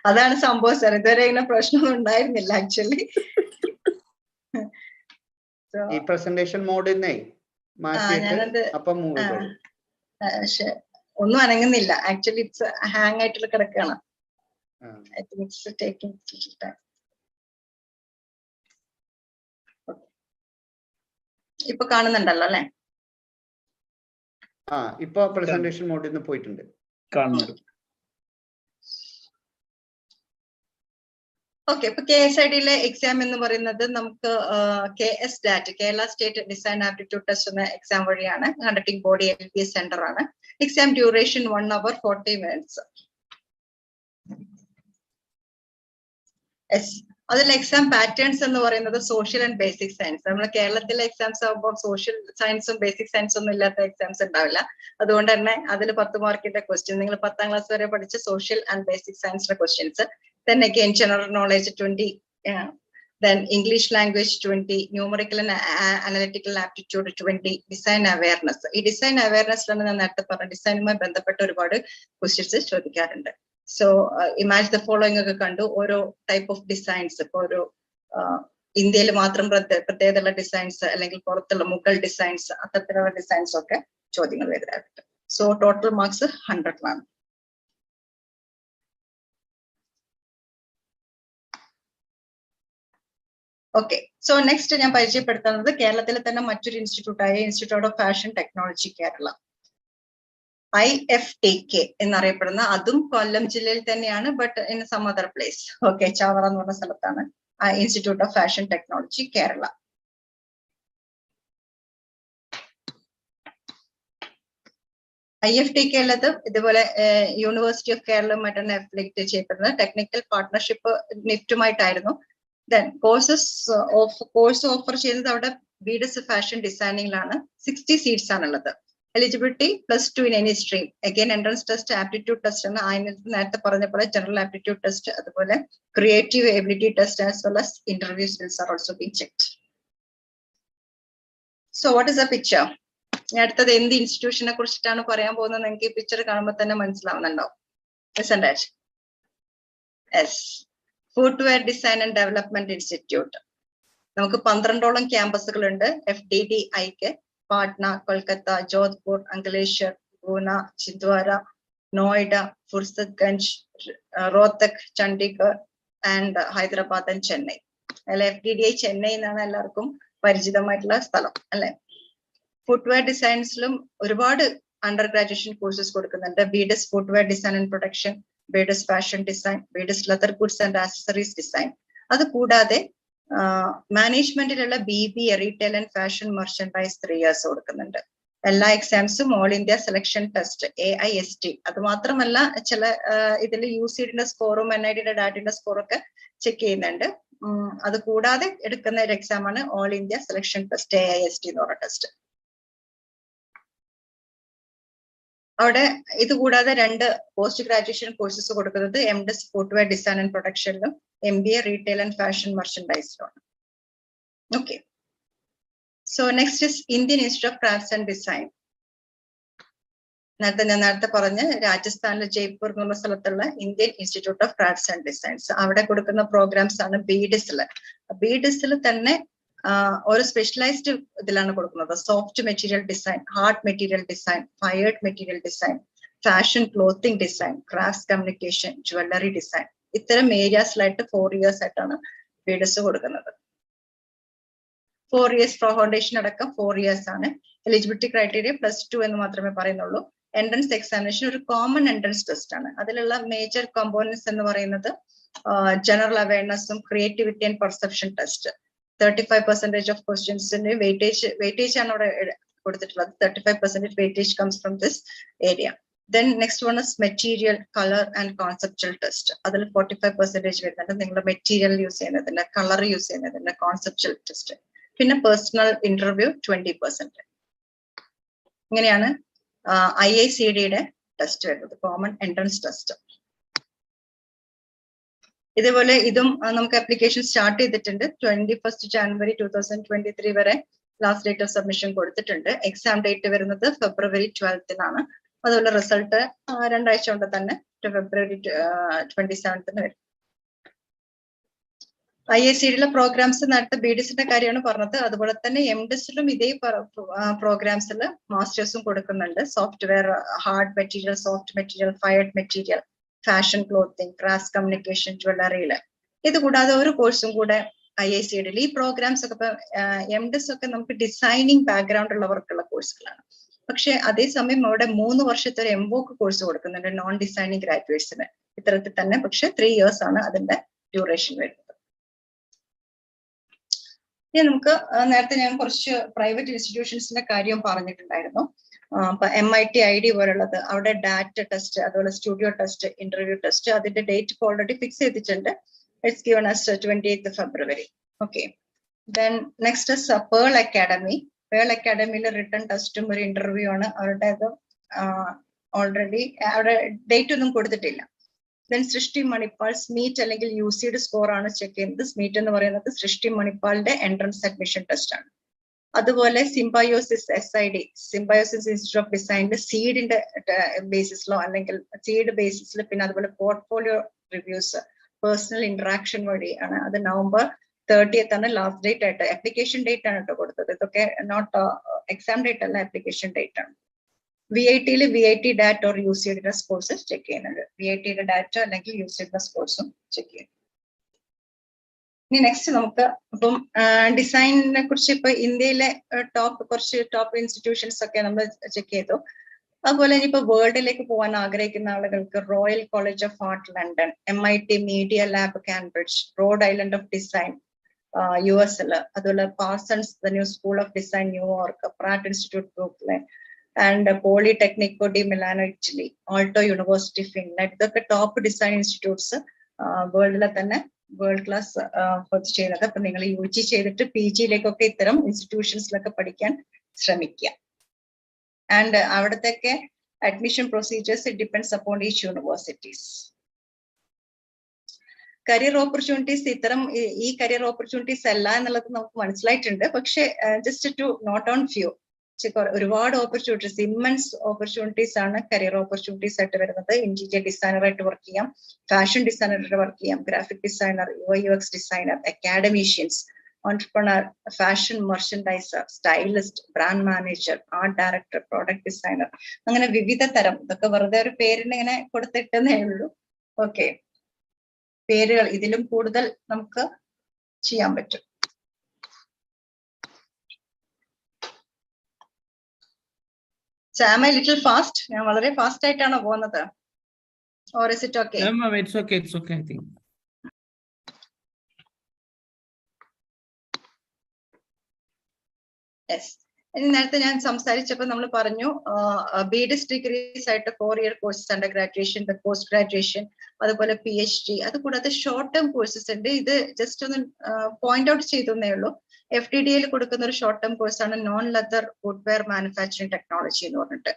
അതാണ് സംഭവം സാർ. ഇതുവരെ ഇങ്ങനെ പ്രശ്നമൊന്നും ഉണ്ടായിരുന്നില്ല ആക്ച്വലി. ഈ പ്രസന്റേഷൻ മോഡിൽ നിന്നേ മാറ്റിയിട്ട് അപ്പം മൂവ് ചെയ്തോളൂ. ഒന്നും അനങ്ങുന്നില്ല ആക്ച്വലി. ഇറ്റ്സ് ഹാങ് ആയിട്ടുള്ള കിടക്കുകയാണ്. I think it's taking little time. ഇപ്പൊ കാണുന്നുണ്ടല്ലോ അല്ലെ? ഇപ്പൊ പ്രസന്റേഷൻ മോഡിൽ നിന്ന് പോയിട്ടുണ്ട്. കാണുന്നുണ്ട്. ഓക്കെ. ഇപ്പൊ KSIDയിലെ എക്സാം എന്ന് പറയുന്നത് നമുക്ക് KS DAT, Kerala state design aptitude test എന്ന എക്സാം വഴിയാണ്. കണ്ടക്ടിംഗ് ബോഡി LBS സെന്റർ ആണ്. Exam duration 1 hour 40 minutes. അതിൽ എക്സാം പാറ്റേൺസ് എന്ന് പറയുന്നത് സോഷ്യൽ ആൻഡ് ബേസിക് സയൻസ്. നമ്മൾ കേരളത്തിലെ എക്സാംസ് ആകുമ്പോൾ സോഷ്യൽ സയൻസും ബേസിക് സയൻസും ഒന്നും ഇല്ലാത്ത എക്സാംസ് ഉണ്ടാവില്ല. അതുകൊണ്ട് തന്നെ അതിൽ 10 മാർക്കിന്റെ ക്വസ്റ്റ്യൻ, നിങ്ങൾ 10ാം ക്ലാസ് വരെ പഠിച്ച സോഷ്യൽ ആൻഡ് ബേസിക് സയൻസിന്റെ questions. then again general knowledge 20, then English language 20, numerical and analytical aptitude 20, design awareness. ഈ ഡിസൈൻ അവയർനെസ്സിലാണ് ഞാൻ നേരത്തെ പറഞ്ഞ ഡിസൈനുമായി ബന്ധപ്പെട്ട ഒരുപാട് ക്വസ്റ്റ്യൻസ് ചോദിക്കാറുണ്ട്. സോ ഇമാജിൻ ദ ഫോളോയിങ് ഒക്കെ കണ്ടു. ഓരോ ടൈപ്പ് ഓഫ് ഡിസൈൻസ്, ഇപ്പൊ ഒരു ഇന്ത്യയിൽ മാത്രം പ്രത്യേകതയുള്ള ഡിസൈൻസ് അല്ലെങ്കിൽ പുറത്തുള്ള മുഗൾ ഡിസൈൻസ്, അത്തരത്തിലുള്ള ഡിസൈൻസ് ഒക്കെ ചോദ്യങ്ങൾ എതിരാകുന്നുണ്ട്. സോ ടോട്ടൽ മാർക്സ് 100 ആണ്. ഓക്കെ. സോ നെക്സ്റ്റ് ഞാൻ പരിചയപ്പെടുത്തുന്നത് കേരളത്തിലെ തന്നെ മറ്റൊരു ഇൻസ്റ്റിറ്റ്യൂട്ടായ institute of fashion technology Kerala, IFTK എന്നറിയപ്പെടുന്ന, അതും കൊല്ലം ജില്ലയിൽ തന്നെയാണ്, but in some other place. Okay, Chavara എന്ന് പറഞ്ഞ സ്ഥലത്താണ് institute of fashion technology Kerala. IFTK ഉള്ളത് ഇതുപോലെ യൂണിവേഴ്സിറ്റി ഓഫ് കേരളവുമായിട്ടാണ് അഫിലിയേറ്റ് ചെയ്യപ്പെടുന്നത്. ടെക്നിക്കൽ പാർട്ട്ണർഷിപ്പ് നിഫ്റ്റുമായിട്ടായിരുന്നു. ദെൻ കോഴ്സ് ഓഫർ ചെയ്യുന്നത് അവിടെ BDS ഫാഷൻ ഡിസൈനിങ്ങിലാണ്. 60 സീറ്റ്സ് ആണുള്ളത്. Eligibility +2 in any stream. Again entrance test, aptitude test ആണ്. അതിനകത്ത് നേരത്തെ പറഞ്ഞ പോലെ ജനറൽ ആപ്റ്റിറ്റ്യൂഡ് ടെസ്റ്റ്, അതുപോലെ creative ability test as well as interview skills are also being checked. So what is the picture? ഞാൻ അടുത്തത് എന്ത് ഇൻസ്റ്റിറ്റ്യൂഷനെ കുറിച്ചിട്ടാണ് പറയാൻ പോകുന്നത് നിങ്ങൾക്ക് ഈ പിക്ചർ കാണുമ്പോൾ തന്നെ മനസ്സിലാവുന്നുണ്ടോ? Footwear design and development institute. നമുക്ക് 12ഓളം ക്യാമ്പസുകളുണ്ട് FDDIക്ക്. Patna, Kolkata, Jodhpur, Ankleshwar, Pune, Chhindwara, Noida, Fursatganj, Rohtak, Chandigarh and Hyderabad and Chennai. അല്ലെ, FDDI ചെന്നൈ എന്നാണ് എല്ലാവർക്കും പരിചിതമായിട്ടുള്ള സ്ഥലം അല്ലെ. ഫുട്വെയർ ഡിസൈൻസിലും ഒരുപാട് അണ്ടർ ഗ്രാജുവേഷൻ കോഴ്സസ് കൊടുക്കുന്നുണ്ട്. BDS footwear design and production, BDS fashion design, BDS leather goods and accessories design. അത് കൂടാതെ മാനേജ്മെന്റിലുള്ള BBA retail and fashion merchandise 3 years കൊടുക്കുന്നുണ്ട്. എല്ലാ എക്സാംസും all India selection test AIST. അത് മാത്രമല്ല ചില ഇതിൽ UCDന്റെ സ്കോറും NIDയുടെ ഡാറ്റയുടെ സ്കോറും ഒക്കെ ചെക്ക് ചെയ്യുന്നുണ്ട്. അത് കൂടാതെ എടുക്കുന്ന ഒരു എക്സാം ആണ് all India selection test AIST എന്ന് പറഞ്ഞ ടെസ്റ്റ്. അവിടെ ഇത് കൂടാതെ 2 പോസ്റ്റ് ഗ്രാജുവേഷൻ കോഴ്സസ് കൊടുക്കുന്നത് MDes ഫുട്വെയർ ഡിസൈൻ ആൻഡ് പ്രൊഡക്ഷനിലും MBA റീറ്റെയിൽ ആൻഡ് ഫാഷൻ മെർച്ചൻഡൈസിലുമാണ്. Okay, so next is Indian institute of crafts and design. നേരത്തെ പറഞ്ഞ രാജസ്ഥാനിലെ ജയ്പൂർ എന്നുള്ള സ്ഥലത്തുള്ള Indian institute of crafts and designs. അവിടെ കൊടുക്കുന്ന പ്രോഗ്രാംസ് ആണ് BDISL. BDISL തന്നെ ഒരു സ്പെഷ്യലൈസ്ഡ് ഇതിലാണ് കൊടുക്കുന്നത്. Soft material design, hard material design, fired material design, fashion clothing design, craft communication, jewellery design, ഇത്തരം ഏരിയാസിലായിട്ട് 4 years ആയിട്ടാണ് BDIS കൊടുക്കുന്നത്. 4 years ഫൗണ്ടേഷൻ അടക്കം 4 years ആണ്. എലിജിബിലിറ്റി ക്രൈറ്റീരിയ +2 എന്ന് മാത്രമേ പറയുന്നുള്ളൂ. എൻട്രൻസ് എക്സാമിനേഷൻ ഒരു കോമൺ എൻട്രൻസ് ടെസ്റ്റ് ആണ്. അതിലുള്ള മേജർ കമ്പോണൻസ് എന്ന് പറയുന്നത് ജനറൽ അവയർനെസ്സും creativity and perception test. 35% of ക്വസ്റ്റ്യൻസിന്റെ വെയിറ്റേജ് ആണ് അവിടെ കൊടുത്തിട്ടുള്ളത്. 35% weightage comes from this area. Then next one is material, color and conceptual test. അതിൽ 45% വരുന്നുണ്ട്. നിങ്ങളുടെ മെറ്റീരിയൽ യൂസ് ചെയ്യുന്നതിന്റെ, കളർ യൂസ് ചെയ്യുന്നതിന്റെ കോൺസെപ്ച്വൽ ടെസ്റ്റ്. പിന്നെ പേഴ്സണൽ ഇന്റർവ്യൂ 20%. ഇങ്ങനെയാണ് IICDയുടെ ടെസ്റ്റ് വരുന്നത്, കോമൺ എൻട്രൻസ് ടെസ്റ്റ്. ഇതേപോലെ ഇതും നമുക്ക് ആപ്ലിക്കേഷൻ സ്റ്റാർട്ട് ചെയ്തിട്ടുണ്ട്. 21st January 2023 വരെ ലാസ്റ്റ് ഡേറ്റ് ഓഫ് സബ്മിഷൻ കൊടുത്തിട്ടുണ്ട്. എക്സാം ഡേറ്റ് വരുന്നത് February 12th അതുപോലെ റിസൾട്ട് 2 ആഴ്ച കൊണ്ട് തന്നെ February 27th വരും. IICDയിലെ പ്രോഗ്രാംസ് നേരത്തെ BDISന്റെ കാര്യമാണ് പറഞ്ഞത്. അതുപോലെ തന്നെ MDISലും ഇതേ പ്രോഗ്രാംസിൽ മാസ്റ്റേഴ്സും കൊടുക്കുന്നുണ്ട്. Software, hard material, soft material, fired material, fashion clothing, craft communication, ജ്വല്ലറിയില്. ഇത് കൂടാതെ ഒരു കോഴ്സും കൂടെ IICDയിൽ. ഈ പ്രോഗ്രാംസ് ഒക്കെ ഇപ്പൊ MDIS ഒക്കെ നമുക്ക് ഡിസൈനിങ് ബാക്ക്ഗ്രൗണ്ട് ഉള്ളവർക്കുള്ള കോഴ്സുകളാണ്. പക്ഷെ അതേസമയം അവിടെ 3 വർഷത്തെ ഒരു MVOC കോഴ്സ് കൊടുക്കുന്നുണ്ട് നോൺ ഡിസൈനിങ് ഗ്രാജുവേറ്റ്സിന്. ഇത്തരത്തിൽ തന്നെ, പക്ഷെ 3 years ആണ് അതിന്റെ ഡ്യൂറേഷൻ വരുന്നത്. ഇനി നമുക്ക് നേരത്തെ ഞാൻ കുറച്ച് പ്രൈവറ്റ് ഇൻസ്റ്റിറ്റ്യൂഷൻസിന്റെ കാര്യം പറഞ്ഞിട്ടുണ്ടായിരുന്നു. MIT ID പോലുള്ളത്, അവിടെ ഡാറ്റ ടെസ്റ്റ്, അതുപോലെ സ്റ്റുഡിയോ ടെസ്റ്റ്, ഇന്റർവ്യൂ ടെസ്റ്റ്, അതിന്റെ ഡേറ്റ് ഇപ്പോൾ ഓൾറെഡി ഫിക്സ് ചെയ്തിട്ടുണ്ട്. It's given as 28th February. Okay, then next is Pearl Academy. Pearl അക്കാഡമിയിൽ റിട്ടേൺ ടെസ്റ്റും ഒരു ഇന്റർവ്യൂ ആണ്. അവരുടെ അത് ഓൾറെഡി അവിടെ ഡേറ്റ് ഒന്നും കൊടുത്തിട്ടില്ല. ദെൻ സൃഷ്ടി മണിപ്പാൾ സ്മീറ്റ് അല്ലെങ്കിൽ UC'd സ്കോർ ആണ് ചെക്ക് ചെയ്യുന്നത്. സ്മീറ്റ് എന്ന് പറയുന്നത് സൃഷ്ടി മണിപ്പാളിന്റെ എൻട്രൻസ് അഡ്മിഷൻ ടെസ്റ്റ് ആണ്. അതുപോലെ symbiosis SID, symbiosis institute of ഡിസൈനിന്റെ സീഡിന്റെ ബേസിസിലോ അല്ലെങ്കിൽ സീഡ് ബേസിസിൽ, പിന്നെ അതുപോലെ പോർട്ട്ഫോളിയോ റിവ്യൂസ്, പേഴ്സണൽ ഇന്ററാക്ഷൻ വഴി ആണ്. അത് November 30th ആണ് ലാസ്റ്റ് ഡേറ്റ് ആയിട്ട്. ആപ്ലിക്കേഷൻ ഡേറ്റ് ആണ് കേട്ടോ കൊടുത്തത്. ഇതൊക്കെ നോട്ട് എക്സാം ഡേറ്റ് അല്ല, ആപ്ലിക്കേഷൻ ഡേറ്റ് ആണ്. VITയില് VIT data or UC'd scores check ചെയ്യുന്നുണ്ട്. VITയുടെ ഡാറ്റ അല്ലെങ്കിൽ UC'd സ്കോർസും ചെക്ക് ചെയ്യും. ഇനി നെക്സ്റ്റ് നമുക്ക് ഇപ്പം ഡിസൈനിനെ കുറിച്ച് ഇപ്പൊ ഇന്ത്യയിലെ കുറച്ച് ടോപ്പ് ഇൻസ്റ്റിറ്റ്യൂഷൻസ് ഒക്കെ നമ്മൾ ചെക്ക് ചെയ്തു. അതുപോലെ ഇനിയിപ്പോ വേൾഡിലേക്ക് പോകാൻ ആഗ്രഹിക്കുന്ന ആളുകൾക്ക് royal college of art London, MIT media lab Cambridge, Rhode Island of design US, അതുപോലെ Parsons the new school of design New York, Pratt institute Brooklyn and Politecnico di Milano Italy, Aalto university Finland, ഇതൊക്കെ top design institutes വേൾഡിലെ തന്നെ world class ചെയ്യുന്നത്. അപ്പൊ നിങ്ങൾ UG ചെയ്തിട്ട് PGയിലേക്കൊക്കെ ഇത്തരം ഇൻസ്റ്റിറ്റ്യൂഷൻസിലൊക്കെ പഠിക്കാൻ ശ്രമിക്കുക. ആൻഡ് അവിടത്തെയൊക്കെ admission procedures it depends upon each universities. Career opportunities, ഇത്തരം ഈ കരിയർ ഓപ്പർച്യൂണിറ്റീസ് അല്ല എന്നുള്ളത് നമുക്ക് മനസ്സിലായിട്ടുണ്ട്. പക്ഷെ just to note on few, ഒരുപാട് ഓപ്പർച്യൂണിറ്റീസ്, ഇമ്മൻസ് ഓപ്പർച്യൂണിറ്റീസ് ആണ് കരിയർ ഓപ്പർച്യൂണിറ്റീസ് ആയിട്ട് വരുന്നത്. ഇന്റീരിയർ ഡിസൈനർ ആയിട്ട് വർക്ക് ചെയ്യാം, ഫാഷൻ ഡിസൈനറായിട്ട് വർക്ക് ചെയ്യാം, graphic designer, UX designer, academicians, entrepreneur, fashion merchandiser, stylist, brand manager, art director, product designer, അങ്ങനെ വിവിധ തരം. ഇതൊക്കെ വെറുതെ ഒരു പേരിന് ഇങ്ങനെ കൊടുത്തിട്ടേ ഉള്ളൂ. ഓക്കെ, പേരുകൾ ഇതിലും കൂടുതൽ നമുക്ക് ചെയ്യാൻ പറ്റും. Am I little fast? ഞാൻ വളരെ ഫാസ്റ്റ് ആയിട്ടാണോ പോകുന്നത്? Or is it okay? No, ma'am, it's okay, I think. Yes. നേരത്തെ ഞാൻ സംസാരിച്ചപ്പോൾ നമ്മൾ പറഞ്ഞു BDis ഡിഗ്രീസ് ആയിട്ട് 4-year courses under graduation, post graduation, അതുപോലെ PhD, അതുകൂടാതെ ഷോർട്ട് ടേം കോഴ്സസ് ഉണ്ട്. ഇത് ജസ്റ്റ് ഒന്ന് പോയിന്റ് ഔട്ട് ചെയ്തേ ഉള്ളൂ. FTDAയിൽ കൊടുക്കുന്ന ഒരു ഷോർട്ട് ടേം കോഴ്സാണ് non leather footwear manufacturing technology എന്ന് പറഞ്ഞിട്ട്.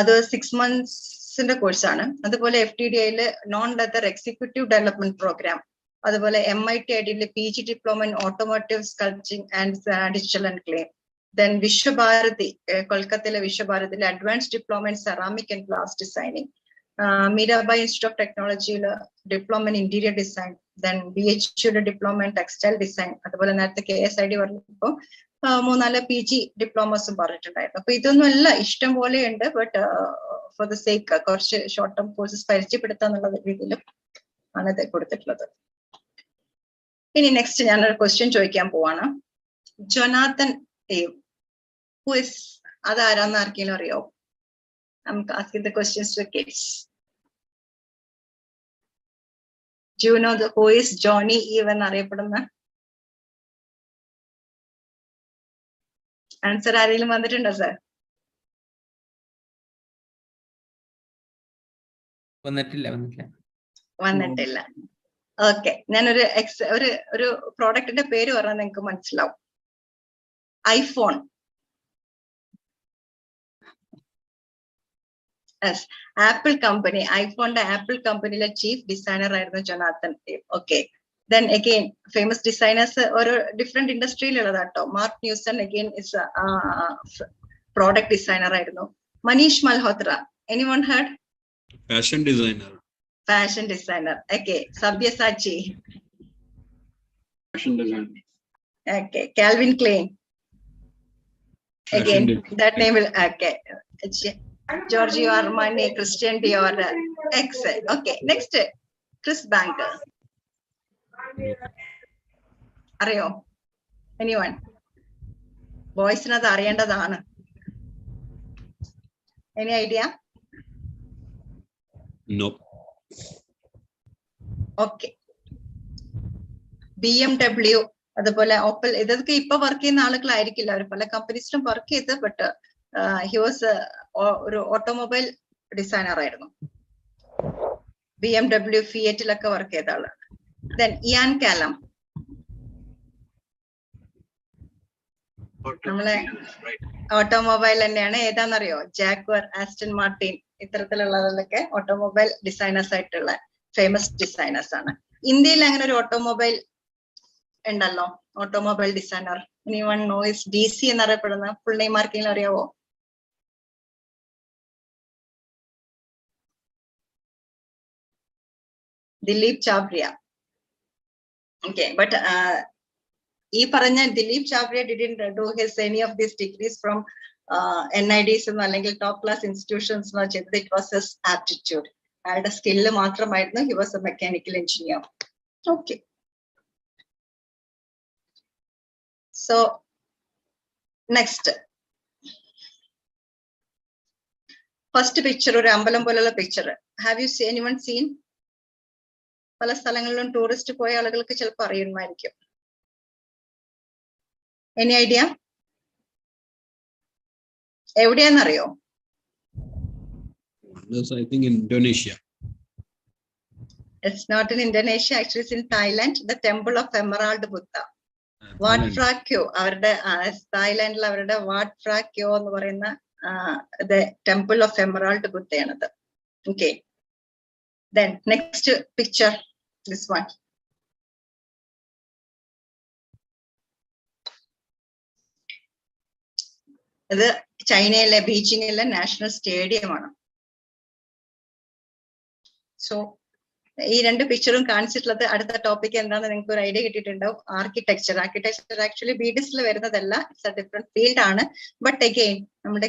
അത് 6 months കോഴ്സാണ്. അതുപോലെ FTDAയിൽ non leather executive development programme, അതുപോലെ MIT IDയിൽ PG diploma in automotive sculpturing and digital and clay. Then Vishwabharati, Kolkata Vishwabharati, Advanced Diploma in Ceramic and Glass Designing. Mirabai Institute of Technology, Diploma in Interior Design. Then BHU Diploma in Textile Design. അതുപോലെ നേരത്തെ KSID പറഞ്ഞപ്പോൾ 3-4 PG ഡിപ്ലോമസും പറഞ്ഞിട്ടുണ്ടായിരുന്നു. അപ്പൊ ഇതൊന്നും അല്ല, ഇഷ്ടം പോലെ ഉണ്ട്. ബട്ട് ഫോർ ദ സേക്ക് കുറച്ച് ഷോർട്ട് ടേം കോഴ്സസ് പരിചയപ്പെടുത്താന്നുള്ള രീതിയിലും ആണ് ഇത് കൊടുത്തിട്ടുള്ളത്. ഇനി നെക്സ്റ്റ് ഞാനൊരു ക്വസ്റ്റ്യൻ ചോദിക്കാൻ പോവാണ്. Jonathan Dave. Who is അതാരാന്ന് ആർക്കെങ്കിലും അറിയോ? I'm asking the questions to the kids. Do you know who is Johnny Eve എന്നറിയപ്പെടുന്ന? ആൻസർ ആരെങ്കിലും വന്നിട്ടുണ്ടോ സർ? വന്നിട്ടില്ല. ഓക്കെ, ഞാനൊരു ഒരു പ്രോഡക്റ്റിന്റെ പേര് പറഞ്ഞാൽ നിങ്ങൾക്ക് മനസ്സിലാവും. iPhone. Yes, Apple company. iPhone Apple company chief designer ആയിരുന്നു Jonathan Dave. Okay. Then again, famous designers or different industry ഉള്ളതാട്ടോ. Marc Newson again is product designer ആയിരുന്നു. Manish Malhotra. Anyone heard? Fashion designer. Fashion designer. Okay. Sabyasachi. Fashion designer. Okay. Calvin Klein. Again, that name will, okay. Giorgio Armani, Christian Dior, X. Okay, next, Chris Banker. അറിയോ? Anyone? ബോയ്സിനത് അറിയേണ്ടതാണ്. Any idea? No. Okay. BMW, അതുപോലെ Opel, ഇതൊക്കെ ഇപ്പൊ work ചെയ്യുന്ന ആളുകളായിരിക്കില്ല, അവർ പല കമ്പനീസിലും വർക്ക് ചെയ്ത്. ബട്ട് ഹി വാസ് ഒരു ഓട്ടോമൊബൈൽ ഡിസൈനർ ആയിരുന്നു. BMW, ഫിയറ്റിലൊക്കെ വർക്ക് ചെയ്ത ആളാണ്. ദെൻ ഇയാൻ കാലം, നമ്മളെ ഓട്ടോമൊബൈൽ തന്നെയാണ്. ഏതാണെന്നറിയോ? ജാഗ്വർ, ആസ്റ്റൺ മാർട്ടിൻ, ഇത്തരത്തിലുള്ളതിലൊക്കെ ഓട്ടോമൊബൈൽ ഡിസൈനേഴ്സ് ആയിട്ടുള്ള ഫേമസ് ഡിസൈനേഴ്സ് ആണ്. ഇന്ത്യയിൽ അങ്ങനെ ഒരു ഓട്ടോമൊബൈൽ ഉണ്ടല്ലോ, automobile designer. Anyone knows DC എന്നറിയപ്പെടുന്ന ഫുൾ നെയിം ആർക്കെങ്കിലും അറിയാവോ? ദിലീപ് ചാബ്രിയ. ഓക്കെ, ബട്ട് ഈ പറഞ്ഞ Dilip Chhabria didn't do his any of these degrees from NIDs എന്നോ അല്ലെങ്കിൽ ടോപ്പ് ക്ലാസ് ഇൻസ്റ്റിറ്റ്യൂഷൻസ് എന്നോ ചെയ്തത്. ഇറ്റ് വാസ് ഹിസ് ആപ്റ്റിറ്റ്യൂഡ്, അയാളുടെ സ്കില്ല് മാത്രമായിരുന്നു. He was a mechanical engineer. Okay, so next, first picture ഒരു അമ്പലം പോലുള്ള picture. Have you anyone seen? പല സ്ഥലങ്ങളിലും ടൂറിസ്റ്റ് പോയ ആളുകൾക്ക് ചിലപ്പോൾ അറിയുമായിരിക്കും. Any idea? എവിടെയാണെന്നറിയോ? I think in Indonesia. It's not in Indonesia, actually it's in Thailand, the temple of Emerald Buddha. Wat Phra Kaew, അവരുടെ തായ്ലാൻഡിൽ അവരുടെ വാട്ട് ഫ്രാക്യോ എന്ന് പറയുന്ന ടെമ്പിൾ ഓഫ് എമറാൾഡ് ബുദ്ധയാണത്. Okay, then next picture, this one. ഇത് ചൈനയിലെ ബീജിങ്ങിലെ national സ്റ്റേഡിയമാണ്. So ഈ രണ്ട് പിക്ചറും കാണിച്ചിട്ടുള്ളത് അടുത്ത ടോപ്പിക് എന്താണെന്ന് നിങ്ങൾക്ക് ഒരു ഐഡിയ കിട്ടിയിട്ടുണ്ടാവും. ആർക്കിടെക്ചർ. ആർക്കിടെക്ചർ ആക്ച്വലി BDisൽ വരുന്നതല്ല, ഇറ്റ്സ് എ ഡിഫറെന്റ് ഫീൽഡ് ആണ്. ബട്ട് അഗെയിൻ നമ്മുടെ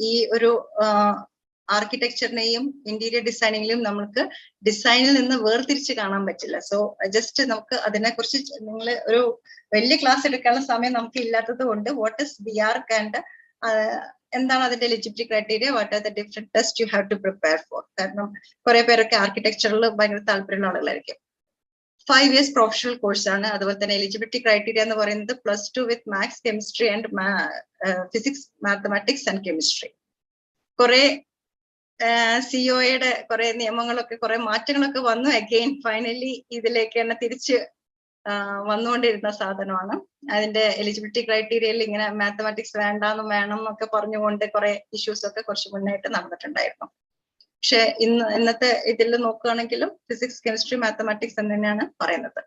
ഈ ഒരു ആർക്കിടെക്ചറിനെയും ഇന്റീരിയർ ഡിസൈനിങ്ങിലും നമുക്ക് ഡിസൈനിൽ നിന്ന് വേർതിരിച്ച് കാണാൻ പറ്റില്ല. സോ ജസ്റ്റ് നമുക്ക് അതിനെക്കുറിച്ച് നിങ്ങൾ ഒരു വലിയ ക്ലാസ് എടുക്കാനുള്ള സമയം നമുക്ക് ഇല്ലാത്തത് കൊണ്ട് വാട്ട് ഇസ് BARC ആൻഡ് എന്താണ് അതിന്റെ eligibility criteria, what are the different test you have to prepare for. കാരണം കുറെ പേരൊക്കെ ആർക്കിടെക്ചറിൽ ഭയങ്കര താല്പര്യമുള്ള ആളുകളായിരിക്കും. 5 years പ്രൊഫഷണൽ കോഴ്സാണ്. അതുപോലെ തന്നെ എലിജിബിലിറ്റി ക്രൈറ്റീരിയ എന്ന് പറയുന്നത് +2 വിത്ത് maths, chemistry and physics, mathematics and chemistry. കുറെ സിഒയുടെ കുറെ നിയമങ്ങളൊക്കെ കുറെ മാറ്റങ്ങളൊക്കെ വന്നു. അഗെയിൻ ഫൈനലി ഇതിലേക്ക് തന്നെ തിരിച്ച് വന്നുകൊണ്ടിരുന്ന സാധനമാണ്. അതിന്റെ എലിജിബിലിറ്റി ക്രൈറ്റീരിയയിൽ ഇങ്ങനെ മാത്തമാറ്റിക്സ് വേണം എന്നൊക്കെ പറഞ്ഞുകൊണ്ട് കുറെ ഇഷ്യൂസ് ഒക്കെ കുറച്ച് മുന്നായിട്ട് നടന്നിട്ടുണ്ടായിരുന്നു. പക്ഷെ ഇന്നത്തെ ഇതിൽ നോക്കുകയാണെങ്കിലും ഫിസിക്സ്, കെമിസ്ട്രി, മാത്തമാറ്റിക്സ് എന്ന് തന്നെയാണ് പറയുന്നത്.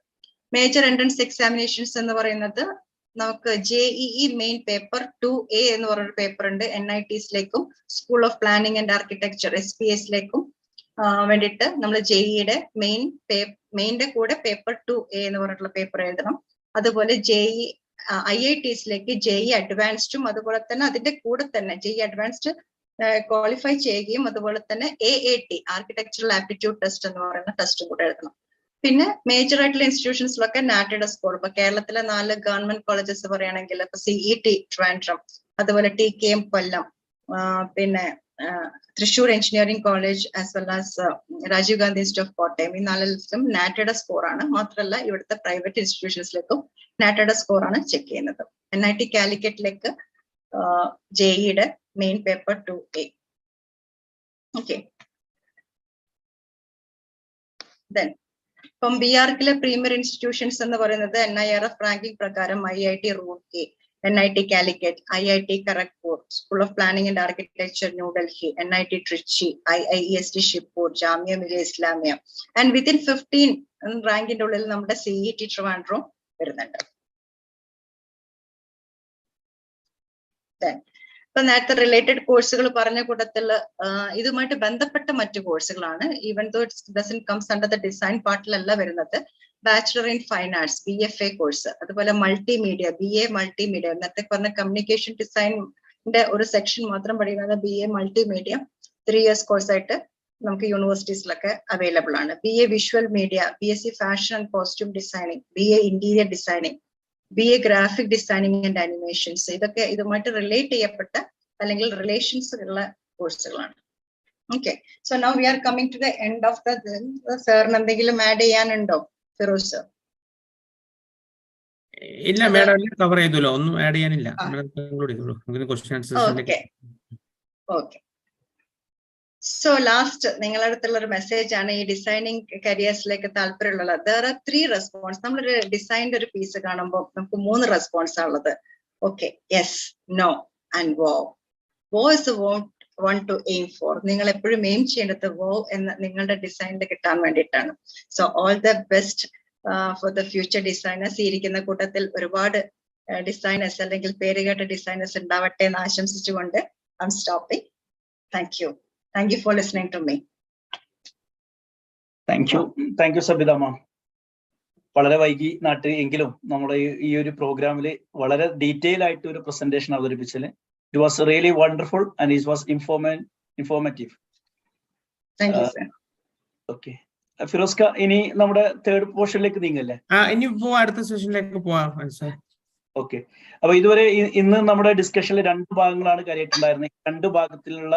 മേജർ എൻട്രൻസ് എക്സാമിനേഷൻസ് എന്ന് പറയുന്നത് നമുക്ക് JEE മെയിൻ പേപ്പർ 2A എന്ന് പറഞ്ഞൊരു പേപ്പർ ഉണ്ട്. NITസിലേക്കും school of planning and architecture SPS വേണ്ടിയിട്ട് നമ്മൾ JEEയുടെ മെയിന്റെ കൂടെ പേപ്പർ 2A എന്ന് പറഞ്ഞിട്ടുള്ള പേപ്പർ എഴുതണം. അതുപോലെ IITസിലേക്ക് JEE അഡ്വാൻസ്ഡും അതുപോലെ തന്നെ അതിന്റെ കൂടെ തന്നെ JEE അഡ്വാൻസ്ഡ് ക്വാളിഫൈ ചെയ്യുകയും അതുപോലെ തന്നെ AAT ആർക്കിടെക്ചറൽ ആപ്റ്റിറ്റ്യൂഡ് ടെസ്റ്റ് എന്ന് പറയുന്ന ടെസ്റ്റും കൂടെ എഴുതണം. പിന്നെ മേജർ ആയിട്ടുള്ള ഇൻസ്റ്റിറ്റ്യൂഷൻസിലൊക്കെ നാറ്റയുടെ സ്കോർ, ഇപ്പൊ കേരളത്തിലെ 4 ഗവൺമെന്റ് കോളേജസ് പറയുകയാണെങ്കിൽ ഇപ്പൊ CET ട്രിവാൻഡ്രം, അതുപോലെ TKM കൊല്ലം, പിന്നെ Thrissur engineering college as well as Rajiv Gandhi institute of Kottayam, ഈ 4 നാറ്റയുടെ സ്കോറാണ്. മാത്രമല്ല ഇവിടുത്തെ പ്രൈവറ്റ് ഇൻസ്റ്റിറ്റ്യൂഷൻസിലേക്കും നാറ്റയുടെ സ്കോറാണ് ചെക്ക് ചെയ്യുന്നത്. NIT കാലിക്കറ്റിലേക്ക് JEEയുടെ main paper 2A. Okay, then ഇപ്പം BRക്കിലെ പ്രീമിയർ ഇൻസ്റ്റിറ്റ്യൂഷൻസ് എന്ന് പറയുന്നത് NIRF റാങ്കിംഗ് പ്രകാരം IIT Roorkee, NIT Calicut, IIT Kharagpur, school of planning and architecture New Delhi, NIT Trichy, IIEST Shibpur, Jamia Millia Islamia and within 15 റാങ്കിന്റെ ഉള്ളിൽ നമ്മുടെ CET ട്രിവാൻഡ്രം വരുന്നുണ്ട്. ഇപ്പൊ നേരത്തെ റിലേറ്റഡ് കോഴ്സുകൾ പറഞ്ഞ കൂട്ടത്തിൽ ഇതുമായിട്ട് ബന്ധപ്പെട്ട മറ്റു കോഴ്സുകളാണ്. Even though it doesn't comes under the design പാർട്ടിലല്ല വരുന്നത്. Bachelor in fine arts BFA course, അതുപോലെ മൾട്ടിമീഡിയ BA മൾട്ടിമീഡിയ, നേരത്തെ പറഞ്ഞ കമ്മ്യൂണിക്കേഷൻ ഡിസൈനിന്റെ ഒരു സെക്ഷൻ മാത്രം പഠിക്കുന്നത് BA മൾട്ടിമീഡിയ 3 years കോഴ്സായിട്ട് നമുക്ക് യൂണിവേഴ്സിറ്റീസിലൊക്കെ അവൈലബിൾ ആണ്. BA visual media, BSc fashion and costume designing, BA interior designing, BA graphic designing and animations. ഇതൊക്കെ ഇതുമായിട്ട് റിലേറ്റ് ചെയ്യപ്പെട്ട അല്ലെങ്കിൽ റിലേഷൻസ് ഉള്ള കോഴ്സുകളാണ്. Okay, so now we are coming to the end of the സാറിന് എന്തെങ്കിലും ആഡ് ചെയ്യാനുണ്ടോ ഫിറോസ് സർ? ഇല്ല മേഡം, കവർ ചെയ്തല്ലോ, ഒന്നും ആഡ് ചെയ്യാനില്ല. Okay okay. സോ ലാസ്റ്റ് നിങ്ങളുടെ അടുത്തുള്ള ഒരു മെസ്സേജ് ആണ് ഈ ഡിസൈനിങ് കരിയേഴ്സിലേക്ക് താല്പര്യമുള്ളത്. There are 3 response. നമ്മളൊരു ഡിസൈനിന്റെ ഒരു പീസ് കാണുമ്പോൾ നമുക്ക് 3 റെസ്പോൺസ് ആണുള്ളത്. ഓക്കെ, യെസ്, നോ ആൻഡ് വോ. വോ is one two aim four. നിങ്ങൾ എപ്പോഴും എയിം ചെയ്യേണ്ടത് വോ എന്ന നിങ്ങളുടെ ഡിസൈനിൽ കിട്ടാൻ വേണ്ടിയിട്ടാണ്. So all the best for the future designers. ഈ ഇരിക്കുന്ന കൂട്ടത്തിൽ ഒരുപാട് ഡിസൈനേഴ്സ് അല്ലെങ്കിൽ പേരുകേട്ട ഡിസൈനേഴ്സ് ഉണ്ടാവട്ടെ എന്ന് ആശംസിച്ചുകൊണ്ട് I am stopping. Thank you. Thank you for listening to me. Thank you Sabitha ma'am. വളരെ വൈകി നാട്ടിൽ എങ്കിലും നമ്മുടെ ഈ ഒരു പ്രോഗ്രാമിൽ വളരെ ഡീറ്റെയിൽ ആയിട്ട് ഒരു പ്രസന്റേഷൻ അവതരിപ്പിച്ചത്. It was really wonderful and it was informative. Thank you, sir. Okay, ഫിറോസ്ക, ഇനി നമ്മുടെ തേർഡ് പോർഷനിലേക്ക് നീങ്ങല്ലേ? ഇനി അടുത്ത സെഷനിലേക്ക് പോവാം. ഓക്കെ, അപ്പൊ ഇതുവരെ ഇന്ന് നമ്മുടെ ഡിസ്കഷനിൽ 2 ഭാഗങ്ങളാണ് കാര്യമായിട്ടുണ്ടായിരുന്നത്. 2 ഭാഗത്തിലുള്ള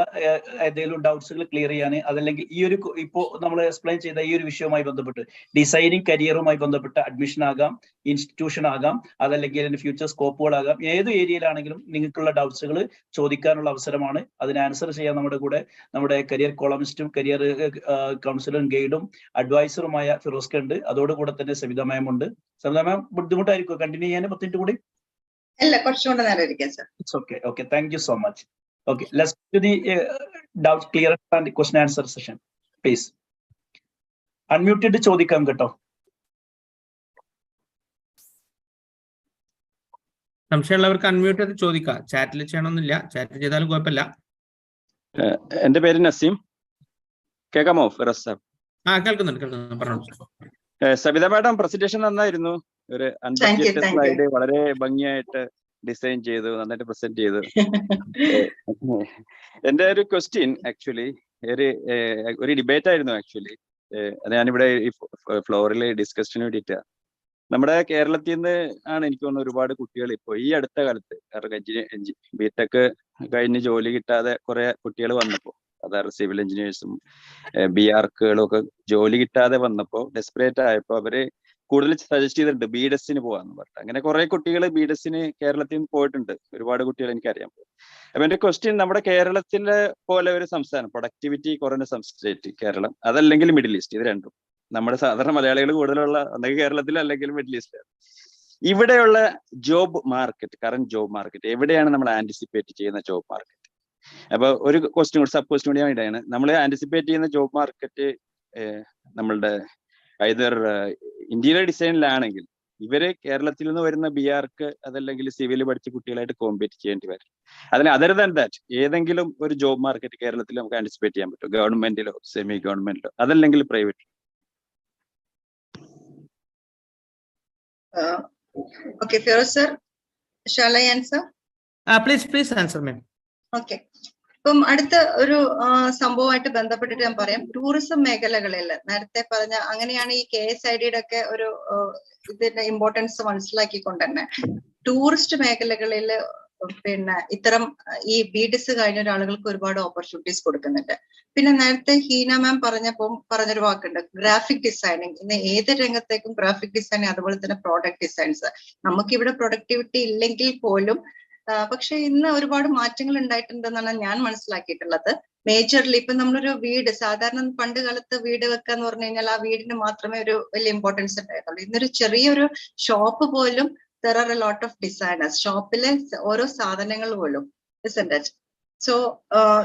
ഏതെങ്കിലും ഡൗട്ട്സുകൾ ക്ലിയർ ചെയ്യാൻ, അതല്ലെങ്കിൽ ഈ ഒരു ഇപ്പോ നമ്മൾ എക്സ്പ്ലെയിൻ ചെയ്ത ഈ ഒരു വിഷയവുമായി ബന്ധപ്പെട്ട് ഡിസൈനിങ് കരിയറുമായി ബന്ധപ്പെട്ട അഡ്മിഷൻ ആകാം, ഇൻസ്റ്റിറ്റ്യൂഷൻ ആകാം, അതല്ലെങ്കിൽ അതിന്റെ ഫ്യൂച്ചർ സ്കോപ്പുകളാകാം, ഏത് ഏരിയയിലാണെങ്കിലും നിങ്ങൾക്കുള്ള ഡൗട്ട്സുകൾ ചോദിക്കാനുള്ള അവസരമാണ്. അതിന് ആൻസർ ചെയ്യാൻ നമ്മുടെ കൂടെ നമ്മുടെ കരിയർ കോളമിസ്റ്റും കരിയർ കൗൺസിലറും ഗൈഡും അഡ്വൈസറുമായ ഫിറോസ്ക ഉണ്ട്. അതോടുകൂടെ തന്നെ സബിത മാം ഉണ്ട്. സബിത മാം ബുദ്ധിമുട്ടായിരിക്കും കണ്ടിന്യൂ ചെയ്യാൻ 10 മിനിറ്റ് കൂടി? അല്ല, കുറച്ചുകൊണ്ട് നേരം ഇരിക്കാം sir. It's okay. Okay, thank you so much. Okay, let's do the doubt clear and question answer session, please. Unmuted ചോദിക്കാം കേട്ടോ. സംശയമുള്ളവർക്ക് അൺമ്യൂട്ട് ചെയ്ത് ചോദിക്കാം. ചാറ്റിൽ ചെയ്യണമെന്നില്ല, ചാറ്റ് ചെയ്താലും കുഴപ്പമില്ല. എന്റെ പേര് നസീം. കേൾക്കാമോ ഫിറോസ് സാർ? കേൾക്കുന്നുണ്ട്, പറഞ്ഞു. സബിത മാഡം പ്രസന്റേഷൻ നന്നായിരുന്നു. ഒരു 5 സ്ലൈഡ് വളരെ ഭംഗിയായിട്ട് ഡിസൈൻ ചെയ്തു, നന്നായിട്ട് പ്രസന്റ് ചെയ്തു. എന്റെ ഒരു ക്വസ്റ്റ്യൻ ആക്ച്വലി ഒരു ഡിബേറ്റ് ആയിരുന്നു. ആക്ച്വലി ഞാനിവിടെ ഈ ഫ്ലോറിൽ ഡിസ്കഷന് വേണ്ടിയിട്ട് നമ്മുടെ കേരളത്തിൽ നിന്ന് ആണ് എനിക്ക് തോന്നുന്നു ഒരുപാട് കുട്ടികൾ ഇപ്പോൾ ഈ അടുത്ത കാലത്ത്, കാരണം ബിടെക് കഴിഞ്ഞ് ജോലി കിട്ടാതെ കുറെ കുട്ടികൾ വന്നപ്പോൾ, അതായത് സിവിൽ എഞ്ചിനീയേഴ്സും BRക്കുകളും ഒക്കെ ജോലി കിട്ടാതെ വന്നപ്പോൾ ഡെസ്പറേറ്റ് ആയപ്പോൾ അവര് കൂടുതൽ സജസ്റ്റ് ചെയ്തിട്ടുണ്ട് ബിഡെസിന് പോകാന്ന് പറഞ്ഞിട്ട്. അങ്ങനെ കുറെ കുട്ടികൾ ബിഡെസിന് കേരളത്തിൽ നിന്ന് പോയിട്ടുണ്ട്, ഒരുപാട് കുട്ടികൾ എനിക്കറിയാം. അപ്പൊ എന്റെ ക്വസ്റ്റ്യൻ, നമ്മുടെ കേരളത്തിലെ പോലെ ഒരു സംസ്ഥാനം, പ്രൊഡക്ടിവിറ്റി കുറഞ്ഞ സ്റ്റേറ്റ് കേരളം, അതല്ലെങ്കിൽ മിഡിൽ ഈസ്റ്റ്, ഇത് രണ്ടും നമ്മുടെ സാധാരണ മലയാളികൾ കൂടുതലുള്ള ഒന്നെങ്കിൽ കേരളത്തിൽ അല്ലെങ്കിൽ മിഡിൽ ഈസ്റ്റ്. ഇവിടെയുള്ള job market, current job market എവിടെയാണ് നമ്മൾ ആന്റിസിപ്പേറ്റ് ചെയ്യുന്ന ജോബ് മാർക്കറ്റ്? അപ്പൊ ഒരു ക്വസ്റ്റ്യൻ കൂടി, സബ് ക്വസ്റ്റ്യൻ കൂടി വേണ്ടിയാണ്. നമ്മൾ ആന്റിസിപ്പേറ്റ് ചെയ്യുന്ന ജോബ് മാർക്കറ്റ് നമ്മളുടെ ഐദർ ഇന്റീരിയർ ഡിസൈനിലാണെങ്കിൽ ഇവര് കേരളത്തിൽ നിന്ന് വരുന്ന BRക്ക് അതല്ലെങ്കിൽ സിവിൽ പഠിച്ച കുട്ടികളായിട്ട് കോമ്പീറ്റ് ചെയ്യേണ്ടി വരും. അതിന് അതർ ദാൻ ദാറ്റ് ഏതെങ്കിലും ഒരു ജോബ് മാർക്കറ്റ് കേരളത്തിൽ നമുക്ക് ആന്റിസിപ്പേറ്റ് ചെയ്യാൻ പറ്റും, ഗവൺമെന്റിലോ സെമി ഗവൺമെന്റിലോ അതല്ലെങ്കിൽ private? Okay, Feroz sir, shall I answer? Please answer, ma'am. Okay. ഇപ്പം അടുത്ത ഒരു സംഭവമായിട്ട് ബന്ധപ്പെട്ടിട്ട് ഞാൻ പറയാം. ടൂറിസം മേഖലകളിൽ നേരത്തെ പറഞ്ഞ അങ്ങനെയാണ് ഈ KSIDയുടെ ഒക്കെ ഒരു ഇതിന്റെ ഇമ്പോർട്ടൻസ് മനസ്സിലാക്കിക്കൊണ്ട് തന്നെ ടൂറിസ്റ്റ് മേഖലകളിൽ പിന്നെ ഇത്തരം ഈ BDS കഴിഞ്ഞ ഒരാളുകൾക്ക് ഒരുപാട് ഓപ്പർച്യൂണിറ്റീസ് കൊടുക്കുന്നുണ്ട്. പിന്നെ നേരത്തെ ഹീന മാം പറഞ്ഞൊരു വാക്കുണ്ട്, ഗ്രാഫിക് ഡിസൈനിങ്. ഇന്ന് ഏത് രംഗത്തേക്കും ഗ്രാഫിക് ഡിസൈനിങ്, അതുപോലെ തന്നെ പ്രോഡക്റ്റ് ഡിസൈൻസ്. നമുക്കിവിടെ പ്രൊഡക്ടിവിറ്റി ഇല്ലെങ്കിൽ പോലും പക്ഷെ ഇന്ന് ഒരുപാട് മാറ്റങ്ങൾ ഉണ്ടായിട്ടുണ്ടെന്നാണ് ഞാൻ മനസ്സിലാക്കിയിട്ടുള്ളത്. മേജർലി ഇപ്പൊ നമ്മളൊരു വീട്, സാധാരണ പണ്ട് കാലത്ത് വീട് വെക്കാന്ന് പറഞ്ഞു കഴിഞ്ഞാൽ ആ വീടിന് മാത്രമേ ഒരു വലിയ ഇമ്പോർട്ടൻസ് ഉണ്ടായിരുന്നുള്ളൂ. ഇന്നൊരു ചെറിയൊരു ഷോപ്പ് പോലും there are a lot of designers. ഷോപ്പിലെ ഓരോ സാധനങ്ങൾ പോലും isn't it? സോ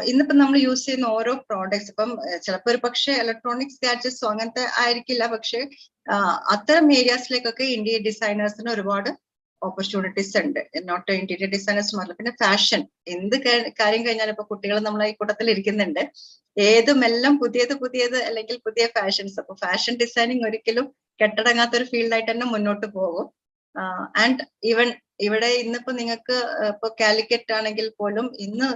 ഇന്നിപ്പോ നമ്മൾ യൂസ് ചെയ്യുന്ന ഓരോ പ്രോഡക്ട്സ്, ഇപ്പം ചിലപ്പോൾ ഒരു പക്ഷേ ഇലക്ട്രോണിക്സ് ഗാഡ്ജറ്റ്സോ അങ്ങനത്തെ ആയിരിക്കില്ല, പക്ഷെ അത്തരം ഏരിയാസിലേക്കൊക്കെ ഇന്ത്യൻ ഡിസൈനേഴ്സിന് ഒരുപാട് ഓപ്പർച്യൂണിറ്റീസ് ഉണ്ട്. നോട്ട് ഇന്റീരിയർ ഡിസൈനേഴ്സ് മാത്രമല്ല, പിന്നെ ഫാഷൻ, എന്ത് കാര്യം കഴിഞ്ഞാലും ഇപ്പൊ കുട്ടികൾ നമ്മളെ ഈ കൂട്ടത്തിൽ ഇരിക്കുന്നുണ്ട്, ഏതുമെല്ലാം പുതിയത് അല്ലെങ്കിൽ പുതിയ ഫാഷൻസ്. അപ്പൊ ഫാഷൻ ഡിസൈനിങ് ഒരിക്കലും കെട്ടടങ്ങാത്ത ഒരു ഫീൽഡായിട്ട് തന്നെ മുന്നോട്ട് പോകും. ആൻഡ് ഈവൻ ഇവിടെ ഇന്നിപ്പോ നിങ്ങൾക്ക് ഇപ്പൊ കാലിക്കറ്റ് ആണെങ്കിൽ പോലും ഇന്ന്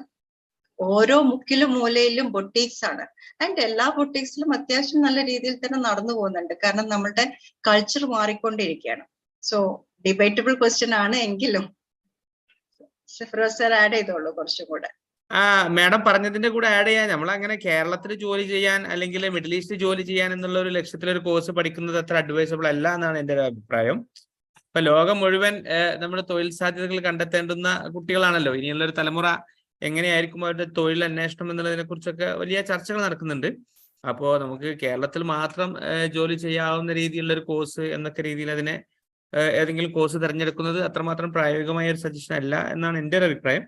ഓരോ മുക്കിലും മൂലയിലും ബൊട്ടീക്സ് ആണ്. ആൻഡ് എല്ലാ ബൊട്ടീക്സിലും അത്യാവശ്യം നല്ല രീതിയിൽ തന്നെ നടന്നു പോകുന്നുണ്ട്, കാരണം നമ്മുടെ കൾച്ചർ മാറിക്കൊണ്ടിരിക്കുകയാണ്. സോ ഡിബേറ്റബിൾ ക്വസ്റ്റ്യൻ ആണ് എങ്കിലും ഫിറോസ് സർ ആഡ് ചെയ്തോളൂ കുറച്ചും കൂടെ. മാഡം പറഞ്ഞതിന്റെ കൂടെ ആഡ് ചെയ്യാൻ, നമ്മൾ അങ്ങനെ കേരളത്തിൽ ജോലി ചെയ്യാൻ അല്ലെങ്കിൽ മിഡിൽ ഈസ്റ്റ് ജോലി ചെയ്യാൻ എന്നുള്ള ഒരു ലക്ഷ്യത്തിലൊരു കോഴ്സ് പഠിക്കുന്നത് അത്ര അഡ്വൈസബിൾ അല്ല എന്നാണ് എൻ്റെ ഒരു അഭിപ്രായം. ഇപ്പൊ ലോകം മുഴുവൻ നമ്മുടെ തൊഴിൽ സാധ്യതകൾ കണ്ടെത്തേണ്ടുന്ന കുട്ടികളാണല്ലോ. ഇനിയുള്ള ഒരു തലമുറ എങ്ങനെയായിരിക്കും അവരുടെ തൊഴിൽ അന്വേഷണം എന്നുള്ളതിനെ കുറിച്ചൊക്കെ വലിയ ചർച്ചകൾ നടക്കുന്നുണ്ട്. അപ്പോൾ നമുക്ക് കേരളത്തിൽ മാത്രം ജോലി ചെയ്യാവുന്ന രീതിയിലുള്ള ഒരു കോഴ്സ് എന്നൊക്കെ രീതിയിൽ അതിനെ ഏതെങ്കിലും കോഴ്സ് തിരഞ്ഞെടുക്കുന്നത് അത്രമാത്രം പ്രായോഗികമായ ഒരു സജഷൻ അല്ല എന്നാണ് എൻ്റെ ഒരു അഭിപ്രായം.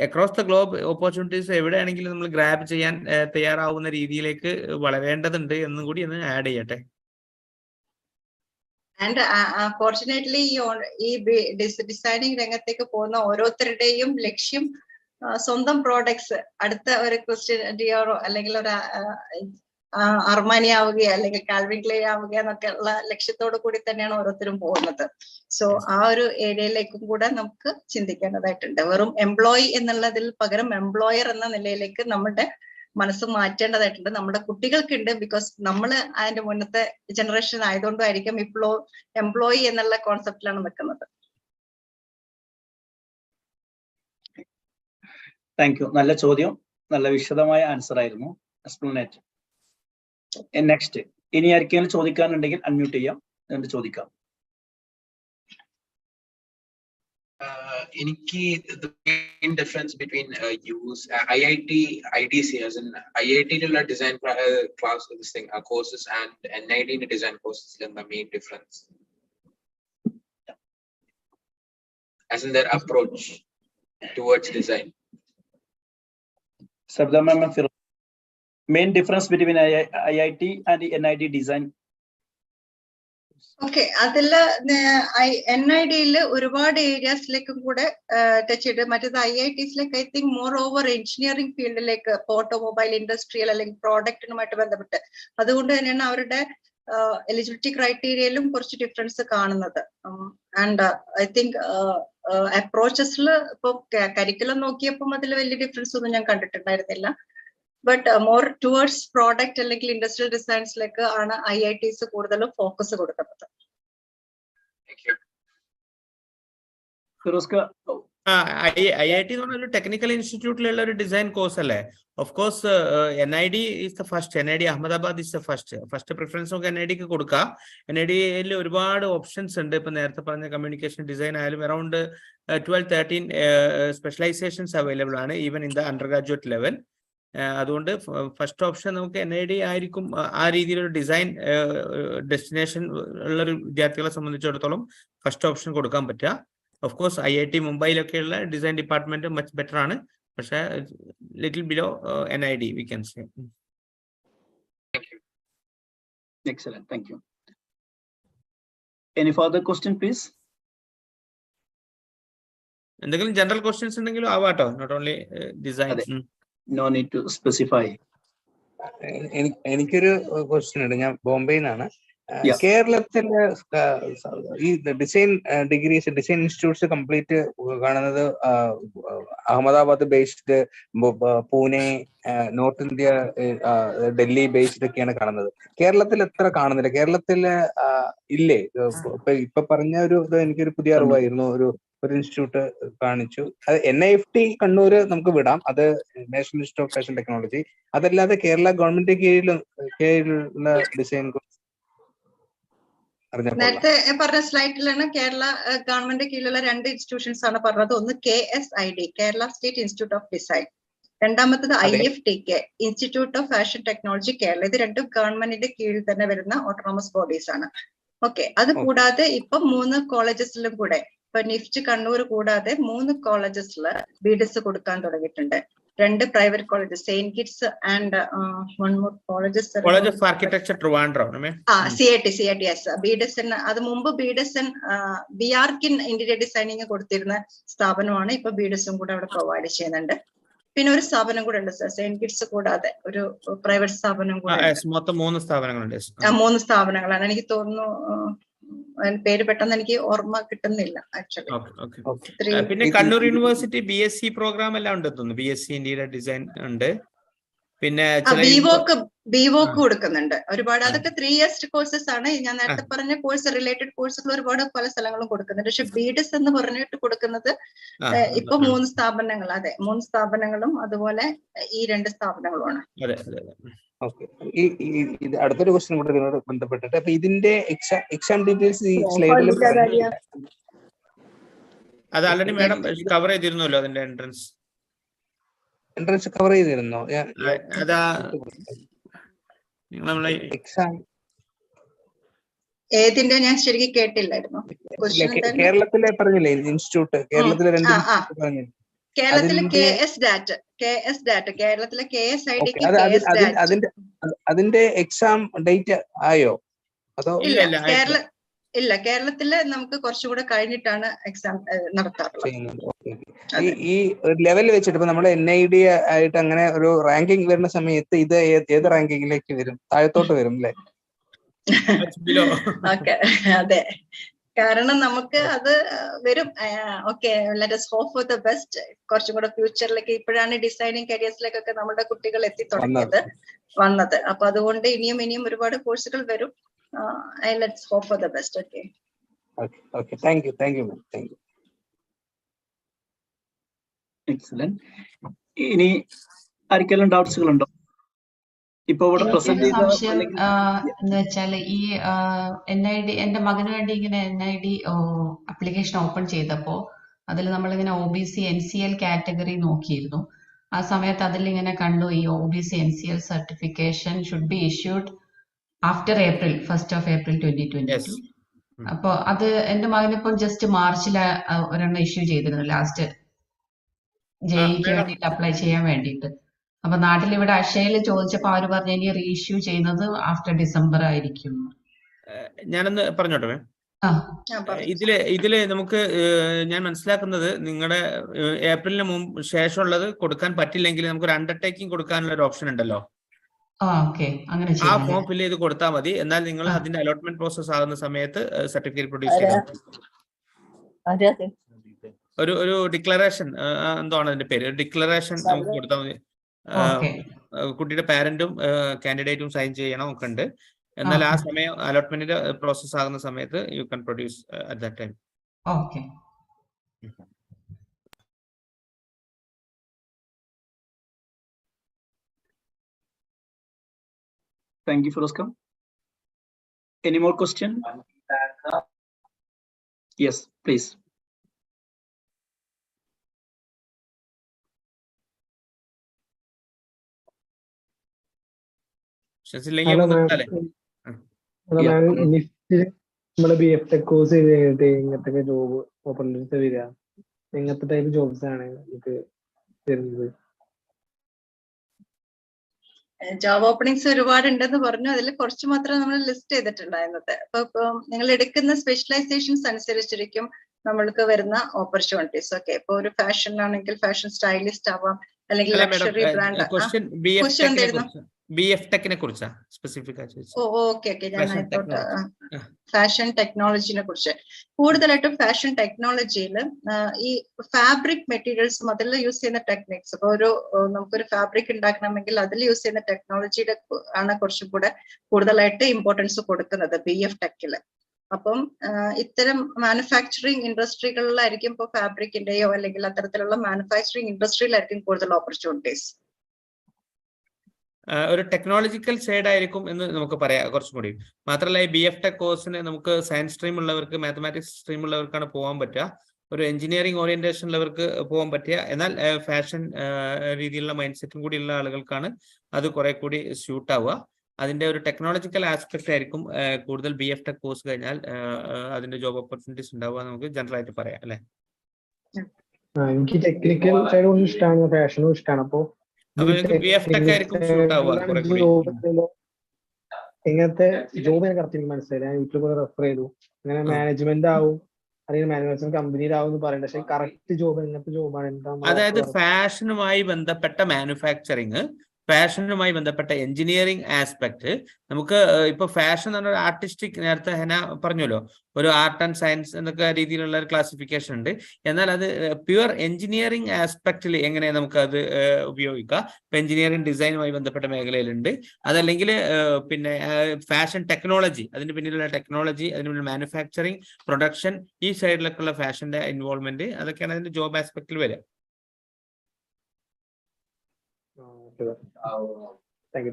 അക്രോസ് ദ ഗ്ലോബ് ഓപ്പർച്യൂണിറ്റീസ് എവിടെയാണെങ്കിലും നമ്മൾ ഗ്രാബ് ചെയ്യാൻ തയ്യാറാവുന്ന രീതിയിലേക്ക് വളരേണ്ടതുണ്ട് എന്നും കൂടി ഒന്ന് ആഡ് ചെയ്യട്ടെ. ആൻഡ് ഫോർച്ചുനേറ്റ്ലി ഈ ഡിസൈനിങ് രംഗത്തേക്ക് പോകുന്ന ഓരോരുത്തരുടെയും ലക്ഷ്യം സ്വന്തം പ്രോഡക്ട്സ്, അടുത്ത ഒരു ക്രിസ്ത്യൻ ഡിയോറോ അല്ലെങ്കിൽ ഒരു അർമാനി ആവുകയോ അല്ലെങ്കിൽ കാൽവിൻ ക്ലെയിൻ ആവുക എന്നൊക്കെ ഉള്ള ലക്ഷ്യത്തോടു കൂടി തന്നെയാണ് ഓരോരുത്തരും പോകുന്നത്. സോ ആ ഒരു ഏരിയയിലേക്കും കൂടെ നമുക്ക് ചിന്തിക്കേണ്ടതായിട്ടുണ്ട്. വെറും എംപ്ലോയി എന്നുള്ളതിൽ പകരം എംപ്ലോയർ എന്ന നിലയിലേക്ക് നമ്മുടെ മനസ്സ് മാറ്റേണ്ടതായിട്ടുണ്ട്. നമ്മുടെ കുട്ടികൾക്കുണ്ട്, ബിക്കോസ് നമ്മൾ അതിന്റെ മുന്നത്തെ ജനറേഷൻ ആയതുകൊണ്ടായിരിക്കും ഇപ്പോൾ എംപ്ലോയി എന്നുള്ള കോൺസെപ്റ്റിലാണ് നിൽക്കുന്നത്. Thank you. നല്ല ചോദ്യം, നല്ല വിശദമായ ആൻസർ ആയിരുന്നു, എക്സ്പ്ലനേറ്റ്. നെക്സ്റ്റ്, ഇനി ആർക്കെങ്കിലും ചോദിക്കാനുണ്ടെങ്കിൽ അൺമ്യൂട്ട് ചെയ്യാം, എന്നിട്ട് ചോദിക്കാം. എനിക്ക് the main difference between IIT, IDC as in IIT design class this thing courses and NID design courses in the main difference as in their approach towards design. Sabda ma'am, main difference between IIT and NID design. Okay, അതില് NID-യില് ഒരുപാട് ഏരിയാസിലേക്കും കൂടെ touch ചെയ്ത്, മറ്റേത് IITസിലേക്ക് I think more over engineering ഫീൽഡിലേക്ക്, automobile industrial അല്ലെങ്കിൽ പ്രോഡക്റ്റിനുമായിട്ട് ബന്ധപ്പെട്ട്, അതുകൊണ്ട് തന്നെയാണ് അവരുടെ എലിജിബിലിറ്റി ക്രൈറ്റീരിയയിലും കുറച്ച് ഡിഫറൻസ് കാണുന്നത്. ആൻഡ് ഐ തിങ്ക് അപ്രോച്ചസിൽ ഇപ്പൊ കരിക്കുലം നോക്കിയപ്പം അതിൽ വലിയ ഡിഫറൻസ് ഒന്നും ഞാൻ കണ്ടിട്ടുണ്ടായിരുന്നില്ല. ബട്ട് മോർ ടുവേർഡ്സ് പ്രോഡക്റ്റ് അല്ലെങ്കിൽ ഇൻഡസ്ട്രിയൽ ഡിസൈൻസിലേക്ക് ആണ് IITs കൂടുതലും ഫോക്കസ് കൊടുക്കുന്നത്. ഫിറോസ്ക, IIT എന്ന് പറഞ്ഞ ഒരു ടെക്നിക്കൽ ഇൻസ്റ്റിറ്റ്യൂട്ടിലുള്ള ഒരു ഡിസൈൻ കോഴ്സ് അല്ലേ? Of course NID is the first. NID Ahmedabad is the first preference നമുക്ക് NIDക്ക് കൊടുക്കാം. NIDയിൽ ഒരുപാട് ഓപ്ഷൻസ് ഉണ്ട്. ഇപ്പൊ നേരത്തെ പറഞ്ഞ കമ്മ്യൂണിക്കേഷൻ ഡിസൈൻ ആയാലും അറൌണ്ട് 12-13 സ്പെഷ്യലൈസേഷൻസ് അവൈലബിൾ ആണ് even in the under graduate level. അതുകൊണ്ട് ഫസ്റ്റ് ഓപ്ഷൻ നമുക്ക് NID ആയിരിക്കും. ആ രീതിയിലൊരു ഡിസൈൻ ഡെസ്റ്റിനേഷൻ ഉള്ളൊരു വിദ്യാർത്ഥികളെ സംബന്ധിച്ചിടത്തോളം ഫസ്റ്റ് ഓപ്ഷൻ കൊടുക്കാൻ പറ്റുക. ഓഫ് കോഴ്സ് IIT മുംബൈയിലൊക്കെയുള്ള ഡിസൈൻ ഡിപ്പാർട്ട്മെന്റ് മച്ച് ബെറ്റർ ആണ്. പക്ഷേ little below NID we can say. Excellent, thank you. Any further question, please? എന്തെങ്കിലും ജനറൽ ക്വസ്റ്റ്യൻസ് ഉണ്ടെങ്കിലും ആവാട്ടോ, not only design. No need to specify. എനിക്കൊരു question ഉണ്ട്. ഞാൻ ബോംബെയിൽ നിന്നാണ്. Yes. കേരളത്തിലെ ഈ design degrees, design institutes complete കാണുന്നത് Ahmedabad based, Pune, north India, Delhi based ഒക്കെയാണ് കാണുന്നത്. കേരളത്തിൽ എത്ര കാണുന്നില്ല. കേരളത്തില് ഇല്ലേ? ഇപ്പൊ പറഞ്ഞ ഒരു ഇത് എനിക്കൊരു പുതിയ അറിവായിരുന്നു. ഒരു ഇൻസ്റ്റിറ്റ്യൂട്ട് കാണിച്ചു. അത് NIFT കണ്ണൂര് നമുക്ക് വിടാം, അത് national Institute of fashion technology. അതല്ലാതെ കേരള ഗവൺമെന്റ് കീഴിലുള്ള ഡിസൈൻ നേരത്തെ പറഞ്ഞ സ്ലൈഡിലാണ് കേരള ഗവൺമെന്റ് കീഴിലുള്ള 2 ഇൻസ്റ്റിറ്റ്യൂഷൻസ് ആണ് പറഞ്ഞത്. ഒന്ന് KSID, Kerala state institute of design. രണ്ടാമത്തത് IFTK, institute of fashion technology Kerala. ഇത് രണ്ടും ഗവൺമെന്റിന്റെ കീഴിൽ തന്നെ വരുന്ന ഓട്ടോണമസ് ബോഡീസ് ആണ്. ഓക്കെ, അത് കൂടാതെ ഇപ്പൊ 3 കോളേജസിലും കൂടെ, ഇപ്പൊ NIFT കണ്ണൂർ കൂടാതെ 3 കോളേജസിൽ BDS കൊടുക്കാൻ തുടങ്ങിയിട്ടുണ്ട്. 2 private colleges, Saint kids and one more colleges, college of architecture Trivandrum. CIT yes. BDS അത് മുമ്പ് BDS BRKIN ഇന്റീരിയർ ഡിസൈനിങ് കൊടുത്തിരുന്ന സ്ഥാപനമാണ്. ഇപ്പൊ BDSും കൂടെ അവിടെ പ്രൊവൈഡ് ചെയ്യുന്നുണ്ട്. പിന്നെ ഒരു സ്ഥാപനം കൂടെ ഉണ്ട് സർ, സെയിന്റ് കിഡ്സ് കൂടാതെ ഒരു പ്രൈവറ്റ് സ്ഥാപനം കൂടെ. മൊത്തം 3 സ്ഥാപനങ്ങളുണ്ട്. 3 സ്ഥാപനങ്ങളാണ്. എനിക്ക് തോന്നുന്നു പേര് പെട്ടെന്ന് എനിക്ക് ഓർമ്മ കിട്ടുന്നില്ല ആക്ച്വലി. പിന്നെ കണ്ണൂർ യൂണിവേഴ്സിറ്റി BSc പ്രോഗ്രാം എല്ലാം ഉണ്ട് തോന്നുന്നു. BSc ഇന്റീരിയർ ഡിസൈൻ ഉണ്ട്. പിന്നെ ബിവോക്ക് കൊടുക്കുന്നുണ്ട് ഒരുപാട്. അതൊക്കെ 3 years കോഴ്സസ് ആണ്. ഞാൻ നേരത്തെ പറഞ്ഞ കോഴ്സ് റിലേറ്റഡ് കോഴ്സുകൾ ഒരുപാട് പല സ്ഥലങ്ങളും കൊടുക്കുന്നുണ്ട്. പക്ഷെ BDS എന്ന് പറഞ്ഞിട്ട് കൊടുക്കുന്നത് ഇപ്പൊ 3 സ്ഥാപനങ്ങൾ. അതെ, 3 സ്ഥാപനങ്ങളും അതുപോലെ ഈ 2 സ്ഥാപനങ്ങളുമാണ്. ഓക്കെ, ഇത് അടുത്തൊരു ക്വസ്റ്റ്യൻ കൂടെ ഇതിനോട് ബന്ധപ്പെട്ടിട്ട്, അപ്പൊ ഇതിന്റെ എക്സാം ഡീറ്റെയിൽസ് ഈ സ്ലൈഡിൽ അത് ആൾറെഡി മാഡം കവർ ചെയ്തിരുന്നല്ലോ. അതിന്റെ എൻട്രൻസ് കവർ ചെയ്തിരുന്നോ? എക്സാം ഏതിന്റെ ഞാൻ ശരിക്കും കേട്ടില്ലായിരുന്നു. കേരളത്തിലെ പറഞ്ഞില്ലേ ഇൻസ്റ്റിറ്റ്യൂട്ട്, കേരളത്തിലെ 2 പറഞ്ഞു. കേരളത്തിലെ KS ഡാറ്റ, കേരളത്തിലെ KSID. അതിന്റെ എക്സാം ഡേറ്റ് ആയോ അതോ? ഇല്ല, കേരളത്തില് നമുക്ക് കുറച്ചും കൂടെ കഴിഞ്ഞിട്ടാണ് എക്സാം നടത്താറുള്ളത്. ഈ ലെവൽ വെച്ചിട്ട് ഇപ്പൊ നമ്മുടെ NID ആയിട്ട് അങ്ങനെ ഒരു റാങ്കിങ് വരുന്ന സമയത്ത് ഇത് ഏത് റാങ്കിങ്ങിലേക്ക് വരും? താഴത്തോട്ട് വരും അല്ലേ? ഓക്കെ, അതെ, കാരണം നമുക്ക് അത് വരും. Okay, let us hope for the best. കുറച്ചും കൂടെ ഫ്യൂച്ചറിലേക്ക്, ഇപ്പോഴാണ് ഡിസൈനിങ് കരിയേഴ്സിലേക്കൊക്കെ നമ്മുടെ കുട്ടികൾ എത്തി വന്നത്. അപ്പൊ അതുകൊണ്ട് ഇനിയും ഒരുപാട് കോഴ്സുകൾ വരും. Let's hope for the best. Okay. Thank you, ma'am. Thank you. Excellent. ഇനി ആർക്കെല്ലാം ഡൗട്ട്സുകൾ ഉണ്ടോ? ഇപ്പൊ ഇവിടെ പ്രസന്റ് സംശയം എന്ന് വെച്ചാൽ ഈ NID എന്റെ മകന് വേണ്ടി ഇങ്ങനെ NID അപ്ലിക്കേഷൻ ഓപ്പൺ ചെയ്തപ്പോ അതിൽ നമ്മളിങ്ങനെ OBC NCL കാറ്റഗറി നോക്കിയിരുന്നു. ആ സമയത്ത് അതിൽ ഇങ്ങനെ കണ്ടു ഈ OBC NCL certification should be issued after first of April 2022. അപ്പൊ അത് എന്റെ മകനിപ്പം ജസ്റ്റ് മാർച്ചിൽ ഒരെണ്ണം ഇഷ്യൂ ചെയ്തിരുന്നു, ലാസ്റ്റ് JEക്ക് വേണ്ടിയിട്ട് അപ്ലൈ ചെയ്യാൻ വേണ്ടിയിട്ട്. അപ്പൊ നാട്ടിൽ ഇവിടെ അക്ഷയയിൽ ചോദിച്ചപ്പോ അവര് പറഞ്ഞു ഇനി റീഇഷ്യൂ ചെയ്യുന്നത് ആഫ്റ്റർ ഡിസംബർ ആയിരിക്കും. ഞാനൊന്ന് പറഞ്ഞോട്ടെ മാം. ഇതില് നമുക്ക് ഞാൻ മനസ്സിലാക്കുന്നത് നിങ്ങളുടെ ഏപ്രിലിന് മുമ്പ് ശേഷമുള്ളത് കൊടുക്കാൻ പറ്റില്ലെങ്കിൽ നമുക്ക് ഒരു അണ്ടർടേക്കിംഗ് കൊടുക്കാനുള്ള ഒരു ഓപ്ഷൻ ഉണ്ടല്ലോ. ആ ഫോം ഫില്ല് ചെയ്ത് കൊടുത്താൽ മതി. എന്നാൽ നിങ്ങൾ അതിന്റെ അലോട്ട്മെന്റ് പ്രോസസ് ആകുന്ന സമയത്ത് സർട്ടിഫിക്കറ്റ് പ്രൊഡ്യൂസ് ചെയ്താൽ ഒരു ഡിക്ലറേഷൻ, എന്താണ് അതിന്റെ പേര്, ഡിക്ലറേഷൻ നമുക്ക് കൊടുത്താൽ മതി. കുട്ടിയുടെ പാരന്റും കാൻഡിഡേറ്റും സൈൻ ചെയ്യണം ഒക്കെ ഉണ്ട്. എന്നാൽ ആ സമയം അലോട്ട്മെന്റിന്റെ പ്രോസസ് ആകുന്ന സമയത്ത് you can produce at that time. Thank you, Firoz Khan. Any more question? Yes, please. ഷെസില്ലെങ്കിൽ ഹലോ നമുക്ക് മാം, നിർത്താല്ലേ? Hello Yeah. മാം, ലിസ്റ്റിൽ നമ്മളെ BF.Tech കോഴ്സ് ചെയ്ത് കഴിഞ്ഞിട്ട് ഇങ്ങനത്തെ ജോബ് ഓപ്പർച്യൂണിറ്റീസ് വരിക, എങ്ങനത്തെ ടൈപ്പ് ജോബ്സ് ആണ് നമുക്ക് തരുന്നത്? ജോബ് ഓപ്പണിങ്സ് ഒരുപാട് ഉണ്ടെന്ന് പറഞ്ഞു. അതിൽ കുറച്ച് മാത്രം നമ്മൾ ലിസ്റ്റ് ചെയ്തിട്ടുണ്ടായിരുന്നത്. അപ്പൊ നിങ്ങൾ എടുക്കുന്ന സ്പെഷ്യലൈസേഷൻസ് അനുസരിച്ചിരിക്കും നമ്മൾക്ക് വരുന്ന ഓപ്പർച്യൂണിറ്റീസ്. ഓക്കെ, ഇപ്പൊ ഒരു ഫാഷൻ ആണെങ്കിൽ ഫാഷൻ സ്റ്റൈലിസ്റ്റ് ആവാം, അല്ലെങ്കിൽ അല്ല madam, luxury brand. Question question എന്തായിരുന്നു? BF.Techനെ കുറിച്ചാ സ്പെസിഫിക് ആയി ചോദിച്ചത്. ഓക്കെ, ഞാൻ Fashion ആയിക്കോട്ടെ. technology. ഫാഷൻ ടെക്നോളജിനെ കുറിച്ച് കൂടുതലായിട്ടും ഫാഷൻ ടെക്നോളജിയിൽ ഈ ഫാബ്രിക് മെറ്റീരിയൽസും അതിൽ യൂസ് ചെയ്യുന്ന ടെക്നിക്സ്, ഇപ്പൊ നമുക്കൊരു ഫാബ്രിക് ഉണ്ടാക്കണമെങ്കിൽ അതിൽ യൂസ് ചെയ്യുന്ന ടെക്നോളജിയുടെ ആണ് കുറച്ചും കൂടെ കൂടുതലായിട്ട് ഇമ്പോർട്ടൻസ് കൊടുക്കുന്നത് BF.Techല്. അപ്പം ഇത്തരം മാനുഫാക്ചറിങ് ഇൻഡസ്ട്രികളിലായിരിക്കും ഇപ്പോൾ ഫാബ്രിക്കിന്റെയോ അല്ലെങ്കിൽ അത്തരത്തിലുള്ള മാനുഫാക്ചറിങ് ഇൻഡസ്ട്രിയിലായിരിക്കും കൂടുതൽ ഓപ്പർച്യൂണിറ്റീസ്. ഒരു ടെക്നോളജിക്കൽ സൈഡ് ആയിരിക്കും എന്ന് നമുക്ക് പറയാം കുറച്ചും കൂടി. മാത്രമല്ല ഈ BF.Tech കോഴ്സിന് നമുക്ക് സയൻസ് സ്ട്രീം ഉള്ളവർക്ക്, മാത്തമാറ്റിക്സ് സ്ട്രീം ഉള്ളവർക്കാണ് പോകാൻ പറ്റുക. ഒരു എഞ്ചിനീയറിംഗ് ഓറിയന്റേഷൻ ഉള്ളവർക്ക് പോകാൻ പറ്റുക. എന്നാൽ ഫാഷൻ രീതിയിലുള്ള മൈൻഡ് സെറ്റും കൂടി ഉള്ള ആളുകൾക്കാണ് അത് കുറെ കൂടി സ്യൂട്ട് ആവുക. അതിന്റെ ഒരു ടെക്നോളജിക്കൽ ആസ്പെക്ട് ആയിരിക്കും കൂടുതൽ BF.Tech കോഴ്സ് കഴിഞ്ഞാൽ അതിന്റെ ജോബ് ഓപ്പർച്യൂണിറ്റീസ് ഉണ്ടാവുക നമുക്ക് ജനറൽ ആയിട്ട് പറയാം, അല്ലെ? എനിക്ക് ടെക്നിക്കൽ സൈഡ് ഒന്നും ഇഷ്ടമാണ്, ഫാഷനും ഇഷ്ടമാണ്. അപ്പൊ BF.Tech ആയിരിക്കും സ്യൂട്ട് ആവുക കുറെ കൂടി. എങ്ങനത്തെ ജോബ് എനിക്ക് കറക്റ്റ് മനസ്സിലായി. ഞാൻ യൂട്യൂബ് റെഫർ ചെയ്തു. അങ്ങനെ മാനേജ്മെന്റ് ആവും അല്ലെങ്കിൽ മാനുഫാക്ചറിംഗ് കമ്പനിയിലാവും എന്ന് പറയുന്നത്. പക്ഷേ കറക്റ്റ് ജോബ് എങ്ങനത്തെ ജോബാണ്? അതായത് ഫാഷനുമായി ബന്ധപ്പെട്ട മാനുഫാക്ചറിങ്, ഫാഷനുമായി ബന്ധപ്പെട്ട എഞ്ചിനീയറിംഗ് ആസ്പെക്ട്. നമുക്ക് ഇപ്പൊ ഫാഷൻ എന്ന് പറഞ്ഞ ആർട്ടിസ്റ്റിക്, നേരത്തെ ഹെന പറഞ്ഞല്ലോ, ഒരു ആർട്ട് ആൻഡ് സയൻസ് എന്നൊക്കെ രീതിയിലുള്ള ഒരു ക്ലാസിഫിക്കേഷൻ ഉണ്ട്. എന്നാൽ അത് പ്യുവർ എഞ്ചിനീയറിംഗ് ആസ്പെക്റ്റിൽ എങ്ങനെ നമുക്ക് അത് ഉപയോഗിക്കാം? ഇപ്പൊ എഞ്ചിനീയറിംഗ് ഡിസൈനുമായി ബന്ധപ്പെട്ട മേഖലയിലുണ്ട്. അതല്ലെങ്കിൽ പിന്നെ ഫാഷൻ ടെക്നോളജി, അതിന് പിന്നിലുള്ള ടെക്നോളജി, അതിന് പിന്നിൽ മാനുഫാക്ചറിങ്, പ്രൊഡക്ഷൻ, ഈ സൈഡിലൊക്കെയുള്ള ഫാഷന്റെ ഇൻവോൾവ്മെന്റ്, അതൊക്കെയാണ് അതിന്റെ ജോബ് ആസ്പെക്റ്റിൽ വരിക. Thank you.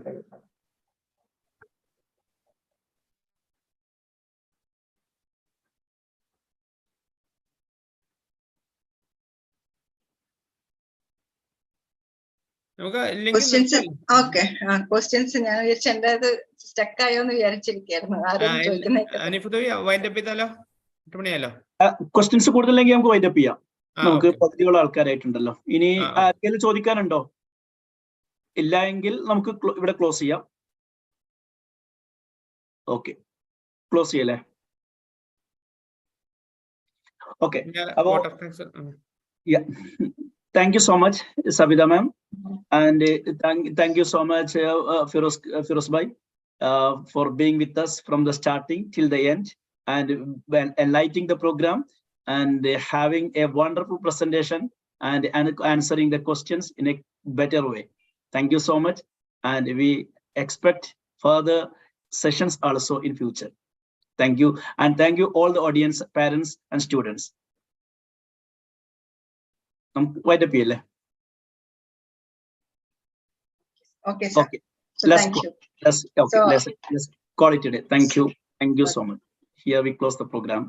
ക്വസ്റ്റ്യൻസ് ഞാൻ വിചാരിച്ച എന്റെ അത് സ്റ്റക്ക് ആയോന്ന് വിചാരിച്ചിരിക്കായിരുന്നു. ആരും ചോദിക്കുന്നേക്കല്ലോ. ക്വസ്റ്റ്യൻസ് കൂടുതലെങ്കിൽ നമുക്ക് വൈൻഡപ്പ് ചെയ്യാം. നമുക്ക് പകുതിയുള്ള ആൾക്കാരായിട്ടുണ്ടല്ലോ. ഇനി ആർക്കെങ്കിലും ചോദിക്കാനുണ്ടോ? ഇല്ല എങ്കിൽ നമുക്ക് ഇവിടെ ക്ലോസ് ചെയ്യാം. ഓക്കെ, ക്ലോസ് ചെയ്യല്ലേ? ഓക്കെ, അപ്പോ thank you so much, Sabita ma'am, and thank you so much, Firoz bhai, for being with us from the starting till the end, and enlightening the program, and having a wonderful presentation, and answering the questions in a better way. Thank you so much, and we expect further sessions also in future. Thank you, and thank you all the audience, parents and students. Wait up here. Okay, sir. Okay. So Let's thank go. you. Let's call it today. Thank you so much. Here we close the program.